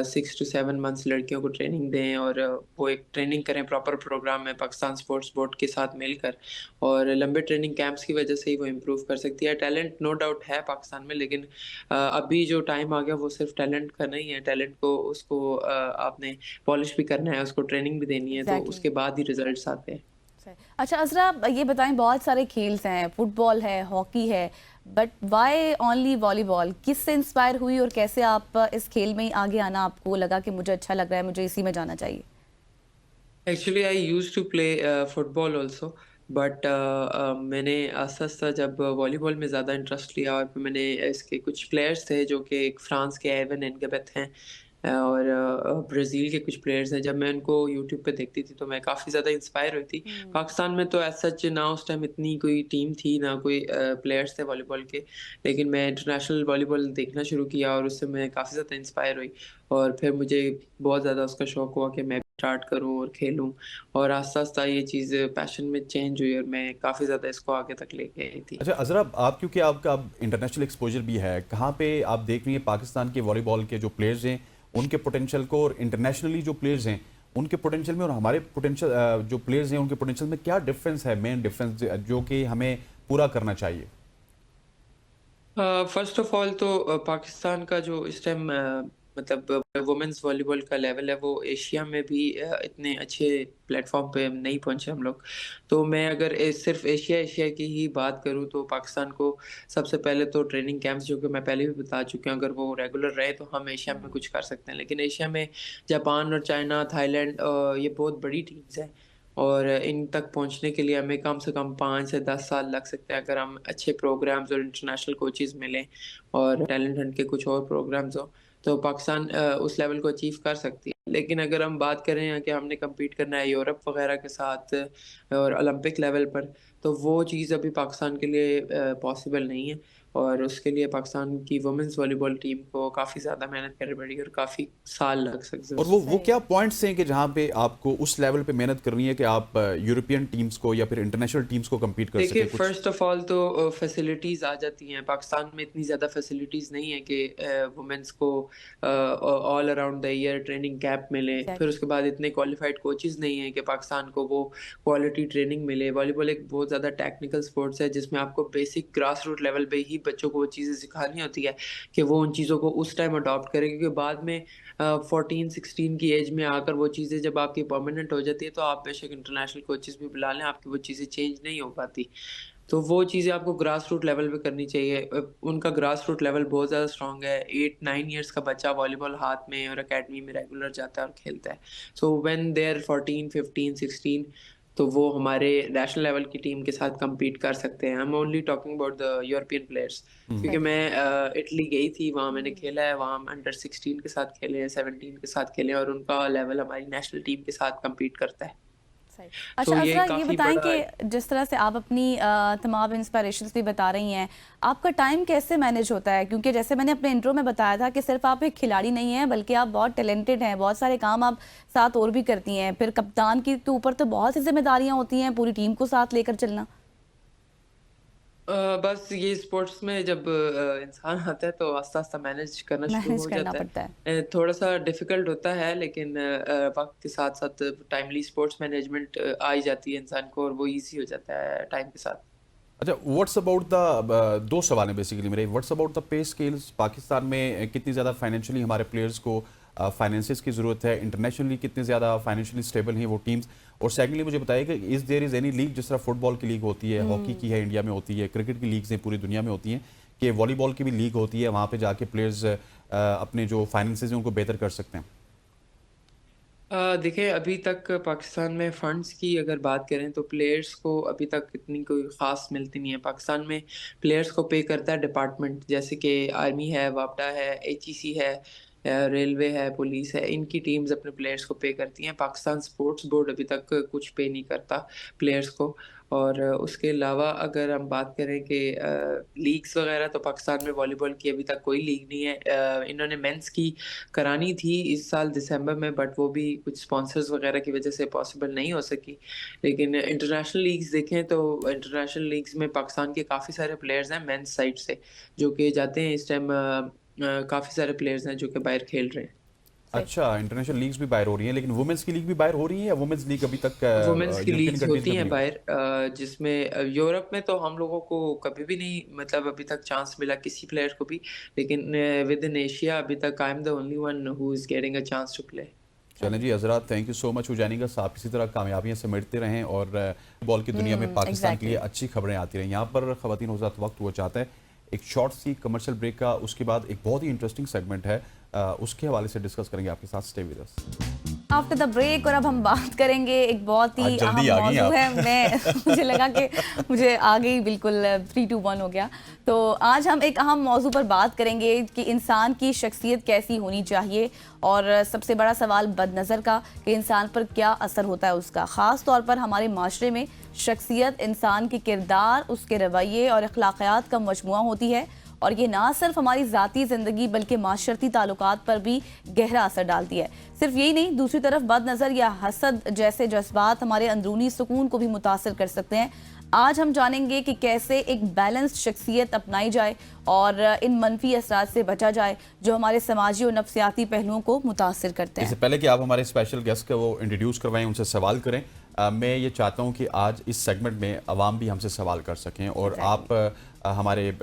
6 टू 7 मंथ्स लड़कियों को ट्रेनिंग दें और वो एक ट्रेनिंग करें प्रॉपर प्रोग्राम में पाकिस्तान स्पोर्ट्स बोर्ड के साथ मिलकर। और लंबे ट्रेनिंग कैंप्स की वज़ह से ही वो इम्प्रूव कर सकती है। टैलेंट नो डाउट है पाकिस्तान में, लेकिन अभी जो टाइम आ गया वो सिर्फ टैलेंट का नहीं है। टैलेंट को उसको आपने पॉलिश भी करना है, उसको ट्रेनिंग भी देनी है, तो एग्जैक्टली उसके बाद ही रिजल्ट्स आते हैं। अच्छा असरा, ये बताएं, बहुत सारे खेल्स हैं, फुटबॉल है, हॉकी है, बट वाई ओनली वॉलीबॉल? किससे इंस्पायर हुई और कैसे आप इस खेल में ही आगे आना आपको लगा कि मुझे अच्छा लग रहा है, मुझे इसी में जाना चाहिए? Actually I used to play football also, but मैंने आस्ता-आस्ता जब वॉलीबॉल में ज़्यादा इंटरेस्ट लिया और फिर मैंने इसके कुछ प्लेयर्स थे जो कि एक फ्रांस के एवन एनगेबेथ हैं और ब्राज़ील के कुछ प्लेयर्स हैं। जब मैं उनको यूट्यूब पे देखती थी तो मैं काफ़ी ज़्यादा इंस्पायर हुई थी। पाकिस्तान में तो एज़ सच ना उस टाइम इतनी कोई टीम थी, ना कोई प्लेयर्स थे वॉलीबॉल के। लेकिन मैं इंटरनेशनल वॉलीबॉल देखना शुरू किया और उससे मैं काफ़ी ज़्यादा इंस्पायर हुई और फिर मुझे बहुत ज़्यादा उसका शौक हुआ कि मैं स्टार्ट करूँ और खेलूँ। और आस्ता-आस्ता ये चीज़ पैशन में चेंज हुई और मैं काफ़ी ज़्यादा इसको आगे तक लेके आई थी। अच्छा अजरा, आप क्योंकि आपका इंटरनेशनल एक्सपोजर भी है, कहाँ पे आप देख रही हैं पाकिस्तान के वॉलीबॉल के जो प्लेयर्स हैं उनके पोटेंशियल को, और इंटरनेशनली जो प्लेयर्स हैं उनके पोटेंशियल में और हमारे पोटेंशियल जो प्लेयर्स हैं उनके पोटेंशियल में क्या डिफरेंस है, मेन डिफरेंस जो कि हमें पूरा करना चाहिए? फर्स्ट ऑफ ऑल तो पाकिस्तान का जो इस टाइम मतलब वुमेन्स वॉलीबॉल का लेवल है वो एशिया में भी इतने अच्छे प्लेटफॉर्म पे नहीं पहुंचे हम लोग। तो मैं अगर सिर्फ एशिया एशिया की ही बात करूं तो पाकिस्तान को सबसे पहले तो ट्रेनिंग कैंप्स, जो कि मैं पहले भी बता चुकी हूं, अगर वो रेगुलर रहे तो हम एशिया में कुछ कर सकते हैं। लेकिन एशिया में जापान और चाइना, थाईलैंड, ये बहुत बड़ी टीम्स हैं और इन तक पहुंचने के लिए हमें कम से कम 5 से 10 साल लग सकते हैं अगर हम अच्छे प्रोग्राम्स और इंटरनेशनल कोचेस मिलें और टैलेंट हंट के कुछ और प्रोग्राम्स हो, तो पाकिस्तान उस लेवल को अचीव कर सकती है। लेकिन अगर हम बात करें कि हमने कम्पीट करना है यूरोप वगैरह के साथ और ओलंपिक लेवल पर, तो वो चीज़ अभी पाकिस्तान के लिए पॉसिबल नहीं है और उसके लिए पाकिस्तान की वुमेन्स वॉलीबॉल टीम को काफ़ी ज़्यादा मेहनत करनी पड़ेगी और काफ़ी साल लग सकते हैं और वो उसमें। क्या पॉइंट्स हैं कि जहाँ पे आपको उस लेवल पे मेहनत करनी है कि आप यूरोपियन टीम्स को या फिर इंटरनेशनल टीम्स को compete कर देखिए, सके कुछ? फर्स्ट ऑफ ऑल तो फैसिलिटीज़ आ जाती हैं। पाकिस्तान में इतनी ज़्यादा फैसिलिटीज़ नहीं है कि वुमेन्स को all around the ear training camp मिले। फिर उसके बाद इतने क्वालिफाइड कोचेज़ नहीं हैं कि पाकिस्तान को वो क्वालिटी ट्रेनिंग मिले। वॉलीबॉल एक बहुत ज़्यादा टेक्निकल स्पोर्ट्स है जिसमें आपको बेसिक ग्रास रूट लेवल पे ही बच्चों को वो चीज़ें सिखानी होती है कि वो उन चीज़ों को उस टाइम अडॉप्ट करें, क्योंकि बाद में 14-16 की एज में आकर वो चीज़ें जब आपकी परमानेंट हो जाती है तो आप बेशक इंटरनेशनल कोचेज़ भी बुला लें, आपकी वो चीज़ें चेंज नहीं हो पाती। तो वो चीज़ें आपको ग्रास रूट लेवल पे करनी चाहिए। उनका ग्रास रूट लेवल बहुत ज़्यादा स्ट्रॉन्ग है। 8-9 इयर्स का बच्चा वॉलीबॉल हाथ में और अकेडमी में रेगुलर जाता है और खेलता है। सो व्हेन दे आर 14, 15, 16, तो वो हमारे नेशनल लेवल की टीम के साथ कम्पीट कर सकते हैं। I am only talking about the European players, क्योंकि मैं इटली गई थी, वहाँ मैंने खेला है, वहाँ हम अंडर 16 के साथ खेले हैं, 17 के साथ खेले हैं और उनका लेवल हमारी नेशनल टीम के साथ कम्पीट करता है। अच्छा तो ये असरा, ये काफी बताएं बड़ा कि जिस तरह से आप अपनी तमाम इंस्पिरेशंस भी बता रही हैं, आपका टाइम कैसे मैनेज होता है? क्योंकि जैसे मैंने अपने इंट्रो में बताया था कि सिर्फ आप एक खिलाड़ी नहीं हैं, बल्कि आप बहुत टैलेंटेड हैं, बहुत सारे काम आप साथ और भी करती हैं। फिर कप्तान के ऊपर तो बहुत सी जिम्मेदारियां होती हैं, पूरी टीम को साथ लेकर चलना। बस ये स्पोर्ट्स में जब इंसान आता है तो आस्ता-आस्ता मैनेज करना शुरू मैनेज हो करना जाता पड़ता है। है। थोड़ा-सा डिफ़िकल्ट होता है लेकिन वक़्त के साथ-साथ टाइमली स्पोर्ट्स मैनेजमेंट आ ही जाती है इंसान को और वो ईज़ी हो जाता है टाइम के साथ। अच्छा, व्हाट्स अबाउट द दो सवाल हैं बेसिकली मेरे। What's about the pay scales? Pakistan में कितनी ज़्यादा फाइनेंशियली हमारे प्लेयर्स को फाइनेंसिस की ज़रूरत है? इंटरनेशनली कितनी ज़्यादा फाइनेंशियली स्टेबल हैं वो टीम्स? और सेकंडली मुझे बताइए कि is there is any league, जिस तरह फुटबॉल की लीग होती है, हॉकी की है इंडिया में होती है, क्रिकेट की लीग्स हैं पूरी दुनिया में होती हैं, कि वॉलीबॉल की भी लीग होती है, वहाँ पे जाके प्लेयर्स अपने जो फाइनेंसेस हैं उनको बेहतर कर सकते हैं? देखिए अभी तक पाकिस्तान में फंड्स की अगर बात करें तो प्लेयर्स को अभी तक इतनी कोई ख़ास मिलती नहीं है। पाकिस्तान में प्लेयर्स को पे करता है डिपार्टमेंट, जैसे कि आर्मी है, वापडा है, एचईसी है, रेलवे है, पुलिस है, इनकी टीम्स अपने प्लेयर्स को पे करती हैं। पाकिस्तान स्पोर्ट्स बोर्ड अभी तक कुछ पे नहीं करता प्लेयर्स को। और उसके अलावा अगर हम बात करें कि लीग्स वगैरह, तो पाकिस्तान में वॉलीबॉल की अभी तक कोई लीग नहीं है। इन्होंने मेंस की करानी थी इस साल दिसंबर में, बट वो भी कुछ स्पॉन्सर्स वगैरह की वजह से पॉसिबल नहीं हो सकी। लेकिन इंटरनेशनल लीग्स देखें तो इंटरनेशनल लीग्स में पाकिस्तान के काफ़ी सारे प्लेयर्स हैं मेंस साइड से जो कि जाते हैं। इस टाइम काफ़ी सारे प्लेयर्स हैं जो कि बाहर खेल रहे हैं। अच्छा, इंटरनेशनल लीग्स भी बाहर हो रही हैं, लेकिन वुमेन्स की लीग भी बाहर हो रही है, या वुमेन्स लीग अभी तक वुमेन्स की यूरोपियन लीग्स कंट्रीज होती में हैं भी नहीं? बाहर, जिसमें यूरोप में तो हम लोगों को कभी भी नहीं, मतलब अभी तक चांस मिला किसी प्लेयर को भी। लेकिन विद इन एशिया अभी तक I am the only one who is getting a chance to play. चलें जी Azra, thank you so much for joining us. आप इसी तरह कामयाबियां समेटते रहें और बॉल की दुनिया में पाकिस्तान के लिए अच्छी खबरें आती रहें। यहाँ पर ख़वातीन हज़रात वक्त हुआ चाहता है एक शॉर्ट सी कमर्शियल ब्रेक का, उसके बाद एक बहुत ही इंटरेस्टिंग सेगमेंट है, उसके हवाले से डिस्कस करेंगे आपके साथ। Stay with us after the break. और अब हम बात करेंगे एक बहुत ही आज अहम जल्दी आ गई मौजू आप। है। मैं मुझे लगा कि मुझे आ गई, बिल्कुल 3 2 1 हो गया। तो आज हम एक अहम मौजू पर बात करेंगे कि इंसान की शख्सियत कैसी होनी चाहिए, और सबसे बड़ा सवाल बदनज़र का कि इंसान पर क्या असर होता है उसका। ख़ास तौर पर हमारे माशरे में शख्सियत इंसान के किरदार, उसके रवैये और अखलाक़ियात का मजमुआ होती है, और ये ना सिर्फ हमारी ज़ाती ज़िंदगी बल्कि माशरती ताल्लुकात पर भी गहरा असर डालती है। सिर्फ यही नहीं, दूसरी तरफ बदनज़र या हसद जैसे जज्बात हमारे अंदरूनी सुकून को भी मुतासिर कर सकते हैं। आज हम जानेंगे कि कैसे एक बैलेंस्ड शख्सियत अपनाई जाए और इन मनफी असरात से बचा जाए जो हमारे समाजी और नफ्सियाती पहलुओं को मुतासिर करते हैं। इससे पहले कि आप हमारे स्पेशल गेस्ट को वो इंट्रोड्यूस करवाएं, उनसे सवाल करें, मैं ये चाहता हूँ कि आज इस सेगमेंट में अवाम भी हमसे सवाल कर सकें, और आप हमारे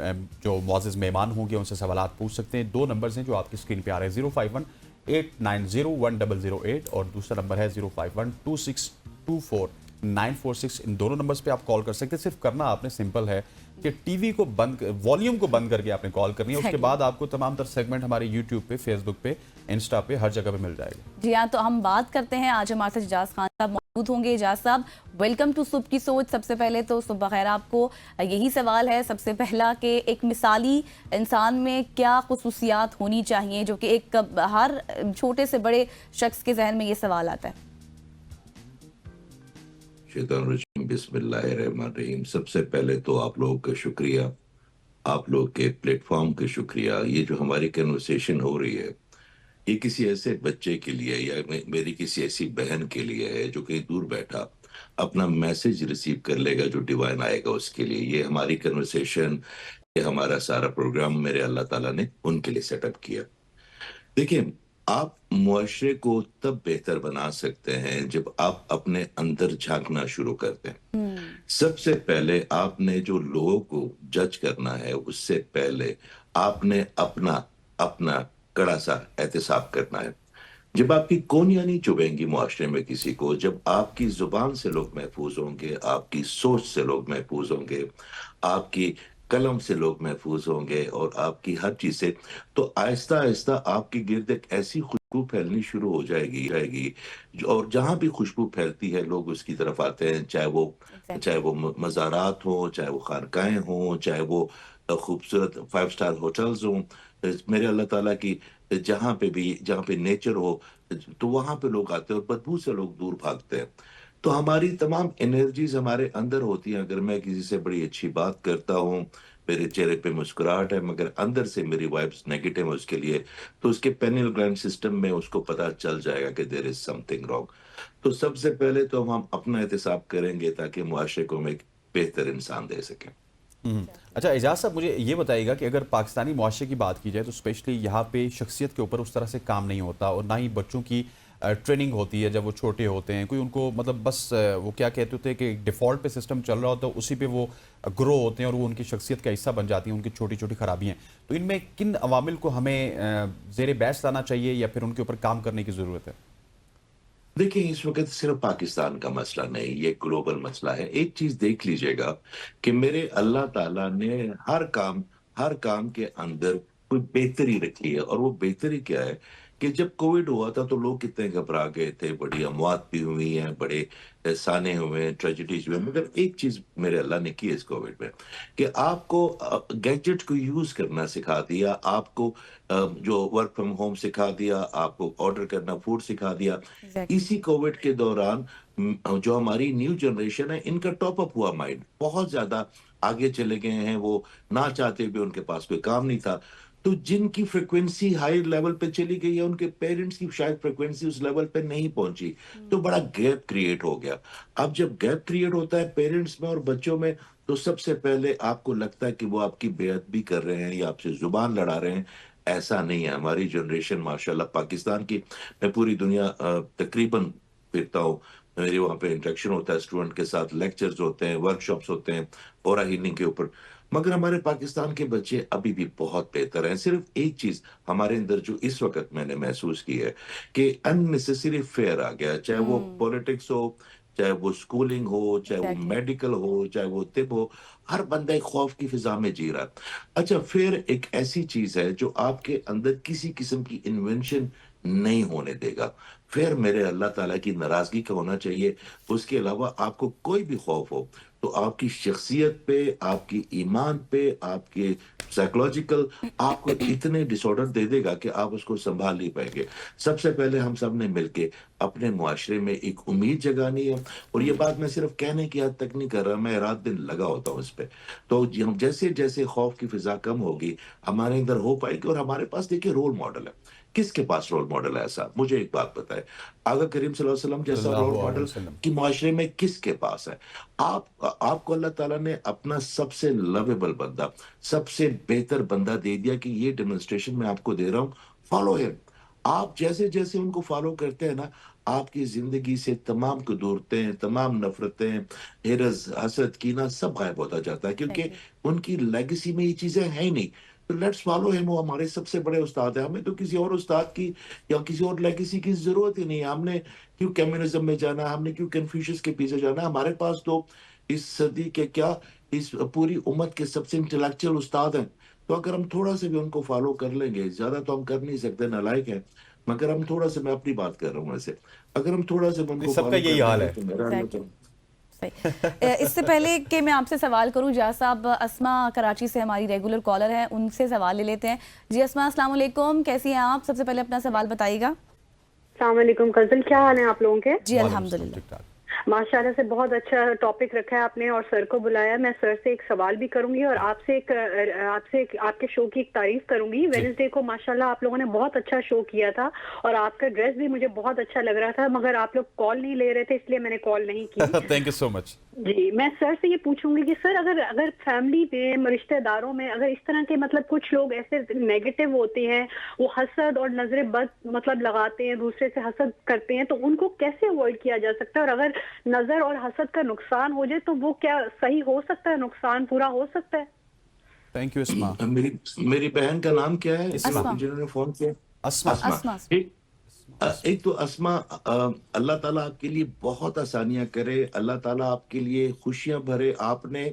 जो मुअज़्ज़िज़ मेहमान होंगे उनसे सवाल पूछ सकते हैं। 2 नंबर्स हैं जो आपकी स्क्रीन पे आ रहे हैं, 051-890-1008 और दूसरा नंबर है 051-2624-946। इन दोनों नंबर्स पे आप कॉल कर सकते हैं। सिर्फ करना आपने सिंपल है कि टीवी को वॉल्यूम को बंद करके आपने कॉल करनी है। उसके बाद आपको तमाम तर सेगमेंट हमारे यूट्यूब पे, फेसबुक पे, इंस्टा पे, हर जगह पे मिल जाएगा। जी हाँ, तो हम बात करते हैं। आज हमारे साथ इजाज़ खान साहब मौजूद होंगे। इजाज़ साहब, वेलकम टू सुबह की सोच। सबसे पहले तो सुबह खैर, आपको यही सवाल है सबसे पहला कि एक मिसाली इंसान में क्या खुसूसियात होनी चाहिए, जो कि एक हर छोटे से बड़े शख्स के जहन में ये सवाल आता है। बिस्मिल्लाहिर्रहमानिर्रहीम। सबसे पहले तो आप लोगों का शुक्रिया, आप लोग के प्लेटफॉर्म के शुक्रिया। ये जो हमारी कन्वर्सेशन हो रही है, ये किसी ऐसे बच्चे के लिए या मेरी किसी ऐसी बहन के लिए है जो कहीं दूर बैठा अपना मैसेज रिसीव कर लेगा जो डिवाइन आएगा उसके लिए। ये हमारी कन्वर्सेशन, ये हमारा सारा प्रोग्राम मेरे अल्लाह ताला ने उनके लिए सेटअप किया। देखिए, आप मुआशरे को तब बेहतर बना सकते हैं जब आप अपने अंदर झांकना शुरू करते हैं। सबसे पहले आपने जो लोगों को जज करना है, उससे पहले आपने अपना अपना कड़ा सा एहतिसाब करना है। जब आपकी कोनियां नहीं चुभेंगी मुआशरे में किसी को, जब आपकी जुबान से लोग महफूज होंगे, आपकी सोच से लोग महफूज होंगे, आपकी कलम से लोग महफूज होंगे और आपकी हर चीज से, तो आहिस्ता आहिस्ता आपके गिर्द एक ऐसी खुशबू फैलनी शुरू हो जाएगी और जहां भी खुशबू फैलती है लोग उसकी तरफ आते हैं। चाहे वो मज़ारात हो, चाहे वो खानकाएं हों, चाहे वो खूबसूरत 5 स्टार होटल्स हों। मेरे अल्लाह ताला की जहाँ पे नेचर हो तो वहां पे लोग आते हैं और बदबू से लोग दूर भागते हैं। तो हमारी तमाम एनर्जीज हमारे अंदर होती हैं। अगर मैं किसी से बड़ी अच्छी बात करता हूँ, मेरे चेहरे पे मुस्कुराहट है, मगर अंदर से मेरी वाइब्स नेगेटिव है उसके लिए, तो उसके पेनियल ग्लैंड सिस्टम में उसको पता चल जाएगा कि देयर इज समथिंग रॉन्ग। तो सबसे पहले तो हम अपना एहतसाब करेंगे ताकि मुआशरे को हम एक बेहतर इंसान दे सकें। अच्छा एजाज साहब, मुझे ये बताइएगा कि अगर पाकिस्तानी मुआशरे की बात की जाए तो स्पेशली यहाँ पे शख्सियत के ऊपर उस तरह से काम नहीं होता और ना ही बच्चों की ट्रेनिंग होती है जब वो छोटे होते हैं। कोई उनको मतलब बस वो क्या कहते होते हैं कि डिफ़ॉल्ट पे सिस्टम चल रहा होता है, उसी पे वो ग्रो होते हैं और वो उनकी शख्सियत का हिस्सा बन जाती हैं, उनकी छोटी छोटी खराबियाँ। तो इनमें किन अवामिल को हमें ज़ेर बहस लाना चाहिए या फिर उनके ऊपर काम करने की ज़रूरत है? देखिए, इस वक्त सिर्फ पाकिस्तान का मसला नहीं, ये ग्लोबल मसला है। एक चीज देख लीजिएगा कि मेरे अल्लाह ताला ने हर काम के अंदर कोई बेहतरी रखी है, और वो बेहतरी क्या है कि जब कोविड हुआ था तो लोग कितने घबरा गए थे, बड़ी अमवात भी हुई हैं, बड़े साने हुए हैं, ट्रेजिडीज हुए हैं। मगर एक चीज मेरे अल्लाह ने की है इस कोविड में कि आपको गैजेट को यूज करना सिखा दिया, आपको जो वर्क फ्रॉम होम सिखा दिया, आपको ऑर्डर करना फूड सिखा दिया। एग्जैक्टली। इसी कोविड के दौरान जो हमारी न्यू जनरेशन है, इनका टॉप अप हुआ माइंड, बहुत ज्यादा आगे चले गए हैं। वो ना चाहते भी उनके पास कोई काम नहीं था, तो जिनकी फ्रिक्वेंसी हाई लेवल पे चली गई है, उनके पेरेंट्स की शायद फ्रिक्वेंसी उस लेवल पे नहीं पहुंची, तो बड़ा गैप क्रिएट हो गया। अब जब गैप क्रिएट होता है पेरेंट्स में और बच्चों में, तो सबसे पहले आपको लगता है कि वो आपकी बेअदबी कर रहे हैं या आपसे जुबान लड़ा रहे हैं। ऐसा नहीं है। हमारी जनरेशन माशाल्लाह पाकिस्तान की, मैं पूरी दुनिया तकरीबन फिरता हूँ, मेरे वहाँ पे इंटरेक्शन होता है, स्टूडेंट के साथ लेक्चर्स होते हैं, वर्कशॉप्स होते हैं ऑरा हीलिंग के ऊपर। मगर हमारे पाकिस्तान के बच्चे अभी भी बहुत बेहतर हैं। सिर्फ एक चीज हमारे अंदर जो इस वक्त मैंने महसूस की है कि अननेसेसरी फेयर आ गया, चाहे वो पॉलिटिक्स हो, चाहे वो स्कूलिंग हो, चाहे वो एग्जैक्टली। मेडिकल हो, चाहे वो तिब हो। हर बंदा एक खौफ की फिजा में जी रहा है। अच्छा, फिर एक ऐसी चीज है जो आपके अंदर किसी किस्म की इन्वेंशन नहीं होने देगा। फिर मेरे अल्लाह ताला की नाराजगी का होना चाहिए। उसके अलावा आपको कोई भी खौफ हो तो आपकी शख्सियत पे, आपकी ईमान पे, आपके साइकोलॉजिकल, आपको इतने डिसऑर्डर दे देगा कि आप उसको संभाल नहीं पाएंगे। सबसे पहले हम सब ने मिलके अपने मुआशरे में एक उम्मीद जगानी है, और ये बात मैं सिर्फ कहने की हद तक नहीं कर रहा, मैं रात दिन लगा होता हूँ इस पे। तो हम जैसे जैसे खौफ की फिजा कम होगी, हमारे अंदर हो पाएगी। और हमारे पास देखिए रोल मॉडल है। किसके पास रोल मॉडल है ऐसा? मुझे एक बात बताए, आगा करीम सल्लल्लाहु अलैहि वसल्लम जैसा रोल सल्लल्लाहु अलैहि मॉडल वसल्लम। कि माशरे में किसके पास है? आपको अल्लाह ताला ने अपना सबसे लवेबल बंदा, सबसे बेहतर बंदा दे दिया कि ये डेमोन्स्ट्रेशन मैं आपको दे रहा हूँ, फॉलो हिम। आप जैसे जैसे उनको फॉलो करते हैं ना, आपकी जिंदगी से तमाम कुदूरतें, तमाम नफरतें, हिरस, हसद, कीना सब गायब होता जाता है, क्योंकि एग्जैक्टली। उनकी लेगेसी में ये चीजें हैं ही नहीं। तो लेट्स फॉलो हिम, वो हमारे सबसे बड़े उस्ताद है। हमें तो किसी और उस्ताद की या किसी और लेगेसी की जरूरत ही नहीं है। हमने क्यों कम्युनिज्म में जाना, हमने क्यों कन्फ्यूशियस के पीछे जाना? हमारे पास तो इस सदी के क्या, इस पूरी उम्मत के सबसे इंटेलेक्चुअल उस्ताद हैं। तो अगर हम थोड़ा से भी उनको फॉलो कर लेंगे, ज्यादा तो हम कर नहीं सकते, नालायक है, मगर हम थोड़ा सा, मैं अपनी बात कर रहा हूँ वैसे, अगर हम थोड़ा से भी नहीं, उनको सबका फॉलो यही कर हाल लेंगे है। तो मेरा एग्जैक्टली। सही। इससे पहले कि मैं आपसे सवाल करूं, जा साहब अस्मा कराची से हमारी रेगुलर कॉलर हैं, उनसे सवाल ले लेते हैं। जी अस्मा, अस्सलाम वालेकुम, कैसी हैं आप? सबसे पहले अपना सवाल बताइएगा। अस्सलाम वालेकुम गजल, क्या हाल है आप लोगों के? जी वालेकुम अल्हम्दुलिल्लाह। ठीक ठाक। माशाल्लाह से बहुत अच्छा टॉपिक रखा है आपने और सर को बुलाया। मैं सर से एक सवाल भी करूंगी और आपसे आपके शो की एक तारीफ करूंगी। वेडनेसडे को माशाल्लाह आप लोगों ने बहुत अच्छा शो किया था और आपका ड्रेस भी मुझे बहुत अच्छा लग रहा था, मगर आप लोग कॉल नहीं ले रहे थे, इसलिए मैंने कॉल नहीं की। Thank you so much. जी, मैं सर से ये पूछूंगी कि सर अगर फैमिली में, रिश्तेदारों में अगर इस तरह के मतलब कुछ लोग ऐसे नेगेटिव होते हैं, वो हसद और नजरे बद मतलब लगाते हैं, दूसरे से हसद करते हैं, तो उनको कैसे अवॉइड किया जा सकता है? और अगर नजर और हसद का नुकसान हो जाए तो वो क्या सही हो सकता है, नुकसान पूरा हो सकता है? थैंक यू अस्मा। मेरी बहन का नाम क्या है अस्मा। जिन्होंने फोन किया? अस्मा। अस्मा। अस्मा। एक तो अस्मा, अल्लाह ताला आपके लिए बहुत आसानियां करे, अल्लाह ताला आपके लिए खुशियां भरे। आपने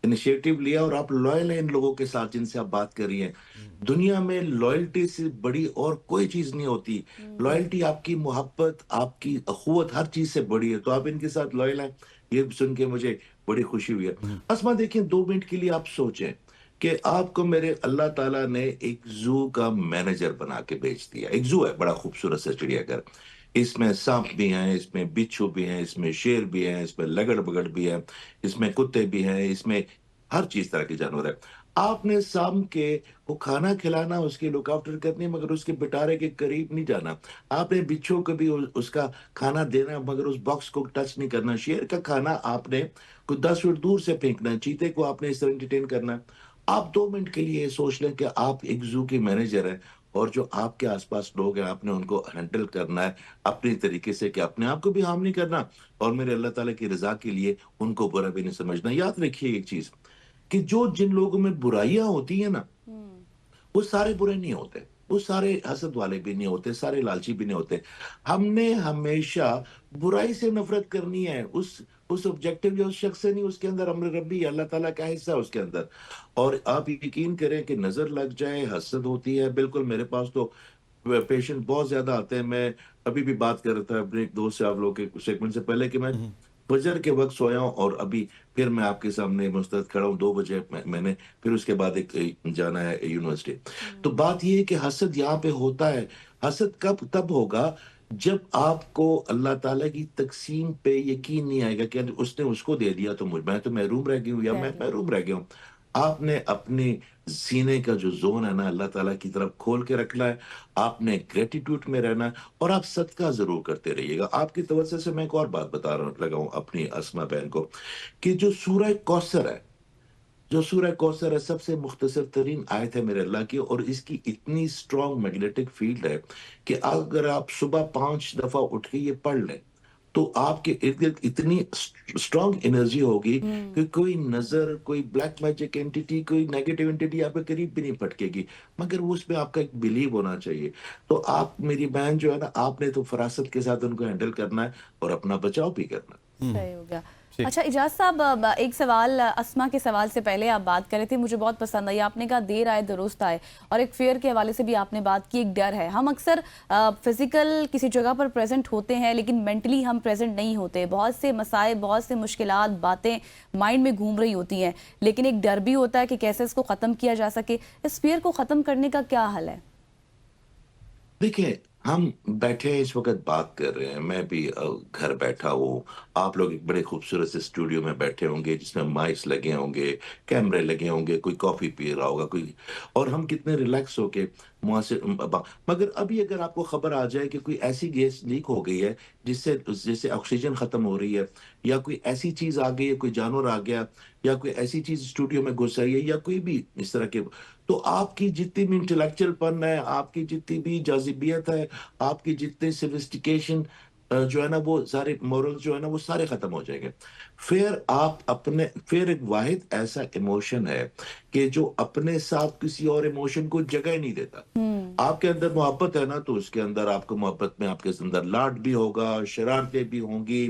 इनिशिएटिव लिया और आप लॉयल हैं इन लोगों के साथ जिनसे आप बात कर रही हैं। दुनिया में लॉयल्टी से बड़ी और कोई चीज नहीं होती। लॉयल्टी आपकी मोहब्बत, आपकी अखुवत हर चीज से बड़ी है। तो आप इनके साथ लॉयल हैं, ये सुन के मुझे बड़ी खुशी हुई है। अस्मा देखिए, 2 मिनट के लिए आप सोचें कि आपको मेरे अल्लाह ताला ने एक जू का मैनेजर बना के भेज दिया। एक जू है, बड़ा खूबसूरत सा चिड़ियाघर। इसमें सांप भी हैं, इसमें बिच्छू भी हैं, इसमें शेर भी हैं, इसमें लगड़ बगड़ भी है, इसमें कुत्ते भी हैं, इसमें हर चीज तरह के जानवर है। आपने सांप के वो खाना खिलाना, उसकी लुक आफ्टर करनी, मगर उसके पिटारे के करीब नहीं जाना। आपने बिच्छू को भी उसका खाना देना, मगर उस बॉक्स को टच नहीं करना। शेर का खाना आपने कुछ 10 फीट दूर से फेंकना है। चीते को आपने इस तरह एंटरटेन करना है। आप 2 मिनट के लिए सोच लें कि आप एक जू के मैनेजर हैं और जो आपके आसपास लोग हैं, आपने उनको हैंडल करना है अपनी तरीके से कि अपने आप को भी हार्म नहीं करना और मेरे अल्लाह ताला की रजा के लिए उनको बुरा भी नहीं समझना। याद रखिए एक चीज कि जो जिन लोगों में बुराइयां होती है ना, वो सारे बुरे नहीं होते, वो सारे हसद वाले भी नहीं होते, सारे लालची भी नहीं होते। हमने हमेशा बुराई से नफरत करनी है, उस ऑब्जेक्टिव जो उस शख्स से नहीं, उसके अंदर अमर रब्बी अल्लाह ताला का हिस्सा है उसके अंदर। और आप यकीन करें कि नजर लग जाए, हसद होती है, बिल्कुल मेरे पास तो पेशेंट बहुत ज्यादा आते हैं। मैं अभी भी बात कर रहा था अपने एक दोस्त से आप लोग के सेगमेंट से पहले कि मैं फजर के वक्त सोया हूं और अभी फिर मैं आपके सामने मुस्तैद खड़ा हूं 2 बजे। मैंने फिर उसके बाद एक जाना है यूनिवर्सिटी। तो बात ये है कि हसद यहाँ पे होता है। हसद कब तब होगा जब आपको अल्लाह ताला की तकसीम पे यकीन नहीं आएगा कि उसने उसको दे दिया तो मैं तो महरूम रह गई हूँ या मैं महरूम रह गया हूँ। आपने अपने सीने का जो जोन है ना अल्लाह ताला की तरफ खोल के रखना है। आपने ग्रेटिट्यूड में रहना है और आप सदका जरूर करते रहिएगा। आपकी तवज्जो से मैं एक और बात बता रहा लगा हूं अपनी अस्मा बहन को कि जो सूरह कौसर है, जो सूरह कौसर है, सबसे मुख्तसर तरीन आयत है मेरे अल्लाह की और इसकी इतनी स्ट्रॉन्ग मैग्नेटिक फील्ड है कि अगर आप सुबह 5 दफा उठ के ये पढ़ लें तो आपके इर्द गिर्द इतनी स्ट्रॉन्ग एनर्जी होगी कि कोई नजर, कोई ब्लैक मैजिक एंटिटी, कोई नेगेटिव एंटिटी आपके करीब भी नहीं फटकेगी। मगर वो उसमें आपका एक बिलीव होना चाहिए। तो आप मेरी बहन जो है ना, आपने तो फरासत के साथ उनको हैंडल करना है और अपना बचाव भी करना है। सही हो गया। अच्छा इजाज साहब, एक सवाल, अस्मा के सवाल से पहले आप बात कर रहे थे, मुझे बहुत पसंद आई। आपने कहा देर आए दुरुस्त आए, और एक फेयर के हवाले से भी आपने बात की। एक डर है, हम अक्सर फिजिकल किसी जगह पर प्रेजेंट होते हैं लेकिन मेंटली हम प्रेजेंट नहीं होते। बहुत से मसाए, बहुत से मुश्किलात, बातें माइंड में घूम रही होती हैं, लेकिन एक डर भी होता है कि कैसे इसको ख़त्म किया जा सके। इस फेयर को ख़त्म करने का क्या हल है? देखिए, हम बैठे इस वक्त बात कर रहे हैं, मैं भी घर बैठा हूँ। आप लोग एक बड़े खूबसूरत से स्टूडियो में बैठे होंगे जिसमें माइक्स लगे होंगे, कैमरे लगे होंगे, कोई कॉफी पी रहा होगा कोई, और हम कितने रिलैक्स होके वहां से मगर अभी अगर आपको खबर आ जाए कि कोई ऐसी गैस लीक हो गई है जिससे ऑक्सीजन खत्म हो रही है, या कोई ऐसी चीज आ गई है, कोई जानवर आ गया, या कोई ऐसी चीज स्टूडियो में घुस आई है, या कोई भी इस तरह के, तो आपकी जितनी भी इंटेलेक्चुअल पन है, आपकी जितनी भी जाजिबियत है, आपकी जितने सोफिस्टिकेशन जो है ना, वो सारे मोरल्स जो है ना, वो सारे खत्म हो जाएंगे। फिर एक वाहिद ऐसा इमोशन है कि जो अपने साथ किसी और इमोशन को जगह नहीं देता। आपके अंदर मोहब्बत है ना, तो उसके अंदर आपको मोहब्बत में आपके अंदर लाड भी होगा, शरारतें भी होंगी,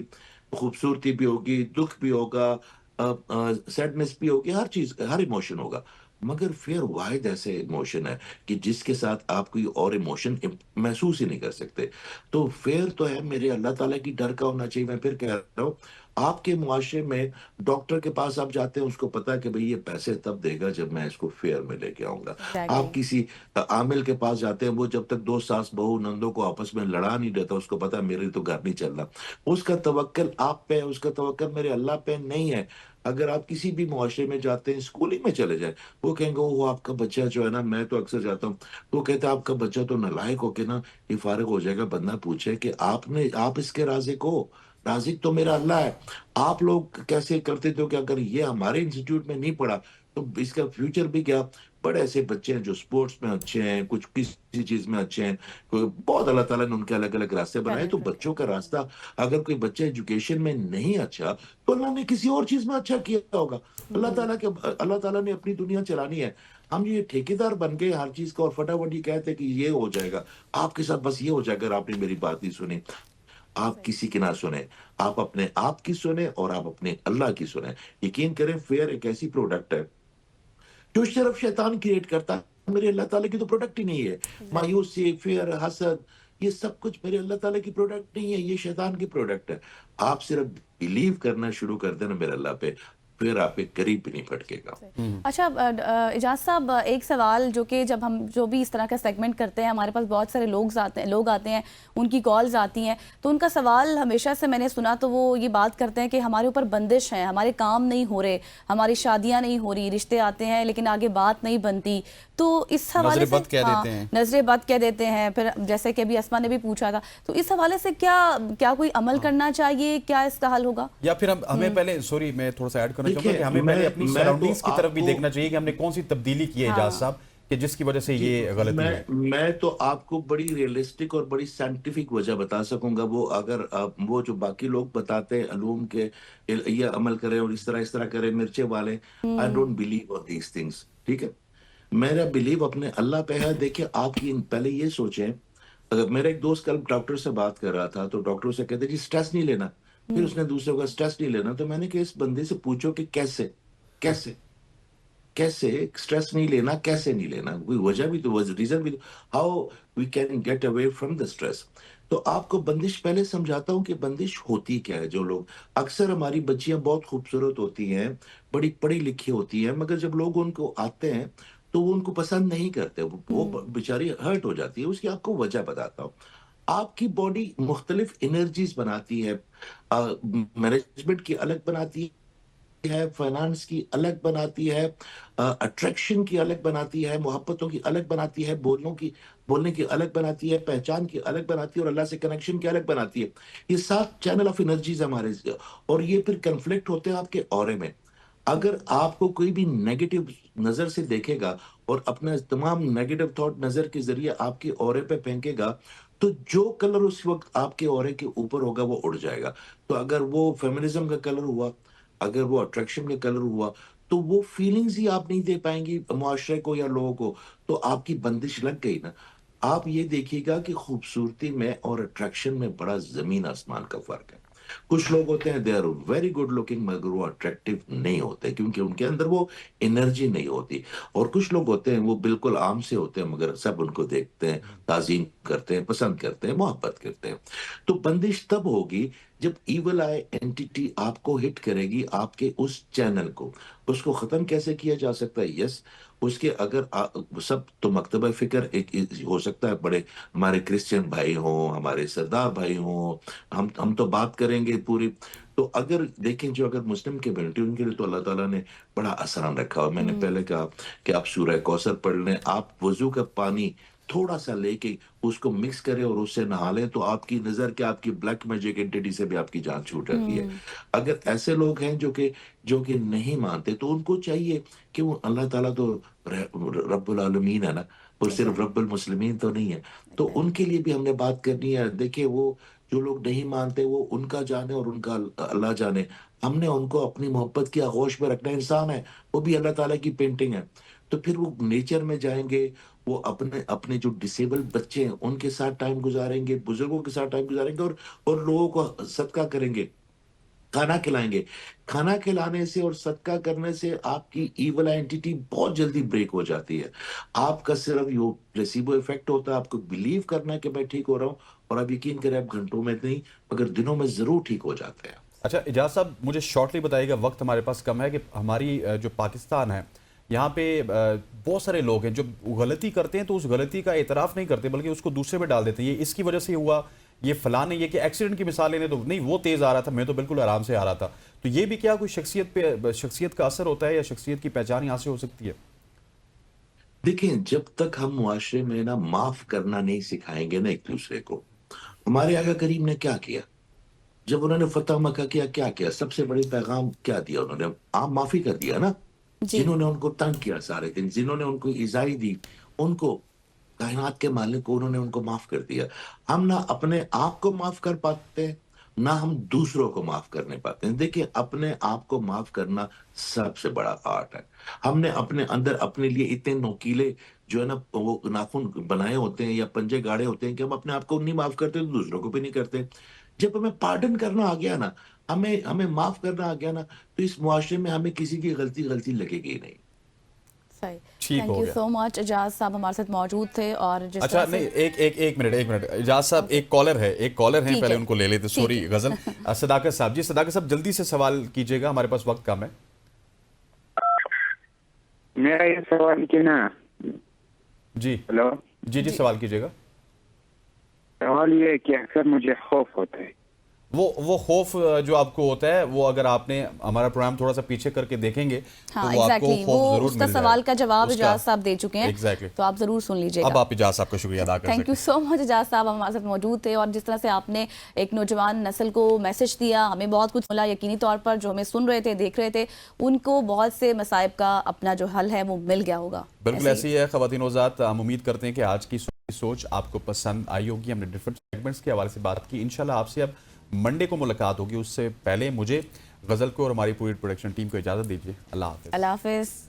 खूबसूरती भी होगी, दुख भी होगा, सैडनेस भी होगी, हर चीज, हर इमोशन होगा। मगर फिर वाहिद ऐसे इमोशन है कि जिसके साथ आप कोई और इमोशन महसूस ही नहीं कर सकते। तो फिर तो है मेरे अल्लाह ताला की डर का होना चाहिए। मैं फिर कह रहा हूँ, आपके मुआशरे में डॉक्टर के पास आप जाते हैं, उसको पता है कि भाई ये पैसे तब देगा जब मैं इसको फेयर में लेके आऊंगा। आप किसी आमिल के पास जाते हैं, वो जब तक 2 सास बहू नंदों को आपस में लड़ा नहीं देता, उसको पता है मेरे तो घर नहीं चल रहा। उसका तवक्कल आप पे है, उसका तवक्कल मेरे अल्लाह पे नहीं है। अगर आप किसी भी मुआशरे में जाते हैं, स्कूलिंग में चले जाए, वो कहेंगे वो आपका बच्चा जो है ना, मैं तो अक्सर जाता हूँ, वो कहता है आपका बच्चा तो नालायक होके ना ये फारिग हो जाएगा। बंदा पूछे कि आप इसके राज़िक हो? राज़िक तो मेरा अल्लाह है। आप लोग कैसे करते थे कि अगर ये हमारे इंस्टीट्यूट में नहीं पढ़ा तो इसका फ्यूचर भी क्या? बड़े ऐसे बच्चे हैं जो स्पोर्ट्स में अच्छे हैं, कुछ किसी चीज में अच्छे हैं, बहुत अल्लाह ताला ने उनके अलग अलग रास्ते बनाए। तो बच्चों का रास्ता, अगर कोई बच्चा एजुकेशन में नहीं अच्छा तो अल्लाह ने किसी और चीज में अच्छा किया होगा। अल्लाह ताला ने अपनी दुनिया चलानी है। हम ये ठेकेदार बन गए हर चीज का और फटाफट ये कहते हैं कि ये हो जाएगा आपके साथ, बस ये हो जाएगा। अगर आपने मेरी बात नहीं सुनी, आप किसी की ना सुने, आप अपने आप की सुने और आप अपने अल्लाह की सुने। यकीन करें, फेयर एक ऐसी प्रोडक्ट है जो सिर्फ शैतान क्रिएट करता है। मेरे अल्लाह ताला की तो प्रोडक्ट ही नहीं है। मायूसी, फिर, हसद, ये सब कुछ मेरे अल्लाह ताला की प्रोडक्ट नहीं है, ये शैतान की प्रोडक्ट है। आप सिर्फ बिलीव करना शुरू कर देना मेरे अल्लाह पे, फिर आपके करीब भी नहीं फटकेगा। अच्छा इजाज साहब, एक सवाल जो कि जब हम जो भी इस तरह का सेगमेंट करते हैं, हमारे पास बहुत सारे लोग आते हैं, उनकी कॉल्स आती हैं, तो उनका सवाल हमेशा से मैंने सुना तो वो ये बात करते हैं कि हमारे ऊपर बंदिश है, हमारे काम नहीं हो रहे, हमारी शादियां नहीं हो रही, रिश्ते आते हैं लेकिन आगे बात नहीं बनती। तो इस हवाले से नजरे बद कह देते हैं। फिर जैसे कि अभी अस्मा ने भी पूछा था, तो इस हवाले से क्या कोई अमल करना चाहिए, क्या इसका हल होगा? या फिर हमें पहले, सॉरी मैं थोड़ा सा ऐड करना चाहूंगा कि हमें पहले अपनी सराउंडिंग्स की तरफ भी देखना चाहिए कि हमने कौन सी तब्दीली की है इजाज साहब, कि जिसकी वजह से ये गलती है। मैं तो आपको बड़ी रियलिस्टिक और बड़ी साइंटिफिक वजह बता सकूंगा। वो अगर वो जो बाकी लोग बताते हैं अलूम के ये अमल करें और इस तरह करें, मिर्चे वाले, I don't believe on these things. ठीक है, मेरा बिलीव अपने अल्लाह पे है। देखिए आपकी पहले ये सोचें, अगर मेरा एक दोस्त कल डॉक्टर से बात कर रहा था तो डॉक्टर से कहते जी स्ट्रेस नहीं लेना, फिर उसने दूसरे को स्ट्रेस नहीं लेना, तो मैंने कहा इस बंदे से पूछो कि कैसे कैसे कैसे स्ट्रेस नहीं लेना, कैसे नहीं लेना, कोई वजह भी तो, रीजन भी तो, how we can get away from the stress. तो आपको बंदिश पहले समझाता हूं कि बंदिश होती क्या है। जो लोग, अक्सर हमारी बच्चियां बहुत खूबसूरत होती हैं, बड़ी पढ़ी लिखी होती हैं, मगर जब लोग उनको आते हैं तो वो उनको पसंद नहीं करते, वो बेचारी हर्ट हो जाती है। उसकी आपको वजह बताता हूँ। आपकी बॉडी मुख्तलिफ एनर्जीज बनाती है, मैनेजमेंट की अलग बनाती है, फाइनेंस की अलग बनाती है, अट्रैक्शन की अलग बनाती है, मोहब्बतों की अलग बनाती है, बोलने की अलग बनाती है, पहचान की अलग बनाती है, और अल्लाह से कनेक्शन की अलग बनाती है। ये 7 चैनल ऑफ एनर्जीज हमारे, और ये फिर कन्फ्लिक्ट होते हैं आपके ऑरे में। अगर आपको कोई भी नेगेटिव नजर से देखेगा और अपना तमाम नेगेटिव थॉट नजर के जरिए आपके ऑरे पे फेंकेगा, तो जो कलर उस वक्त आपके ऑरे के ऊपर होगा वो उड़ जाएगा। तो अगर वो फेमिनिज्म का कलर हुआ, अगर वो अट्रैक्शन का कलर हुआ, तो वो फीलिंग्स ही आप नहीं दे पाएंगी मुआशरे को या लोगों को, तो आपकी बंदिश लग गई ना। आप ये देखिएगा कि खूबसूरती में और अट्रैक्शन में बड़ा जमीन आसमान का फर्क है। कुछ लोग होते हैं they are very good looking, मगर वो अट्रैक्टिव नहीं होते क्योंकि उनके अंदर वो एनर्जी नहीं होती। और कुछ लोग होते हैं वो बिल्कुल आम से होते हैं, मगर सब उनको देखते हैं, ताजीम करते हैं, पसंद करते हैं, मोहब्बत करते हैं। तो बंदिश तब होगी जब इवल आई एंटिटी आपको हिट करेगी, आपके उस चैनल को। उसको खत्म कैसे किया जा सकता है? यस, उसके अगर सब तो मकतबा फिक्र एक हो सकता है, बड़े हमारे क्रिश्चियन भाई हों, हमारे सरदार भाई हों, हम तो बात करेंगे पूरी। तो अगर देखें जो अगर मुस्लिम कम्युनिटी, उनके लिए तो अल्लाह ताला ने बड़ा आसान रखा हुआ। मैंने पहले कहा कि आप सूरह कौसर पढ़ लें, आप वजू का पानी थोड़ा सा लेके उसको मिक्स करें और उससे नहा लें, तो आपकी नजर के आपकी ब्लैक मैजिक एंटिटी से भी आपकी जान छूट जाती है। अगर ऐसे लोग हैं जो कि नहीं मानते, तो उनको चाहिए कि वो, अल्लाह ताला तो रब्बुल आलमीन है ना, और सिर्फ रब्बुल मुस्लिमीन तो नहीं है, तो उनके लिए भी हमने बात करनी है। देखिए वो जो लोग नहीं मानते वो उनका जाने और उनका अल्लाह जाने। हमने उनको अपनी मोहब्बत की आगोश में रखना। इंसान है, वो भी अल्लाह ताला की पेंटिंग है। तो फिर वो नेचर में जाएंगे, वो अपने जो डिसेबल्ड बच्चे हैं उनके साथ टाइम गुजारेंगे, बुजुर्गों के साथ टाइम गुजारेंगे, और लोगों को सदका करेंगे, खाना खिलाएंगे। खाना खिलाने से और सदका करने से आपकी ईवल एंटिटी बहुत जल्दी ब्रेक हो जाती है। आपका सिर्फ ये प्लेसिबो इफेक्ट होता है, आपको बिलीव करना है कि मैं ठीक हो रहा हूँ, और आप यकीन करें आप घंटों में नहीं मगर दिनों में जरूर ठीक हो जाते हैं। अच्छा इजाज साहब, मुझे शॉर्टली बताइएगा, वक्त हमारे पास कम है, कि हमारी जो पाकिस्तान है, यहाँ पे बहुत सारे लोग हैं जो गलती करते हैं तो उस गलती का एतराफ़ नहीं करते, बल्कि उसको दूसरे पे डाल देते हैं। ये इसकी वजह से हुआ, ये फलाने, ये कि एक्सीडेंट की मिसाल लेने तो नहीं, वो तेज़ आ रहा था, मैं तो बिल्कुल आराम से आ रहा था। तो ये भी क्या कोई शख्सियत का असर होता है, या शख्सियत की पहचान यहाँ से हो सकती है? देखिए, जब तक हम मुआशरे में ना माफ करना नहीं सिखाएंगे ना एक दूसरे को। हमारे आका करीम ने क्या किया? जब उन्होंने फतह मक्का किया, क्या किया? सबसे बड़ी पैगाम क्या दिया उन्होंने? आप माफी कर दिया ना। जिन्होंने उनको तंग किया सारे दिन, जिन्होंने उनको इजाई दी, उनको, कायनात के मालिक को, उन्होंने उनको माफ कर दिया। हम ना अपने आप को माफ कर पाते हैं, ना हम दूसरों को माफ करने पाते हैं। देखिए, अपने आप को माफ करना सबसे बड़ा आर्ट है। हमने अपने अंदर अपने लिए इतने नोकीले जो है ना वो नाखून बनाए होते हैं या पंजे गाड़े होते हैं कि हम अपने आप को नहीं माफ करते तो दूसरों को भी नहीं करते। जब हमें पार्डन करना आ गया ना, हमें माफ करना आ गया ना, तो इस मुआशरे में हमें किसी की गलती लगेगी ही नहीं। सही, thank you so much. Ijaz साहब हमारे साथ मौजूद थे। और जिस अच्छा नहीं, एक मिनट इजाज साहब, एक कॉलर है, पहले उनको ले लेते। सॉरी गजल। सदाकत साहब जी, सदाकत साहब जल्दी से सवाल कीजिएगा, हमारे पास वक्त कम है। मेरा ये सवाल कि ना, जी हेलो, जी सवाल कीजिएगा। सवाल ये है कि अक्सर मुझे खौफ होता है। वो खौफ जो आपको होता है, वो अगर आपने हमारा प्रोग्राम थोड़ा सा पीछे करके देखेंगे हाँ, तो वो आपको एग्जैक्टली खौफ वो जरूर उसका मिल सवाल जाएगा। का जवाब उसका- इजाज साहब दे चुके हैं। एग्जैक्टली। तो आप जरूर सुन लीजिएगा। अब आप इजाज साहब का शुक्रिया अदा कर थैंक सकते यू सो मच इजाज साहब, हमारे साथ मौजूद थे और जिस तरह से आपने एक नौजवान नस्ल को मैसेज दिया, हमें बहुत कुछ मिला। यकीनी तौर पर जो हमें सुन रहे थे, देख रहे थे, उनको बहुत से मसाइब का अपना जो हल है वो मिल गया होगा। बिल्कुल ऐसी है ख़वातीन हज़रात। हम उम्मीद करते हैं कि आज की सोच आपको पसंद आई होगी। हमने डिफरेंट सेगमेंट्स के हवाले से बात की। इंशाल्लाह आपसे अब मंडे को मुलाकात होगी। उससे पहले मुझे गज़ल को और हमारी पूरी प्रोडक्शन टीम को इजाज़त दीजिए। अल्लाह हाफ़िज़। अल्लाह हाफिज।